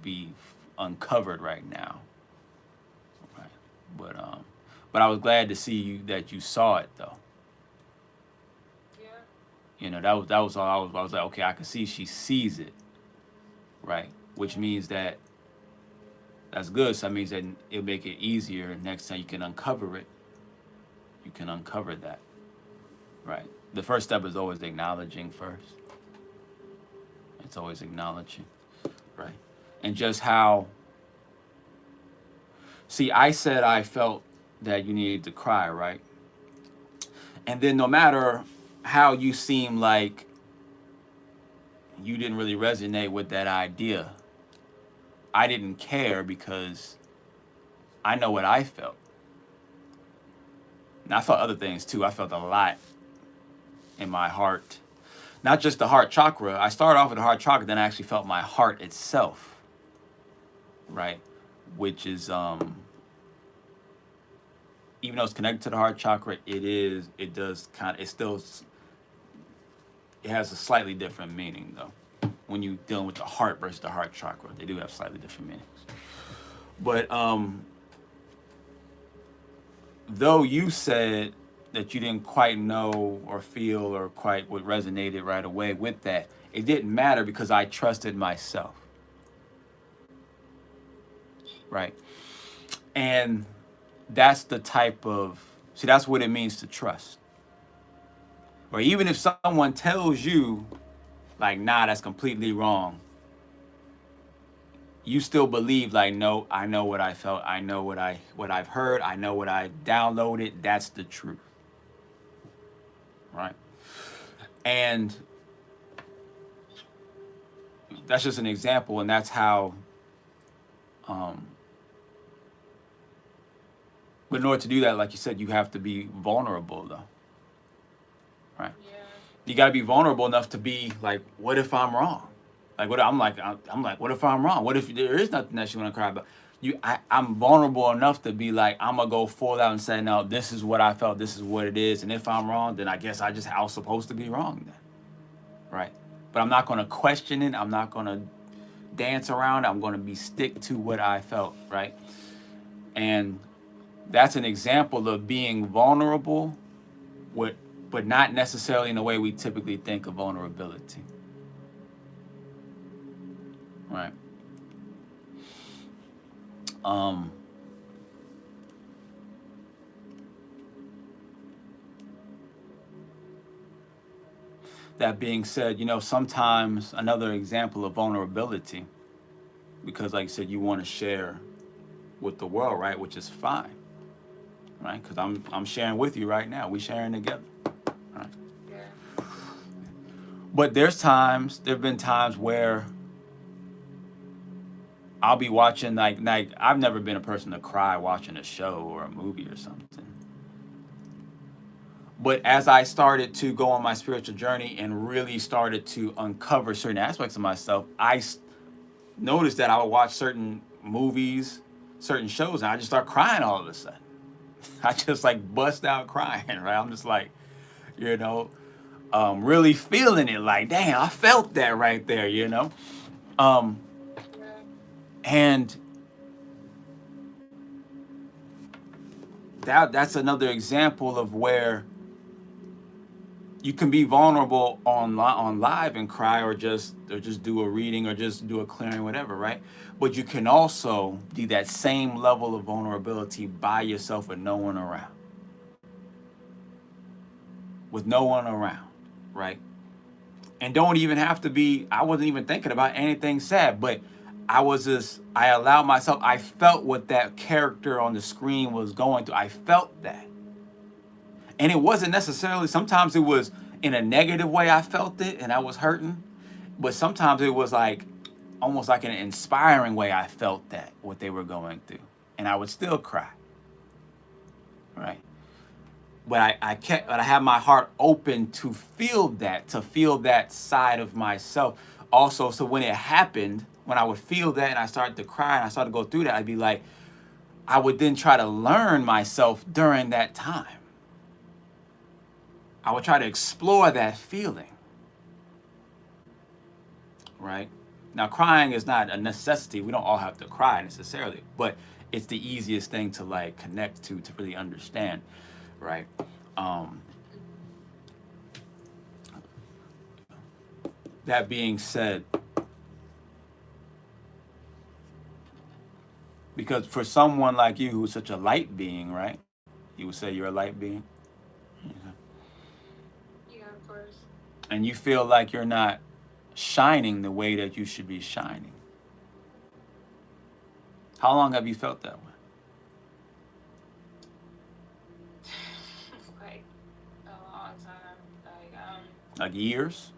[SPEAKER 2] be uncovered right now, right? But I was glad to see you that you saw it though.
[SPEAKER 3] Yeah.
[SPEAKER 2] You know, that was all I was like, okay, I can see she sees it, right? Which means that that's good. So that means that it'll make it easier next time you can uncover it. You can uncover that, right? The first step is always acknowledging first. It's always acknowledging, right? And just how, see, I said I felt that you needed to cry, right? And then no matter how you seem like you didn't really resonate with that idea, I didn't care because I know what I felt. And I felt other things too. I felt a lot in my heart. Not just the heart chakra. I started off with the heart chakra, then I actually felt my heart itself, right? Which is, even though it's connected to the heart chakra, it has a slightly different meaning though. When you're dealing with the heart versus the heart chakra, they do have slightly different meanings. But though you said that you didn't quite know or feel or quite what resonated right away with that, it didn't matter because I trusted myself, right? And that's the type of, see, that's what it means to trust. Or even if someone tells you, like, nah, that's completely wrong, you still believe, like, no, I know what I felt, I know what I've heard, I know what I downloaded, that's the truth. Right? And That's just an example, and that's how. But in order to do that, like you said, you have to be vulnerable, though, right?
[SPEAKER 3] Yeah.
[SPEAKER 2] You got to be vulnerable enough to be like, what if I'm wrong? Like, what I'm like, what if I'm wrong? What if there is nothing that you want to cry about? I'm vulnerable enough to be like, I'm gonna go full out and say, no, this is what I felt, this is what it is, and if I'm wrong, then I guess I was supposed to be wrong then, right? But I'm not gonna question it. I'm not gonna dance around. I'm gonna stick to what I felt, right? And that's an example of being vulnerable, but not necessarily in the way we typically think of vulnerability, right? That being said, sometimes another example of vulnerability, because like I said, you want to share with the world, right? Which is fine, right? Because I'm sharing with you right now. We sharing together, right?
[SPEAKER 3] Yeah.
[SPEAKER 2] But there've been times where I'll be watching like I've never been a person to cry watching a show or a movie or something. But as I started to go on my spiritual journey and really started to uncover certain aspects of myself, I noticed that I would watch certain movies, certain shows, and I just start crying all of a sudden. I just like bust out crying, right? I'm just like, really feeling it. Like, damn, I felt that right there, and that's another example of where you can be vulnerable on live and cry, or just do a reading, or just do a clearing, whatever, right? But you can also do that same level of vulnerability by yourself with no one around. Right? And don't even have to be, I wasn't even thinking about anything sad, but I allowed myself, I felt what that character on the screen was going through. I felt that. And it wasn't necessarily, sometimes it was in a negative way I felt it and I was hurting. But sometimes it was like, almost like an inspiring way I felt that, what they were going through. And I would still cry. Right? But I had my heart open to feel that side of myself also. So when it happened, when I would feel that and I started to cry and I started to go through that, I'd be like, I would then try to learn myself during that time. I would try to explore that feeling. Right? Now, crying is not a necessity. We don't all have to cry necessarily, but it's the easiest thing to like connect to really understand. Right? That being said, because for someone like you who's such a light being, right? You would say you're a light being?
[SPEAKER 3] Yeah, of course.
[SPEAKER 2] And you feel like you're not shining the way that you should be shining. How long have you felt that way?
[SPEAKER 3] Like a long time.
[SPEAKER 2] Like years?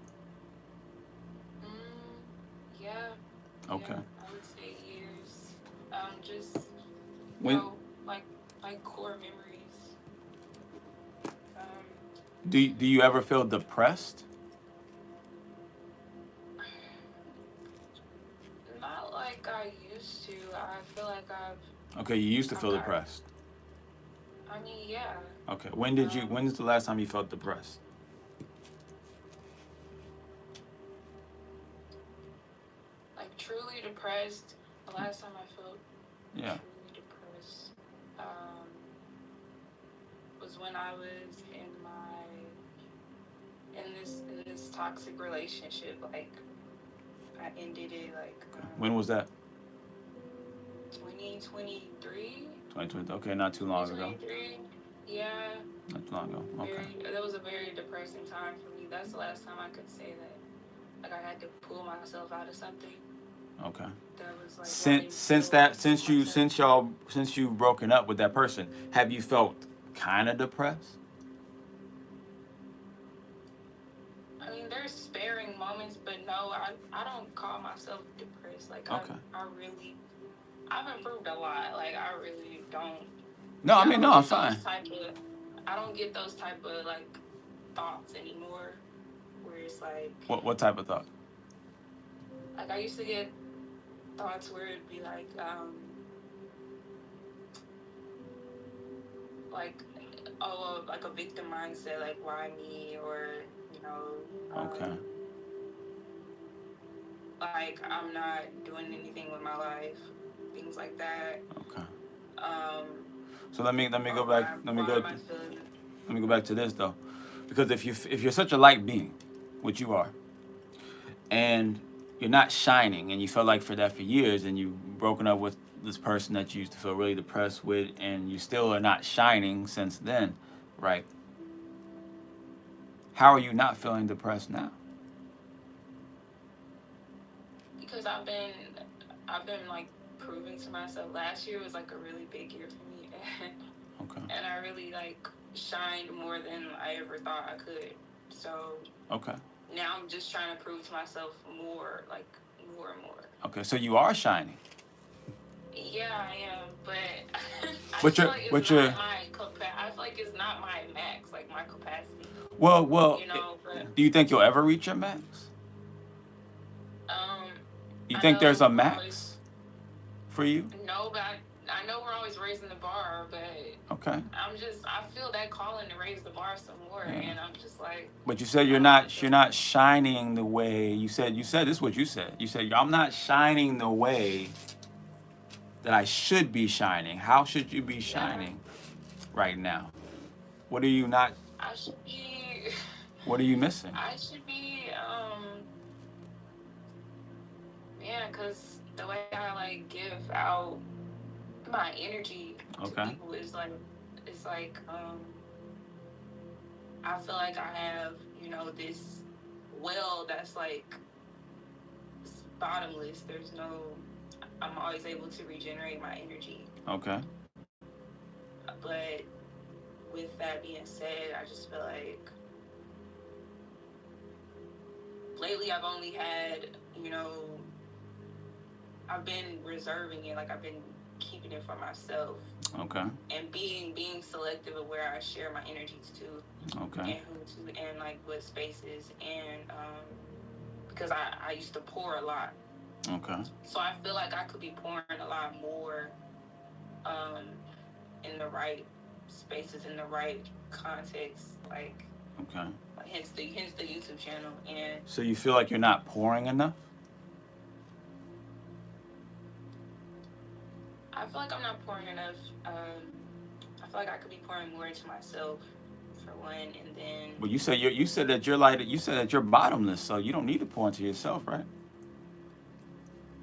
[SPEAKER 3] Yeah.
[SPEAKER 2] Okay.
[SPEAKER 3] Yeah, I would say years. Just like core memories.
[SPEAKER 2] Do you ever feel depressed?
[SPEAKER 3] Not like I used to. I feel like I've.
[SPEAKER 2] Okay, you used to feel depressed.
[SPEAKER 3] I mean, yeah.
[SPEAKER 2] Okay. When's the last time you felt depressed?
[SPEAKER 3] Like truly depressed. The last time I felt
[SPEAKER 2] Yeah.
[SPEAKER 3] truly depressed was when I was in this toxic relationship. Like I ended it like
[SPEAKER 2] When was that?
[SPEAKER 3] 2023.
[SPEAKER 2] 2020. Okay, not too long ago.
[SPEAKER 3] 2023. Yeah.
[SPEAKER 2] Not too long ago. Okay.
[SPEAKER 3] That was a very depressing time for me. That's the last time I could say that. Like I had to pull myself out of something.
[SPEAKER 2] Okay.
[SPEAKER 3] That was like
[SPEAKER 2] since you've broken up with that person, have you felt kind of depressed?
[SPEAKER 3] I mean, there's sparing moments, but no, I don't call myself depressed. Like,
[SPEAKER 2] Okay.
[SPEAKER 3] I've improved a lot. Like, I really don't.
[SPEAKER 2] No, I mean, no, I'm
[SPEAKER 3] get those
[SPEAKER 2] fine.
[SPEAKER 3] I don't get those type of, like, thoughts anymore, where it's like,
[SPEAKER 2] What type of thought?
[SPEAKER 3] like, I used to get thoughts where it'd be like like a victim mindset, like, why me, or, you know,
[SPEAKER 2] Okay.
[SPEAKER 3] like, I'm not doing anything with my life, things like that.
[SPEAKER 2] Okay. So
[SPEAKER 3] Let
[SPEAKER 2] let me go
[SPEAKER 3] why,
[SPEAKER 2] back.
[SPEAKER 3] why am I feeling?
[SPEAKER 2] Let me go back to this though, because if you're such a light being, which you are, and you're not shining, and you felt like for years, and you've broken up with this person that you used to feel really depressed with, and you still are not shining since then, right? How are you not feeling depressed now?
[SPEAKER 3] Because I've been like proving to myself. Last year was like a really big year for me,
[SPEAKER 2] Okay.
[SPEAKER 3] and I really like shined more than I ever thought I could. So
[SPEAKER 2] Okay.
[SPEAKER 3] now I'm just trying to prove to myself more and more.
[SPEAKER 2] Okay, so you are shining.
[SPEAKER 3] Yeah, I am, but I
[SPEAKER 2] What's
[SPEAKER 3] feel
[SPEAKER 2] your-
[SPEAKER 3] like it's
[SPEAKER 2] what's
[SPEAKER 3] not
[SPEAKER 2] your-
[SPEAKER 3] my I feel like it's not my max, like my capacity.
[SPEAKER 2] Well,
[SPEAKER 3] You know, but
[SPEAKER 2] do you think you'll ever reach your max? You
[SPEAKER 3] I
[SPEAKER 2] think
[SPEAKER 3] know
[SPEAKER 2] there's a
[SPEAKER 3] we're
[SPEAKER 2] max
[SPEAKER 3] always-
[SPEAKER 2] for you?
[SPEAKER 3] No, but I know we're always raising the bar, but
[SPEAKER 2] Okay.
[SPEAKER 3] I feel that calling to raise the bar some more,
[SPEAKER 2] Yeah.
[SPEAKER 3] and I'm just like.
[SPEAKER 2] But you said you're not shining the way you said this is what you said. You said I'm not shining the way that I should be shining. How should you be shining right now? What are you not?
[SPEAKER 3] I should be.
[SPEAKER 2] What are you missing?
[SPEAKER 3] I should be. Yeah, because the way I like give out my energy to people is like, I feel like I have, you know, this well that's like bottomless. I'm always able to regenerate my energy.
[SPEAKER 2] Okay.
[SPEAKER 3] But with that being said, I just feel like lately I've only had, you know, I've been reserving it, like I've been keeping it for myself.
[SPEAKER 2] Okay.
[SPEAKER 3] And being selective of where I share my energies to.
[SPEAKER 2] Okay.
[SPEAKER 3] And who to, and like what spaces, and because I used to pour a lot.
[SPEAKER 2] Okay.
[SPEAKER 3] So I feel like I could be pouring a lot more in the right spaces, in the right context, like.
[SPEAKER 2] Okay.
[SPEAKER 3] Hence the YouTube channel. And
[SPEAKER 2] so you feel like you're not pouring enough?
[SPEAKER 3] I feel like I'm not pouring enough. I feel like I could be pouring more into myself, for one, and then.
[SPEAKER 2] Well, you said that you're light. You said that you're bottomless, so you don't need to pour into yourself, right?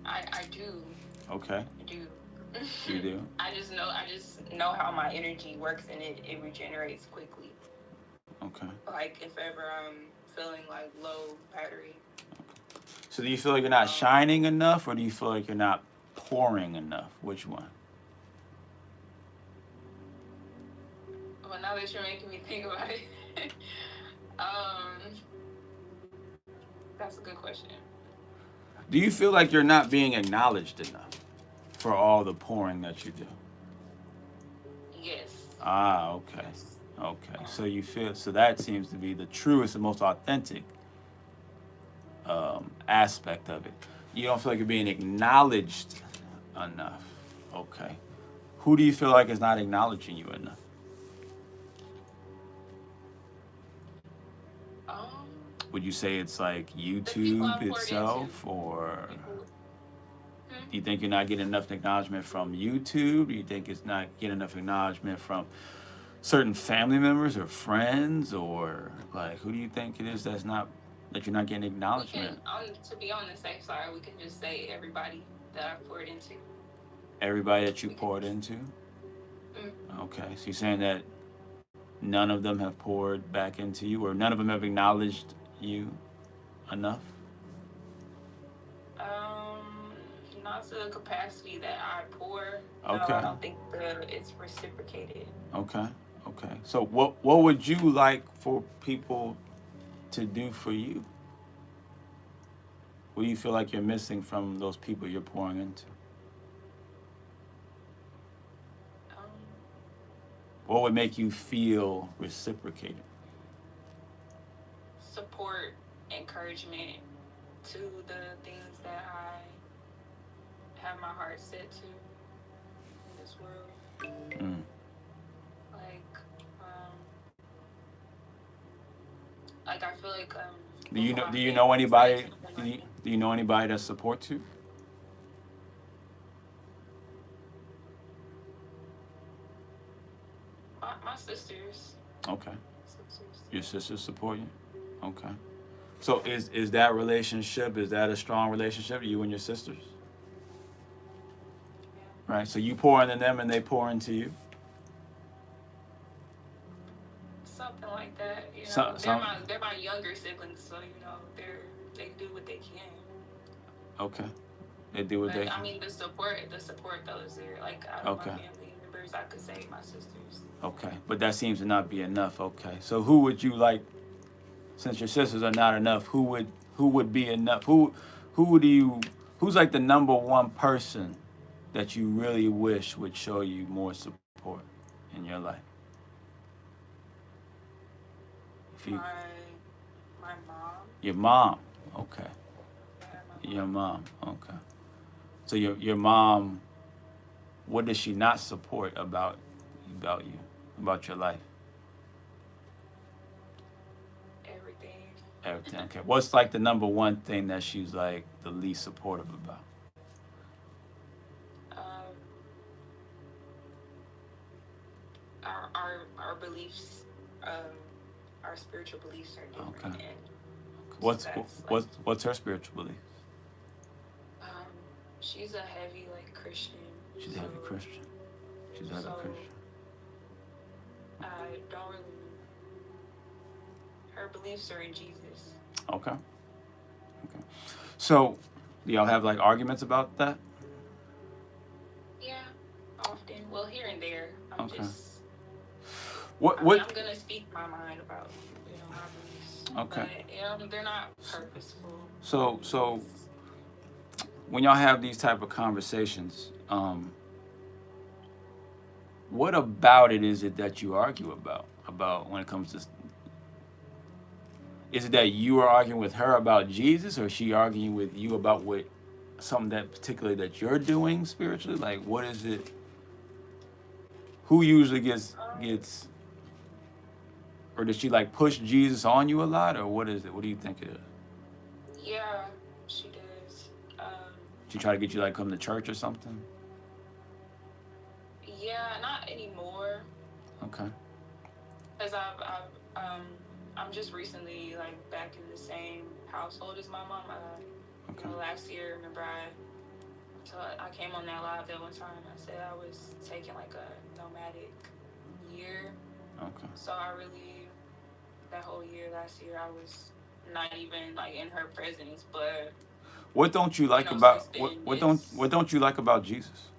[SPEAKER 3] I do.
[SPEAKER 2] Okay.
[SPEAKER 3] I do.
[SPEAKER 2] You do.
[SPEAKER 3] I just know how my energy works, and it regenerates quickly.
[SPEAKER 2] Okay.
[SPEAKER 3] Like if ever I'm feeling like low battery.
[SPEAKER 2] Okay. So do you feel like you're not shining enough, or do you feel like you're not pouring enough? Which one?
[SPEAKER 3] Well, now that you're making me think about it, that's a good question.
[SPEAKER 2] Do you feel like you're not being acknowledged enough for all the pouring that you do?
[SPEAKER 3] Yes.
[SPEAKER 2] Ah, okay.
[SPEAKER 3] Yes.
[SPEAKER 2] Okay. So you feel, so that seems to be the truest and most authentic aspect of it. You don't feel like you're being acknowledged enough. Okay. Who do you feel like is not acknowledging you enough? Would you say it's like YouTube itself, or do you think you're not getting enough acknowledgement from YouTube? Do you think it's not getting enough acknowledgement from certain family members or friends, or like who do you think it is that you're not getting acknowledgement?
[SPEAKER 3] To be on the safe side, we can just say everybody that I've poured into.
[SPEAKER 2] Everybody that you poured into? Okay, so you're saying that none of them have poured back into you, or none of them have acknowledged you enough?
[SPEAKER 3] Not to the capacity that I pour. No,
[SPEAKER 2] Okay.
[SPEAKER 3] I don't think it's reciprocated.
[SPEAKER 2] Okay. So what would you like for people to do for you? What do you feel like you're missing from those people you're pouring into? What would make you feel reciprocated?
[SPEAKER 3] Support, encouragement to the things that I have my heart set to in this world. Like I feel like
[SPEAKER 2] Do you know anybody? Do you know anybody that supports you?
[SPEAKER 3] My sisters.
[SPEAKER 2] Okay. Your sisters support you? Okay. So is that relationship, is that a strong relationship, you and your sisters?
[SPEAKER 3] Yeah.
[SPEAKER 2] Right. So you pour into them and they pour into you?
[SPEAKER 3] Something like that. You know, they're my younger siblings, so you know they do what they can.
[SPEAKER 2] Okay. They do what they can.
[SPEAKER 3] I mean the support though is there. Like out of my family members, I could say my sisters.
[SPEAKER 2] Okay. But that seems to not be enough. Okay. So who would you like, since your sisters are not enough, who would be enough? Who's like the number one person that you really wish would show you more support in your life?
[SPEAKER 3] My mom.
[SPEAKER 2] Your mom. Okay.
[SPEAKER 3] Yeah,
[SPEAKER 2] your mom. Okay. So your mom, what does she not support about you, about your life? Everything. Okay. What's like the number one thing that she's like the least supportive about?
[SPEAKER 3] Our beliefs, our spiritual beliefs are different.
[SPEAKER 2] Okay.
[SPEAKER 3] And
[SPEAKER 2] What's her spiritual belief?
[SPEAKER 3] She's a heavy Christian.
[SPEAKER 2] She's a heavy Christian.
[SPEAKER 3] I don't really. Her beliefs are in Jesus.
[SPEAKER 2] Okay. So, do y'all have like arguments about that?
[SPEAKER 3] Yeah, often. Well, here and there. I'm gonna speak my mind about my beliefs.
[SPEAKER 2] Okay.
[SPEAKER 3] But they're not purposeful.
[SPEAKER 2] So when y'all have these type of conversations, what about it is it that you argue about? About when it comes to, is it that you are arguing with her about Jesus, or is she arguing with you about something that particularly that you're doing spiritually? Like, what is it? Who usually gets, or does she push Jesus on you a lot, or what is it? What do you think it is?
[SPEAKER 3] Yeah, she does.
[SPEAKER 2] She try to get you come to church or something?
[SPEAKER 3] Yeah, not anymore.
[SPEAKER 2] Okay.
[SPEAKER 3] Because I'm just recently back in the same household as my mom. Last year, remember I came on that live that one time. I said I was taking a nomadic year.
[SPEAKER 2] Okay.
[SPEAKER 3] So that whole year last year, I was not even in her presence. But
[SPEAKER 2] what don't you like about what don't you like about Jesus?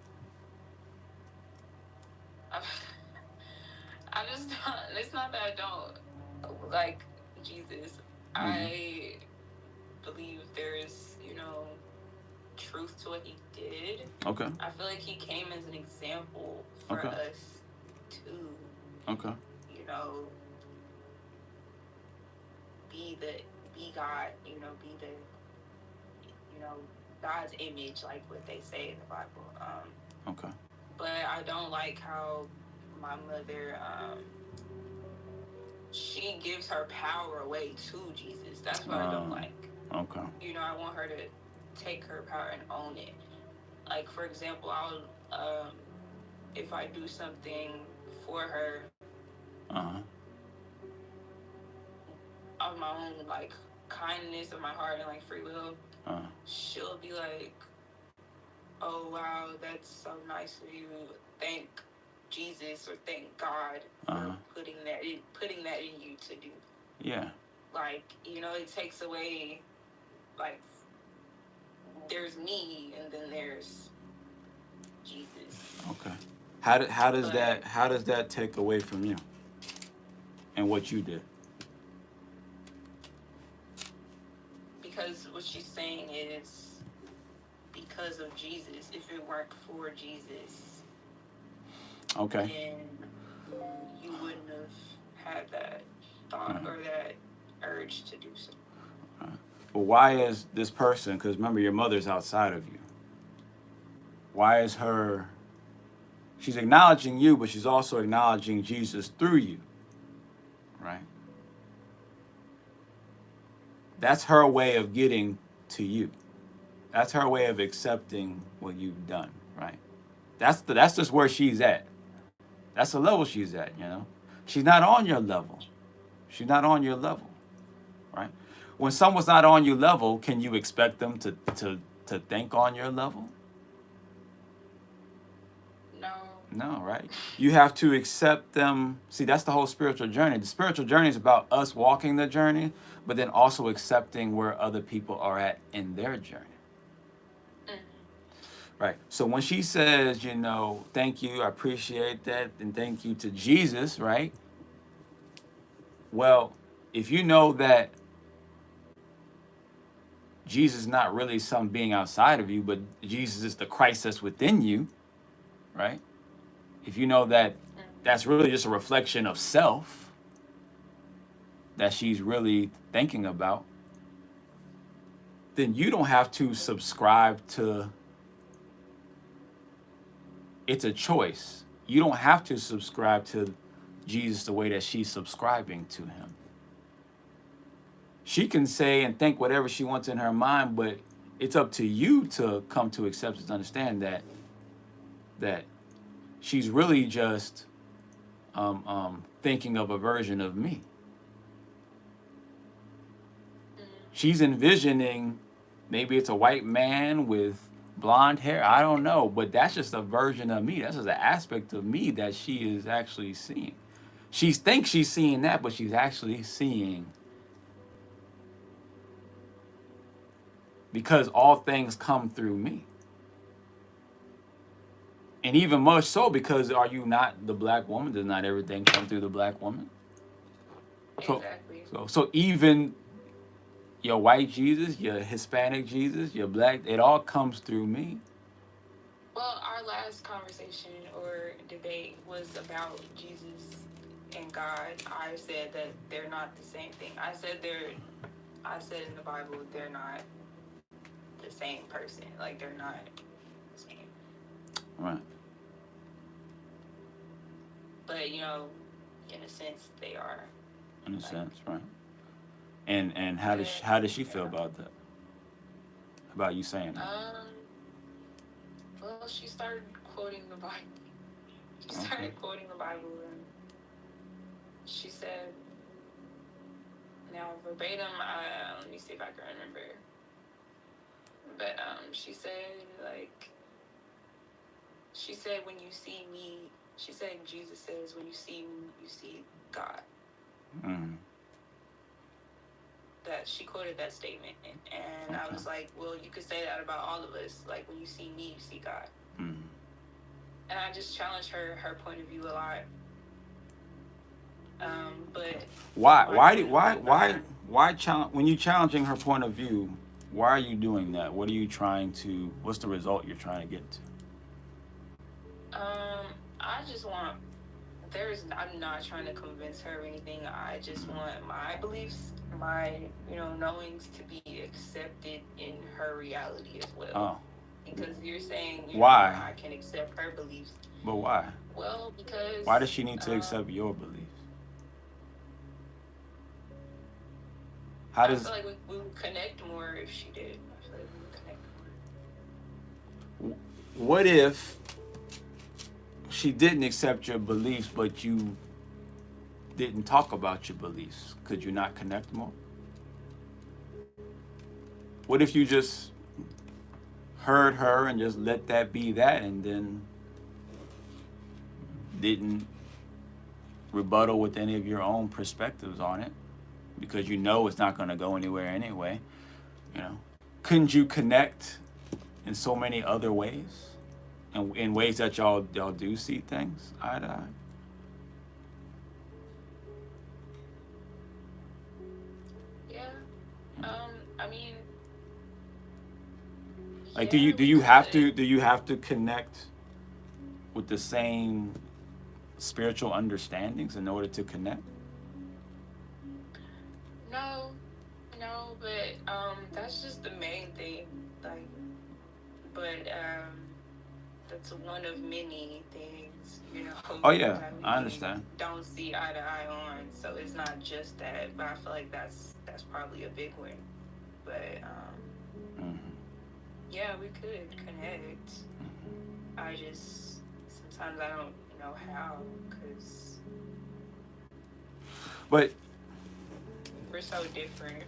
[SPEAKER 3] I just it's not that I don't like Jesus. Mm-hmm. I believe there is truth to what he did.
[SPEAKER 2] Okay.
[SPEAKER 3] I feel like he came as an example for us to be God, be the God's image, like what they say in the Bible. But I don't like how my mother she gives her power away to Jesus. That's what I don't like.
[SPEAKER 2] Okay.
[SPEAKER 3] I want her to take her power and own it. Like, for example, I'll if I do something for her of my own kindness of my heart and free will, she'll be like, oh wow, that's so nice of you, thank Jesus or thank God for putting that in you to do.
[SPEAKER 2] Yeah.
[SPEAKER 3] It takes away there's me and then there's Jesus.
[SPEAKER 2] Okay. How does that take away from you and what you did?
[SPEAKER 3] because what she's saying is because of Jesus. If it weren't for Jesus,
[SPEAKER 2] Okay.
[SPEAKER 3] then you wouldn't have had that thought or that urge to do so.
[SPEAKER 2] Well, why is this person, because remember your mother's outside of you, why is her, she's acknowledging you, but she's also acknowledging Jesus through you, right? That's her way of getting to you. That's her way of accepting what you've done, right? That's just where she's at. That's the level she's at, you know? She's not on your level. She's not on your level, right? When someone's not on your level, can you expect them to think on your level?
[SPEAKER 3] No.
[SPEAKER 2] No, right? You have to accept them. See, that's the whole spiritual journey. The spiritual journey is about us walking the journey, but then also accepting where other people are at in their journey. Right. So when she says, you know, thank you, I appreciate that, and thank you to Jesus, right? Well, if you know that Jesus is not really some being outside of you, but Jesus is the Christ that's within you, right? If you know that that's really just a reflection of self that she's really thinking about, then you don't have to subscribe to, it's a choice. You don't have to subscribe to Jesus the way that she's subscribing to him. She can say and think whatever she wants in her mind, but it's up to you to come to acceptance, understand that she's really just thinking of a version of me. She's envisioning, maybe it's a white man with blonde hair, I don't know, but that's just a version of me. That's just an aspect of me that she is actually seeing. She thinks she's seeing that, but she's actually seeing, because all things come through me. And even much so because are you not the black woman? Does not everything come through the black woman?
[SPEAKER 3] Exactly.
[SPEAKER 2] So even your white Jesus, your Hispanic Jesus, your black, it all comes through me.
[SPEAKER 3] Well, our last conversation or debate was about Jesus and God. I said that they're not the same thing. I said in the Bible they're not the same person. Like, they're not the same.
[SPEAKER 2] Right.
[SPEAKER 3] But, you know, in a sense, they are.
[SPEAKER 2] In a sense, right. And how does she feel about that? About you saying that?
[SPEAKER 3] Well, she started quoting the Bible. She started quoting the Bible, and she said, now verbatim, let me see if I can remember. But she said, when you see me, she said, Jesus says, when you see me, you see God.
[SPEAKER 2] Mm-hmm.
[SPEAKER 3] That she quoted that statement, and I was like, well, you could say that about all of us. Like, when you see me, you see God.
[SPEAKER 2] Mm-hmm.
[SPEAKER 3] And I just challenged her point of view a lot. But
[SPEAKER 2] why challenge, when you're challenging her point of view? Why are you doing that? What are you trying to? What's the result you're trying to get to?
[SPEAKER 3] I just want. I'm not trying to convince her or anything. I just want my beliefs, my knowings to be accepted in her reality as well.
[SPEAKER 2] Oh.
[SPEAKER 3] Because you're saying
[SPEAKER 2] why
[SPEAKER 3] I can accept her beliefs.
[SPEAKER 2] But why?
[SPEAKER 3] Well, because
[SPEAKER 2] why does she need to accept your beliefs?
[SPEAKER 3] I feel like we would connect more if she did. I feel like we would connect more.
[SPEAKER 2] What if she didn't accept your beliefs, but you didn't talk about your beliefs? Could you not connect more? What if you just heard her and just let that be that, and then didn't rebuttal with any of your own perspectives on it, because you know it's not going to go anywhere anyway? Couldn't you connect in so many other ways, and in ways that y'all do see things eye to eye?
[SPEAKER 3] Yeah. I mean,
[SPEAKER 2] Like,
[SPEAKER 3] Yeah,
[SPEAKER 2] do
[SPEAKER 3] we
[SPEAKER 2] you have to
[SPEAKER 3] could.
[SPEAKER 2] connect with the same spiritual understandings in order to connect?
[SPEAKER 3] No, no, but that's just the main thing. Like, but that's one of many things,
[SPEAKER 2] Oh yeah,
[SPEAKER 3] that
[SPEAKER 2] I
[SPEAKER 3] we
[SPEAKER 2] understand.
[SPEAKER 3] don't see eye to eye on. So it's not just that, but I feel like that's probably a big one. But
[SPEAKER 2] Hmm.
[SPEAKER 3] yeah, we could connect. I just sometimes I don't know how because
[SPEAKER 2] But
[SPEAKER 3] we're so different,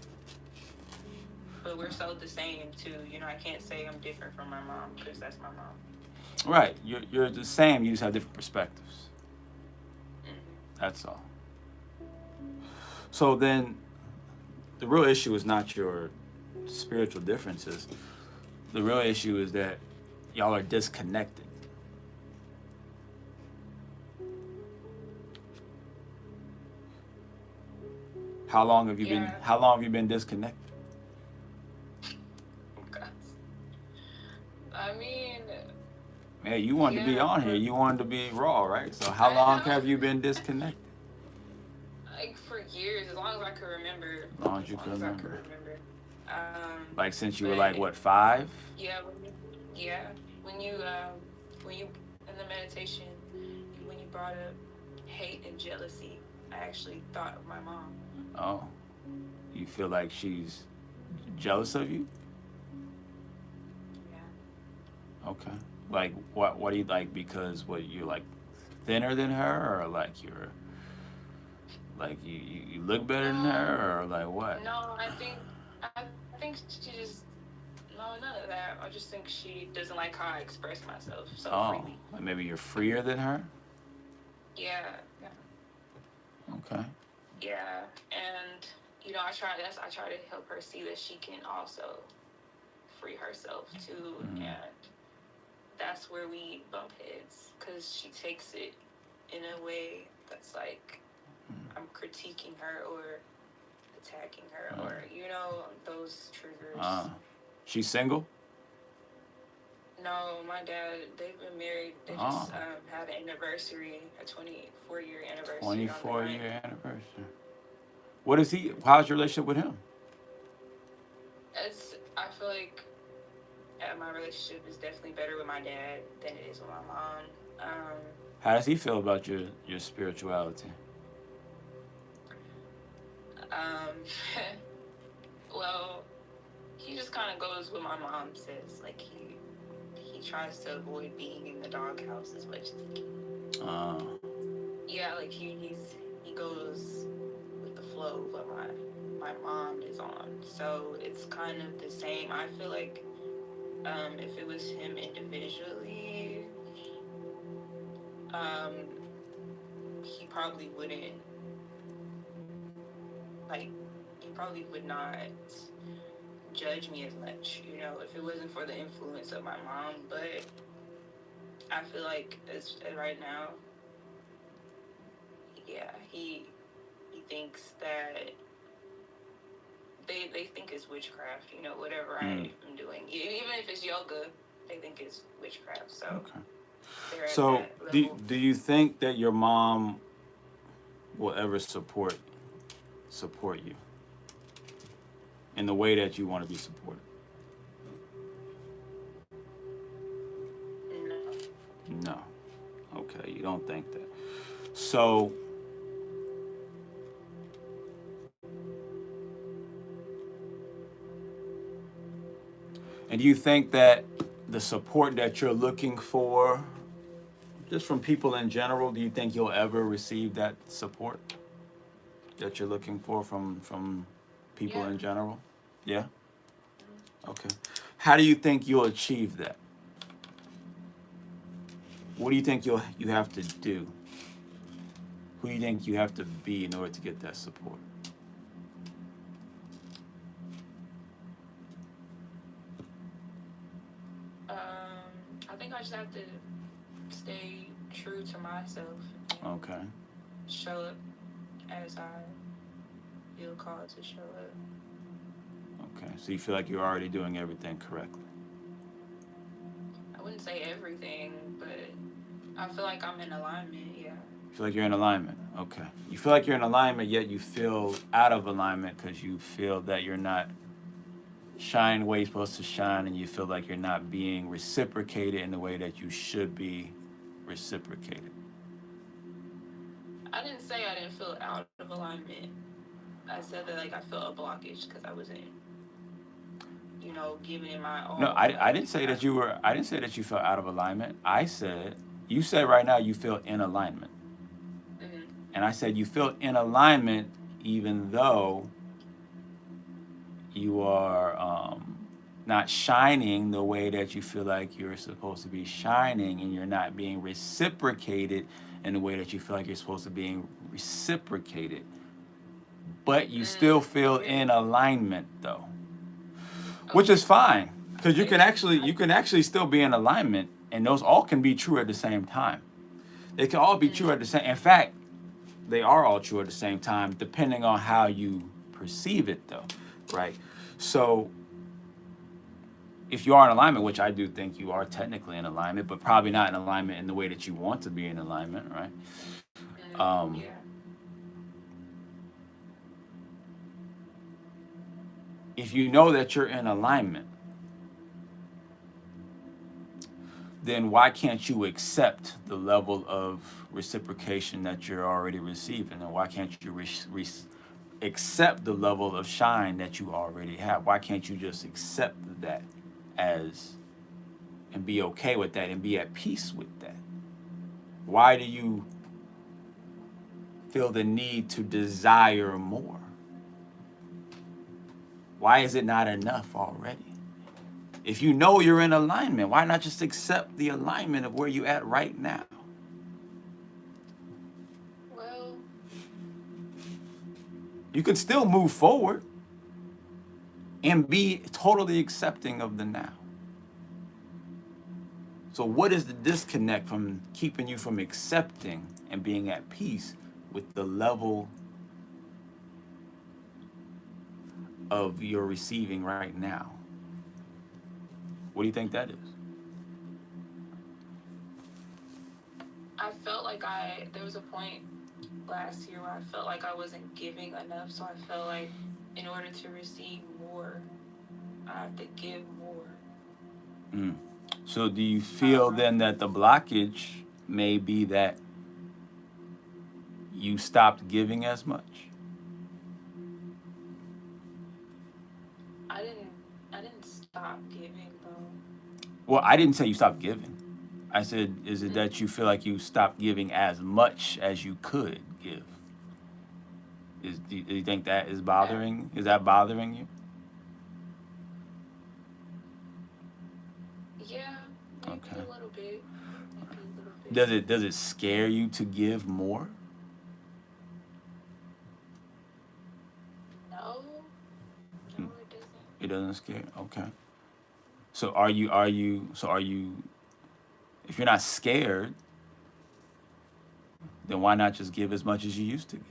[SPEAKER 3] but we're so the same too. I can't say I'm different from my mom because that's my mom.
[SPEAKER 2] right, you're the same. You just have different perspectives.
[SPEAKER 3] Hmm.
[SPEAKER 2] That's all. So then, the real issue is not your spiritual differences. The real issue is that y'all are disconnected. How long have you been?
[SPEAKER 3] Yeah.
[SPEAKER 2] How long have you been disconnected?
[SPEAKER 3] God. I mean,
[SPEAKER 2] Man, you wanted to be
[SPEAKER 3] yeah,
[SPEAKER 2] on here.
[SPEAKER 3] for
[SPEAKER 2] You wanted to be raw, right? So how
[SPEAKER 3] I
[SPEAKER 2] long have you
[SPEAKER 3] know.
[SPEAKER 2] been disconnected?
[SPEAKER 3] Like for years, as long as I can remember.
[SPEAKER 2] As long as
[SPEAKER 3] As
[SPEAKER 2] you
[SPEAKER 3] long
[SPEAKER 2] can
[SPEAKER 3] as I can
[SPEAKER 2] remember.
[SPEAKER 3] remember.
[SPEAKER 2] Like since you were like
[SPEAKER 3] But
[SPEAKER 2] what, 5?
[SPEAKER 3] yeah, yeah, when you in the meditation, when you brought up hate and jealousy, I actually thought of my mom.
[SPEAKER 2] Oh, you feel like she's jealous of you?
[SPEAKER 3] Yeah.
[SPEAKER 2] Okay. Like what do you like because what you're like thinner than her or like you're like you look better than her or like what?
[SPEAKER 3] No, I think she just no, none of that. I just think she doesn't like how I express myself so
[SPEAKER 2] Oh,
[SPEAKER 3] freely.
[SPEAKER 2] like maybe you're freer than her?
[SPEAKER 3] Yeah, yeah,
[SPEAKER 2] Okay.
[SPEAKER 3] yeah. And I try to help her see that she can also free herself too,
[SPEAKER 2] Mm.
[SPEAKER 3] and that's where we bump heads because she takes it in a way that's like I'm critiquing her or attacking her or those triggers.
[SPEAKER 2] Uh, she's single?
[SPEAKER 3] No, my dad, they've been married. They
[SPEAKER 2] Oh,
[SPEAKER 3] just had an anniversary, a 24-year anniversary on the
[SPEAKER 2] 24-year
[SPEAKER 3] 9th.
[SPEAKER 2] anniversary. What is he? How's your relationship with him?
[SPEAKER 3] I feel like my relationship is definitely better with my dad than it is with my mom.
[SPEAKER 2] How does he feel about your spirituality?
[SPEAKER 3] Um, well, he just kind of goes with my mom says. Like he tries to avoid being in the doghouse as much as he can.
[SPEAKER 2] Uh,
[SPEAKER 3] Yeah, like he goes with the flow of what my mom is on. So it's kind of the same. I feel like if it was him individually, um, he probably wouldn't like he probably would not judge me as much, if it wasn't for the influence of my mom. But I feel like as right now, yeah, he thinks that they think it's witchcraft, whatever I am doing. Even if it's yoga, they think it's witchcraft. So
[SPEAKER 2] okay.
[SPEAKER 3] they're at
[SPEAKER 2] So
[SPEAKER 3] that level.
[SPEAKER 2] do you think that your mom will ever support you in the way that you want to be supported?
[SPEAKER 3] No.
[SPEAKER 2] No. Okay, you don't think that. So and do you think that the support that you're looking for just from people in general, do you think you'll ever receive that support that you're looking for from people
[SPEAKER 3] Yeah.
[SPEAKER 2] in general? Yeah? Okay. How do you think you'll achieve that? What do you think you have to do? Who do you think you have to be in order to get that support?
[SPEAKER 3] I think I just have to stay true to myself and
[SPEAKER 2] Okay.
[SPEAKER 3] show up as I feel called to show up.
[SPEAKER 2] Okay. So you feel like you're already doing everything correctly.
[SPEAKER 3] wouldn't say everything, but I feel like I'm in alignment, yeah.
[SPEAKER 2] You feel like you're in alignment. Okay. You feel like you're in alignment, yet you feel out of alignment because you feel that you're not shining the way you're supposed to shine, and you feel like you're not being reciprocated in the way that you should be reciprocated.
[SPEAKER 3] I didn't say I didn't feel out of alignment. I said that like I felt a blockage because I wasn't, giving it my all.
[SPEAKER 2] No, I didn't say that you were. I didn't say that you felt out of alignment. I said you said right now you feel in alignment,
[SPEAKER 3] Mm-hmm.
[SPEAKER 2] and I said you feel in alignment even though you are not shining the way that you feel like you're supposed to be shining, and you're not being reciprocated in the way that you feel like you're supposed to be reciprocated. But you still feel in alignment though, which is fine because you can actually still be in alignment, and those all can be true at the same time. They can all be true at the same. In fact, they are all true at the same time, depending on how you perceive it, though, right? So, if you are in alignment, which I do think you are technically in alignment, but probably not in alignment in the way that you want to be in alignment, right?
[SPEAKER 3] Yeah.
[SPEAKER 2] If you know that you're in alignment, then why can't you accept the level of reciprocation that you're already receiving? And why can't you accept the level of shine that you already have? Why can't you just accept that and be okay with that and be at peace with that? Why do you feel the need to desire more? Why is it not enough already? If you know you're in alignment, why not just accept the alignment of where you're at right now?
[SPEAKER 3] Well,
[SPEAKER 2] You can still move forward and be totally accepting of the now. So what is the disconnect from keeping you from accepting and being at peace with the level of your receiving right now? What do you think that is?
[SPEAKER 3] I felt like there was a point last year where I felt like I wasn't giving enough, so I felt like in order to receive more, I have to give more.
[SPEAKER 2] So do you feel then that the blockage may be that you stopped giving as much?
[SPEAKER 3] I didn't stop giving though.
[SPEAKER 2] Well, I didn't say you stopped giving. I said, is it that you feel like you stopped giving as much as you could give? Do you think that is bothering? Is that bothering you?
[SPEAKER 3] Yeah, maybe
[SPEAKER 2] Okay.
[SPEAKER 3] a little bit. Maybe a little bit.
[SPEAKER 2] Does it scare you to give more?
[SPEAKER 3] No, it doesn't.
[SPEAKER 2] It doesn't scare. Okay. So if you're not scared, then why not just give as much as you used to give?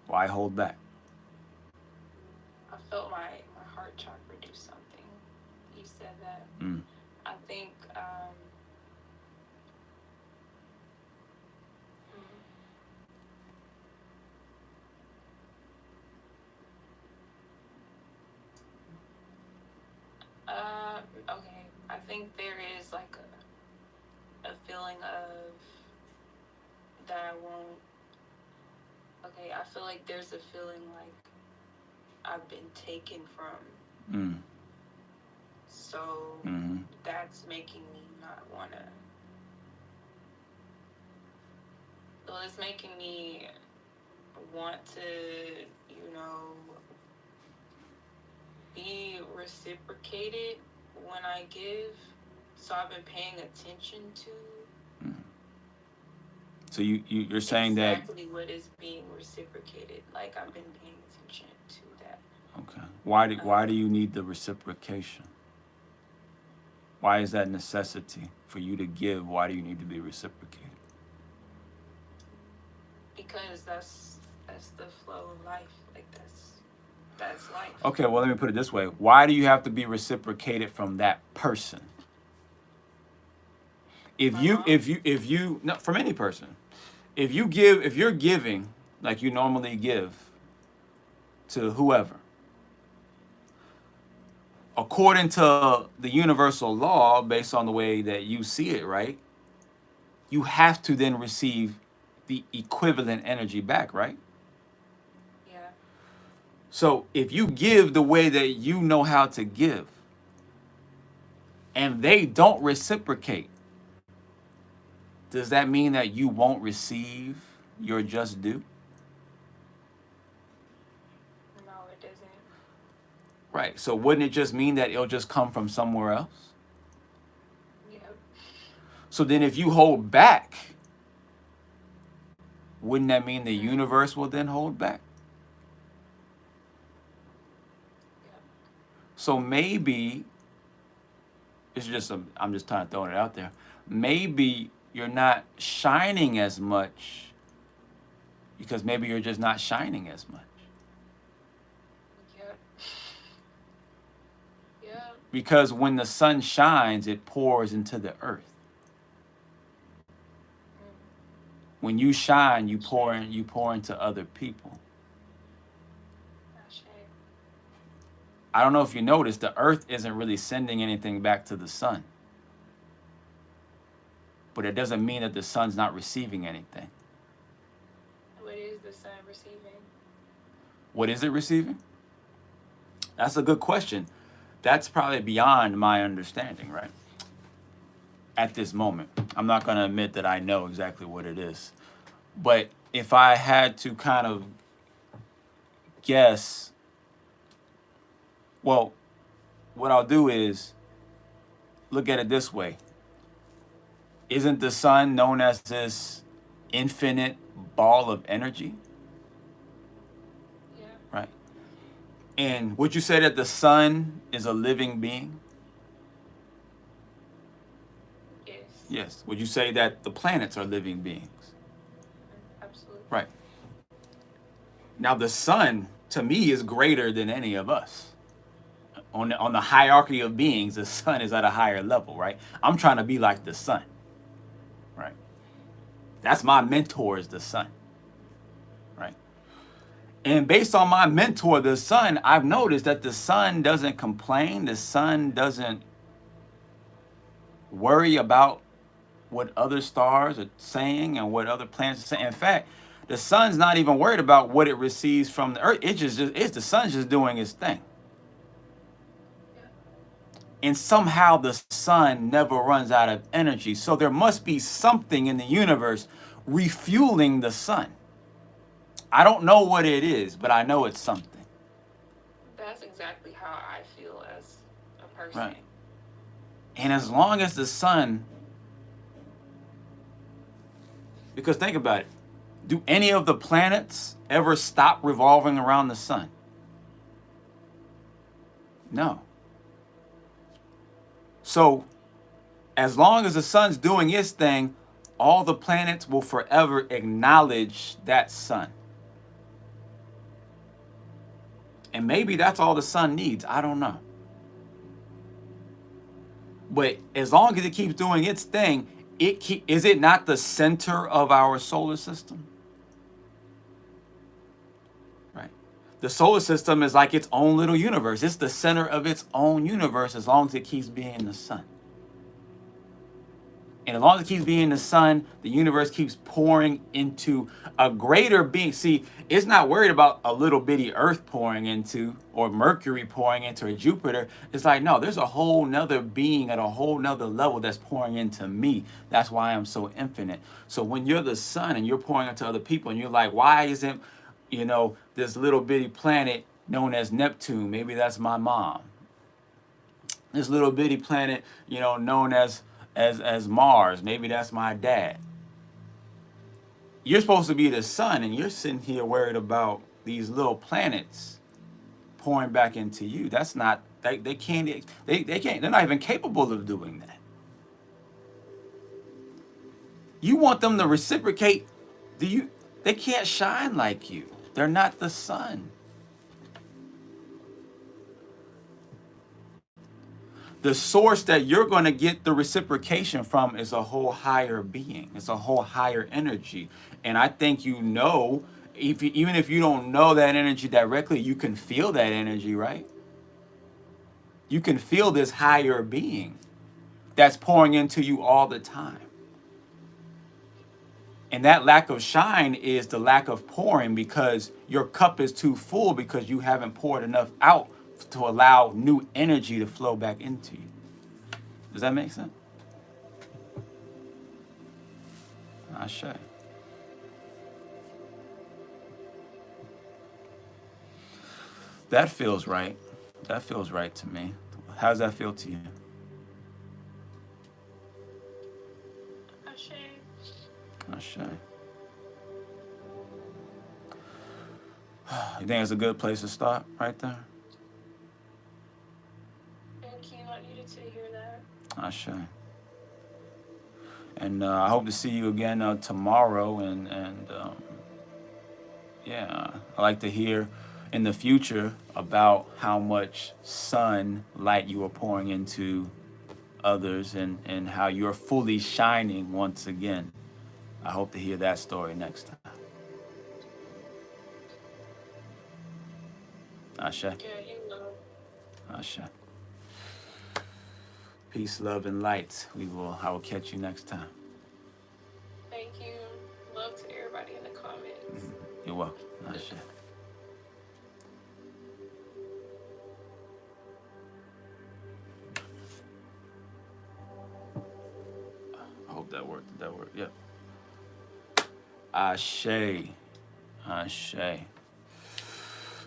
[SPEAKER 2] Why hold back?
[SPEAKER 3] I felt my heart chakra do something. You said that. I think okay. I think there is like a feeling of that I won't. Okay, I feel like there's a feeling like I've been taken from. So that's making me not wanna. Well, it's making me want to, be reciprocated when I give. So I've been paying attention to.
[SPEAKER 2] So you're saying
[SPEAKER 3] exactly what is being reciprocated. Like I've been paying attention to that.
[SPEAKER 2] Okay. Why do you need the reciprocation? Why is that necessity for you to give? Why do you need to be reciprocated?
[SPEAKER 3] Because that's the flow of life. Like That's life.
[SPEAKER 2] Okay, well, let me put it this way. Why do you have to be reciprocated from that person? If you, no, from any person, if you're giving like you normally give to whoever, according to the universal law, based on the way that you see it, right, you have to then receive the equivalent energy back, right?
[SPEAKER 3] Yeah.
[SPEAKER 2] So if you give the way that you know how to give and they don't reciprocate, does that mean that you won't receive your just due?
[SPEAKER 3] No, it doesn't.
[SPEAKER 2] Right. So wouldn't it just mean that it'll just come from somewhere else?
[SPEAKER 3] Yeah.
[SPEAKER 2] So then if you hold back, wouldn't that mean the universe will then hold back?
[SPEAKER 3] Yeah.
[SPEAKER 2] So maybe, I'm just kind of throwing it out there. Maybe you're not shining as much because maybe you're just not shining as much.
[SPEAKER 3] Yeah. Yeah.
[SPEAKER 2] Because when the sun shines, it pours into the earth. When you shine, you pour into other people. I don't know if you noticed, the earth isn't really sending anything back to the sun. But it doesn't mean that the sun's not receiving anything.
[SPEAKER 3] What is the sun receiving?
[SPEAKER 2] What is it receiving? That's a good question. That's probably beyond my understanding, right? At this moment. I'm not going to admit that I know exactly what it is. But if I had to kind of guess, well, what I'll do is look at it this way. Isn't the sun known as this infinite ball of energy?
[SPEAKER 3] Yeah.
[SPEAKER 2] Right. And would you say that the sun is a living being?
[SPEAKER 3] Yes.
[SPEAKER 2] Yes. Would you say that the planets are living beings?
[SPEAKER 3] Absolutely.
[SPEAKER 2] Right. Now the sun, to me, is greater than any of us. On the hierarchy of beings, the sun is at a higher level, right? I'm trying to be like the sun. Right. That's my mentor, is the sun. Right. And based on my mentor, the sun, I've noticed that the sun doesn't complain. The sun doesn't worry about what other stars are saying and what other planets are saying. In fact, the sun's not even worried about what it receives from the earth. It's the sun's just doing its thing. And somehow the sun never runs out of energy. So there must be something in the universe refueling the sun. I don't know what it is, but I know it's something.
[SPEAKER 3] That's exactly how I feel as a person.
[SPEAKER 2] Right. And as long as the sun, because think about it, do any of the planets ever stop revolving around the sun? No. So, as long as the sun's doing its thing, all the planets will forever acknowledge that sun. And maybe that's all the sun needs. I don't know. But as long as it keeps doing its thing, is it not the center of our solar system? Right. The solar system is like its own little universe. It's the center of its own universe as long as it keeps being the sun. And as long as it keeps being the sun, the universe keeps pouring into a greater being. See, it's not worried about a little bitty Earth pouring into, or Mercury pouring into, or Jupiter. It's like, no, there's a whole nother being at a whole nother level that's pouring into me. That's why I'm so infinite. So when you're the sun and you're pouring into other people and you're like, why isn't, this little bitty planet known as Neptune? Maybe that's my mom. This little bitty planet, known as Mars. Maybe that's my dad. You're supposed to be the sun, and you're sitting here worried about these little planets pouring back into you. That's not, they can't, they're not even capable of doing that. You want them to reciprocate, they can't shine like you. They're not the sun. the source that you're going to get the reciprocation from is a whole higher being. It's a whole higher energy. And I think, even if you don't know that energy directly, you can feel that energy, right? You can feel this higher being that's pouring into you all the time. And that lack of shine is the lack of pouring, because your cup is too full because you haven't poured enough out to allow new energy to flow back into you. Does that make sense? Ashe. That feels right. That feels right to me. How does that feel to you?
[SPEAKER 3] Ashe.
[SPEAKER 2] Ashe. You think it's a good place to stop right there?
[SPEAKER 3] Thank you. I needed to hear that.
[SPEAKER 2] Ashe. And I hope to see you again tomorrow. And yeah, I like to hear in the future about how much sunlight you are pouring into others, and how you're fully shining once again. I hope to hear that story next time. Ashe.
[SPEAKER 3] Yeah, you know.
[SPEAKER 2] Ashe. Peace, love, and light. I will catch you next time.
[SPEAKER 3] Thank you. Love to everybody in the comments.
[SPEAKER 2] You're welcome. Ashe. I hope that worked. Did that work? Yep. Ashe. Ashe.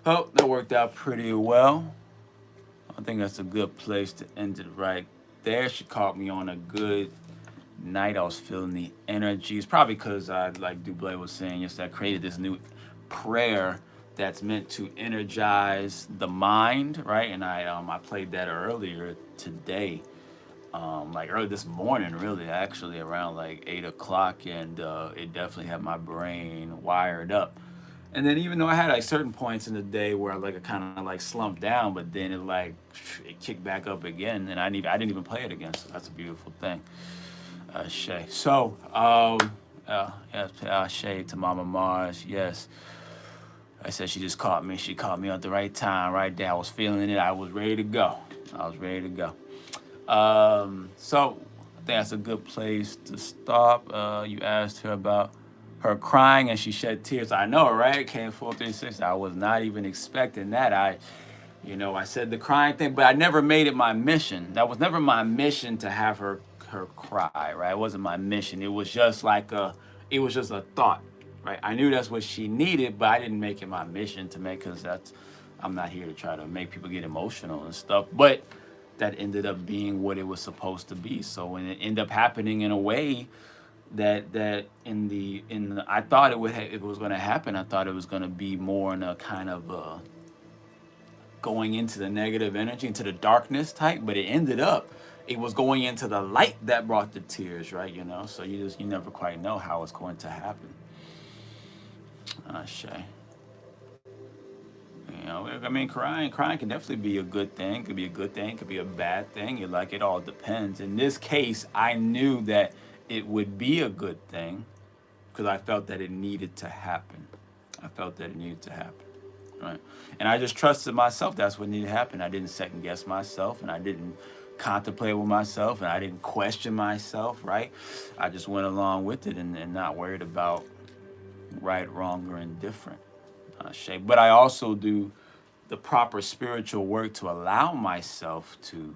[SPEAKER 2] Oh, that worked out pretty well. I think that's a good place to end it right there. She caught me on a good night. I was feeling the energy. It's probably because like Duublé was saying, I created this new prayer that's meant to energize the mind, right? And I played that earlier today, like early this morning, really, actually around like 8 o'clock, and it definitely had my brain wired up. And then even though I had like certain points in the day where I kind of like slumped down, but then it kicked back up again, and I didn't even play it again. So that's a beautiful thing. Shay. So, yes, Shay to Mama Mars. Yes, I said she just caught me. She caught me at the right time, right there. I was feeling it. I was ready to go. So I think that's a good place to stop. You asked her about her crying, and she shed tears. I know, right? Came 436. I was not even expecting that. I said the crying thing, but I never made it my mission. That was never my mission to have her cry, right? It wasn't my mission. It was just it was just a thought, right? I knew that's what she needed, but I didn't make it my mission to make, because I'm not here to try to make people get emotional and stuff. But that ended up being what it was supposed to be. So when it ended up happening in a way that I thought it was going to happen, I thought it was going to be more in a kind of going into the negative energy, into the darkness type, but it was going into the light that brought the tears, right? So you never quite know how it's going to happen. Shay. I mean, crying can definitely be a good thing. Could be a good thing, could be a bad thing. It all depends. In this case, I knew that it would be a good thing because I felt that it needed to happen. Right? And I just trusted myself. That's what needed to happen. I didn't second guess myself, and I didn't contemplate with myself, and I didn't question myself, right? I just went along with it and not worried about right, wrong, or indifferent. But I also do the proper spiritual work to allow myself to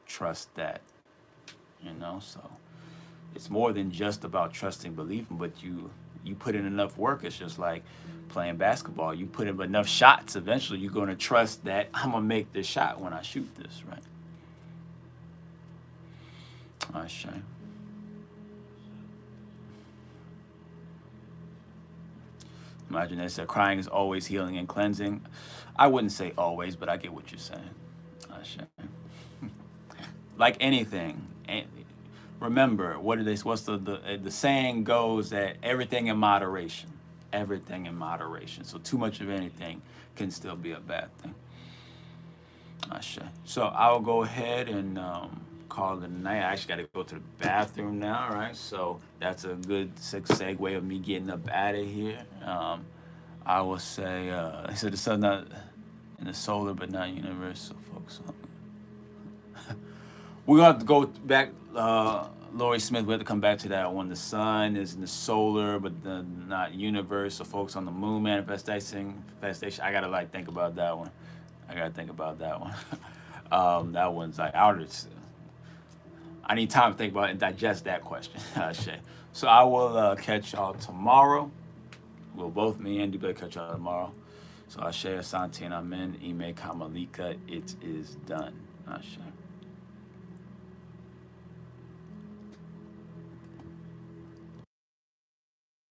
[SPEAKER 2] trust that, so it's more than just about trusting, believing, but you put in enough work. It's just like playing basketball. You put in enough shots, eventually you're going to trust that I'm going to make this shot when I shoot this, right? Shame. Imagine they said crying is always healing and cleansing. I wouldn't say always, but I get what you're saying. Shame. Like anything. Remember, what's the saying goes that everything in moderation. So too much of anything can still be a bad thing. So I will go ahead and call it a night. I actually got to go to the bathroom now, right? So that's a good segue of me getting up out of here. I will say, so the sun not in the solar, but not universal, folks. We're gonna have to go back. Lori Smith, we have to come back to that one. The sun is in the solar, but not universe. So folks on the moon manifestation. I gotta like think about that one. I gotta think about that one. That one's like I need time to think about it and digest that question. Shay. So I will catch y'all tomorrow. We'll both me and Duublé catch y'all tomorrow. So Ashe Asante and Amen. Ime Kamalika. It is done. Ashe.